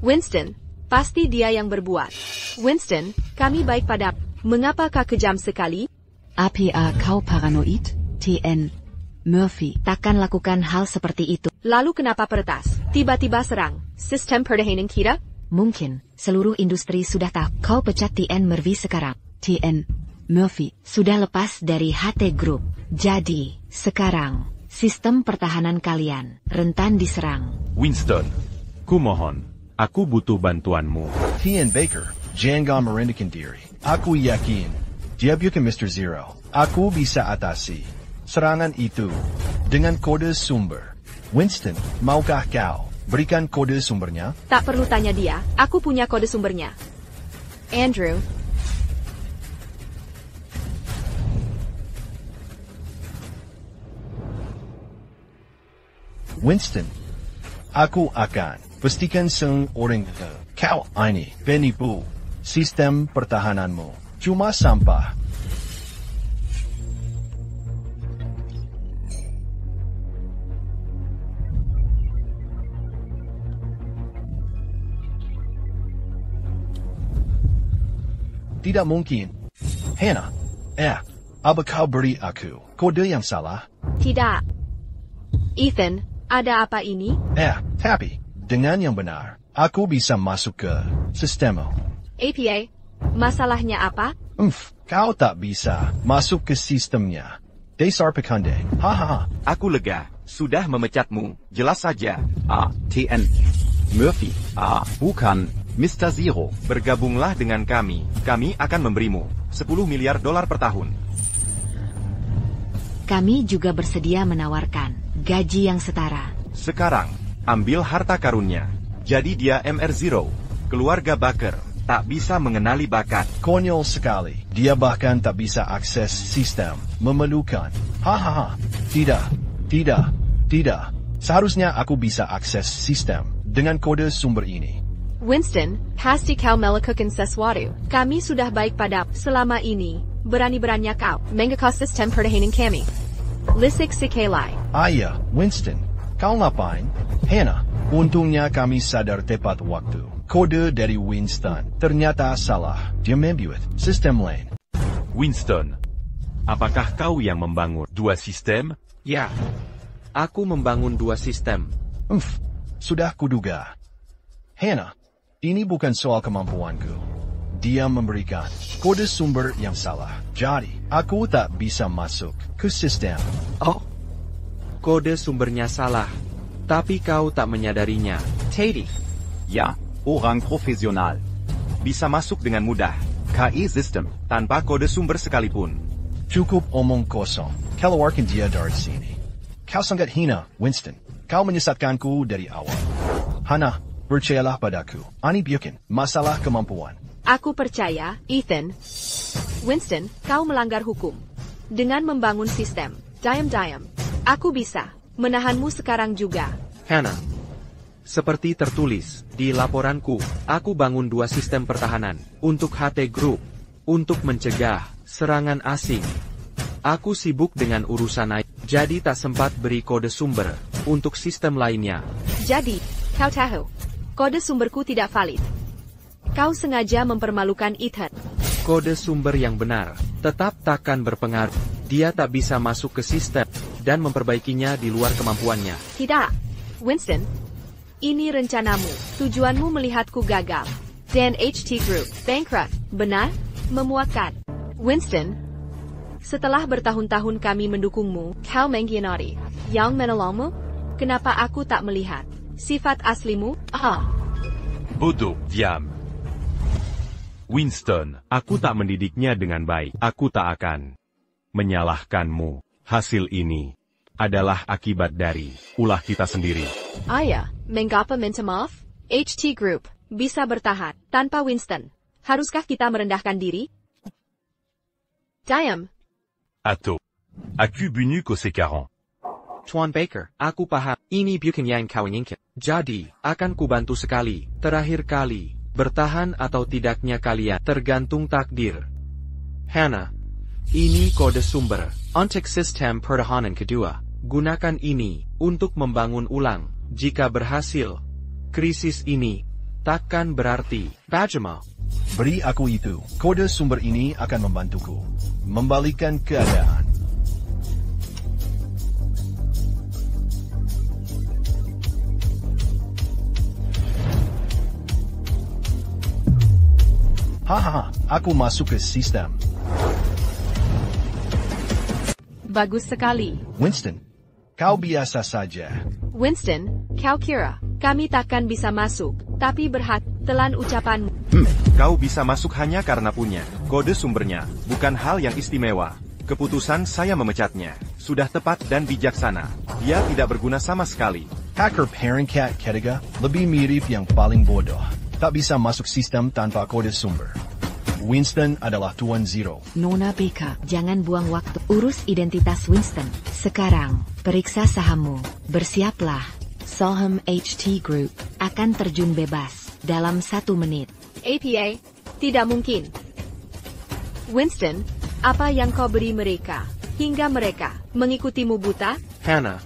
Winston, pasti dia yang berbuat. Winston, kami baik pada. Mengapa kau kejam sekali? APA kau paranoid, TN Murphy. Takkan lakukan hal seperti itu. Lalu kenapa peretas? Tiba-tiba serang sistem pertahanan kita? Mungkin, seluruh industri sudah tahu. Kau pecat TN Murphy sekarang. TN Murphy sudah lepas dari HT Group. Jadi, sekarang, sistem pertahanan kalian rentan diserang. Winston, kumohon. Aku butuh bantuanmu. TN Baker, jangan merendahkan diri. Aku yakin, dia bukan Mr. Zero. Aku bisa atasi serangan itu dengan kode sumber. Winston, maukah kau berikan kode sumbernya? Tak perlu tanya dia, aku punya kode sumbernya. Andrew. Winston, aku akan pastikan seorang kau ini penipu. Sistem pertahananmu cuma sampah. Tidak mungkin. Hannah, apa kau beri aku kode yang salah? Tidak. Ethan, ada apa ini? Tapi dengan yang benar, aku bisa masuk ke sistemmu. APA, masalahnya apa? Kau tak bisa masuk ke sistemnya. Dasar pekandai. Hahaha. Aku lega, sudah memecatmu. Jelas saja. TN Murphy. Bukan Mr. Zero. Bergabunglah dengan kami. Kami akan memberimu $10 miliar per tahun. Kami juga bersedia menawarkan gaji yang setara. Sekarang, ambil harta karunnya. Jadi dia MR0. Keluarga Baker. Tak bisa mengenali bakat. Konyol sekali. Dia bahkan tak bisa akses sistem. Memerlukan. Hahaha. Tidak. Seharusnya aku bisa akses sistem dengan kode sumber ini. Winston, pasti kau melakukan sesuatu. Kami sudah baik pada selama ini. Berani-beraninya kau mengekos sistem pertahanan kami. Lisik sekali. Ayah, Winston. Kau ngapain? Hannah, untungnya kami sadar tepat waktu. Kode dari Winston ternyata salah. Dia membuat sistem lain. Winston, apakah kau yang membangun dua sistem? Ya, aku membangun dua sistem. Sudah kuduga. Hannah, ini bukan soal kemampuanku. Dia memberikan kode sumber yang salah. Jadi, aku tak bisa masuk ke sistem. Kode sumbernya salah. Tapi kau tak menyadarinya. Teddy. Ya, orang profesional. Bisa masuk dengan mudah. KI sistem, tanpa kode sumber sekalipun. Cukup omong kosong. Keluarkan dia dari sini. Kau sangat hina, Winston. Kau menyesatkanku dari awal. Hannah, percayalah padaku. Ini bukan masalah kemampuan. Aku percaya, Ethan. Winston, kau melanggar hukum. dengan membangun sistem. Diam. Aku bisa menahanmu sekarang juga. Hannah, seperti tertulis di laporanku, aku bangun 2 sistem pertahanan untuk HT Group, untuk mencegah serangan asing. Aku sibuk dengan urusan lain, jadi tak sempat beri kode sumber untuk sistem lainnya. Jadi, kau tahu, kode sumberku tidak valid. Kau sengaja mempermalukan Ethan. Kode sumber yang benar tetap takkan berpengaruh. Dia tak bisa masuk ke sistem dan memperbaikinya di luar kemampuannya. Tidak, Winston. Ini rencanamu. Tujuanmu melihatku gagal. Dan HT Group bankrupt. Benar? Memuakkan. Winston, setelah bertahun-tahun kami mendukungmu, kau mengkhianati. Yang menolongmu? Kenapa aku tak melihat sifat aslimu? Bodoh, diam. Winston, aku tak mendidiknya dengan baik. Aku tak akan menyalahkanmu. Hasil ini adalah akibat dari ulah kita sendiri. Ayah, mengapa minta maaf? HT Group bisa bertahan tanpa Winston. Haruskah kita merendahkan diri? Diam. Atau, aku bunyi ko sekarang. Tuan Baker, aku paham. Ini bukan yang kau inginkan. Jadi, akan kubantu sekali. Terakhir kali. Bertahan atau tidaknya kalian tergantung takdir. Hannah, ini kode sumber untuk sistem pertahanan kedua. Gunakan ini untuk membangun ulang. Jika berhasil, krisis ini takkan berarti Bajama. Beri aku itu. Kode sumber ini akan membantuku membalikan keadaan. Hahaha, aku masuk ke sistem. Bagus sekali. Winston, kau biasa saja. Winston, kau kira kami takkan bisa masuk, tapi berhak telan ucapanmu. Kau bisa masuk hanya karena punya kode sumbernya, bukan hal yang istimewa. Keputusan saya memecatnya sudah tepat dan bijaksana. Dia tidak berguna sama sekali. Hacker Parent Cat ketiga lebih mirip yang paling bodoh. Tak bisa masuk sistem tanpa kode sumber. Winston adalah Tuan Zero. Nona Baker, jangan buang waktu. Urus identitas Winston. Sekarang, periksa sahammu. Bersiaplah. Saham HT Group akan terjun bebas dalam 1 menit. APA, tidak mungkin. Winston, apa yang kau beri mereka, hingga mereka mengikutimu buta? Hannah,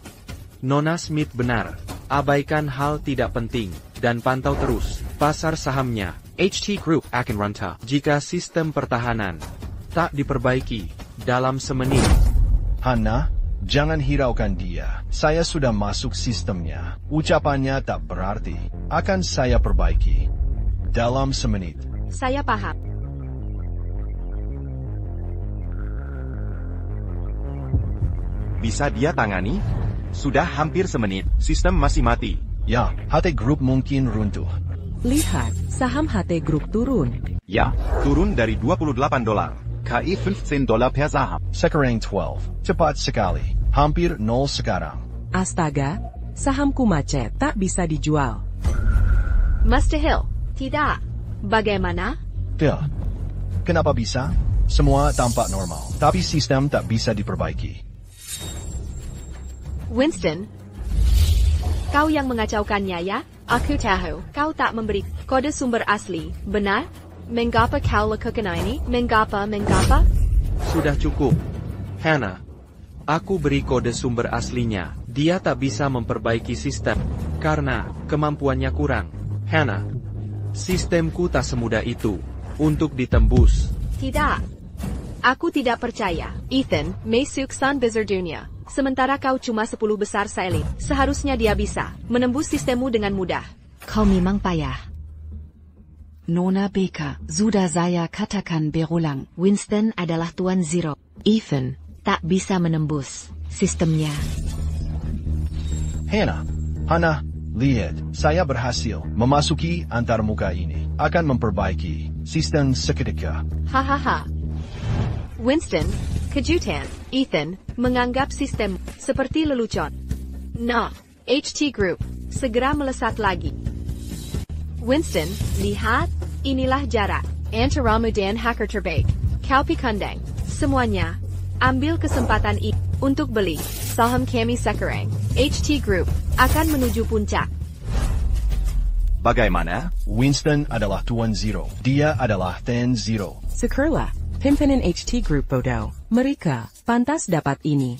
Nona Smith benar. Abaikan hal tidak penting, dan pantau terus pasar sahamnya. HT Group akan runtuh jika sistem pertahanan tak diperbaiki dalam semenit. Hannah, jangan hiraukan dia. Saya sudah masuk sistemnya. Ucapannya tak berarti. Akan saya perbaiki dalam semenit. Saya paham. Bisa dia tangani? Sudah hampir semenit. Sistem masih mati. Ya, HT Group mungkin runtuh. Lihat, saham HT Group turun. Ya, turun dari $28. KI $15 per saham. Sekarang 12. Cepat sekali. Hampir 0 sekarang. Astaga, sahamku macet tak bisa dijual. Mustahil. Tidak. Bagaimana? Ya. Kenapa bisa? Semua tampak normal, tapi sistem tak bisa diperbaiki. Winston, kau yang mengacaukannya ya? Aku tahu, kau tak memberi kode sumber asli, benar? Mengapa kau lakukan ini? Mengapa? Sudah cukup. Hannah, aku beri kode sumber aslinya. Dia tak bisa memperbaiki sistem, karena kemampuannya kurang. Hannah, sistemku tak semudah itu untuk ditembus. Tidak. Aku tidak percaya. Ethan, masuk Sun Bizar dunia. Sementara kau cuma 10 besar seelit. Seharusnya dia bisa menembus sistemmu dengan mudah. Kau memang payah. Nona Baker, sudah saya katakan berulang. Winston adalah Tuan Zero. Ethan tak bisa menembus sistemnya. Hannah, lihat, saya berhasil memasuki antarmuka ini. Akan memperbaiki sistem seketika. Hahaha. Winston, kejutan. Ethan, menganggap sistem seperti lelucon. Nah, HT Group segera melesat lagi. Winston, lihat, inilah jarak antaramu dan hacker terbaik. Kau pikandang, semuanya Ambil kesempatan ini untuk beli saham kami sekarang. HT Group akan menuju puncak. Bagaimana? Winston adalah Tuan Zero. Dia adalah Ten Zero. Syukurlah, pimpinan HT Group bodoh. Mereka pantas dapat ini.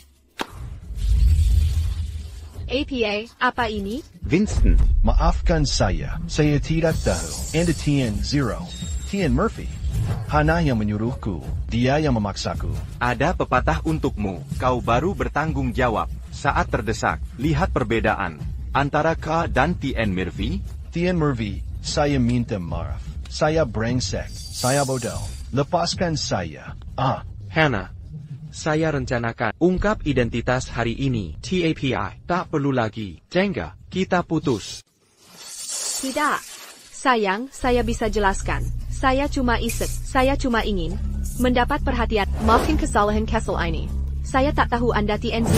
APA, apa ini? Winston, Maafkan saya tidak tahu. Anda Tian Zero. Tian Murphy. Hana yang menyuruhku. Dia yang memaksaku. Ada pepatah untukmu. Kau baru bertanggung jawab. Saat terdesak, lihat perbedaan antara K dan Tian Murphy. Tian Murphy, saya minta maaf. Saya brengsek. Saya bodoh. Lepaskan saya. Hana, saya rencanakan ungkap identitas hari ini. TAPI, tak perlu lagi. Jengga, kita putus. Tidak. Sayang, saya bisa jelaskan. Saya cuma ingin mendapat perhatian. Maafkan kesalahan Kessel ini. Saya tak tahu Anda TNZ.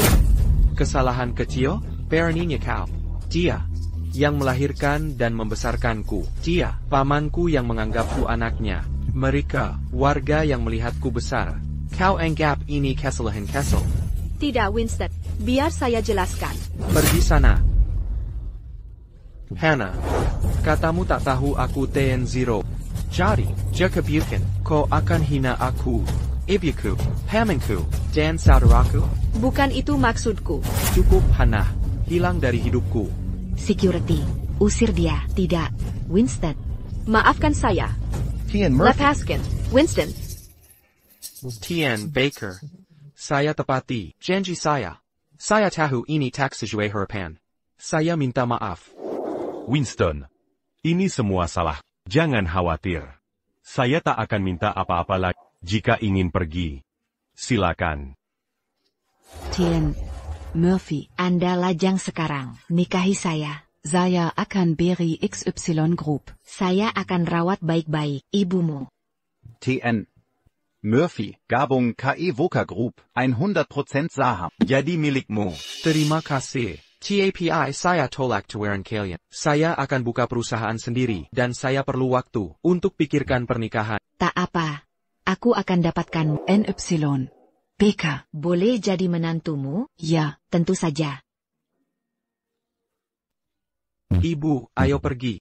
Kesalahan kecil? Beraninya kau. Dia yang melahirkan dan membesarkanku. Dia, pamanku yang menganggapku anaknya. Mereka, warga yang melihatku besar. Kau anggap ini kesalahan Kessel? Tidak, Winston. Biar saya jelaskan. Pergi sana. Hana, katamu tak tahu aku Ten Zero. Jadi, jika bukan, kau akan hina aku, ibuku, pamanku, dan saudaraku? Bukan itu maksudku. Cukup, Hana. Hilang dari hidupku. Security, usir dia. Tidak, Winston. Maafkan saya. Tian Murphy. Lepaskan, Winston. Tian Baker. Saya tepati janji saya. Saya tahu ini tak sesuai harapan. Saya minta maaf. Winston, ini semua salah. Jangan khawatir. Saya tak akan minta apa-apa lagi jika ingin pergi. Silakan. Tian Murphy, Anda lajang sekarang. Nikahi saya. Saya akan beri XY Group. Saya akan rawat baik-baik ibumu. TN. Murphy, Gabung KE Voka Group, 100% saham. Jadi milikmu. Terima kasih. TAPI, saya tolak tawaran kalian. Saya akan buka perusahaan sendiri, dan saya perlu waktu untuk pikirkan pernikahan. Tak apa. Aku akan dapatkan NY. BK. Boleh jadi menantumu? Ya. Tentu saja. Ibu, ayo pergi.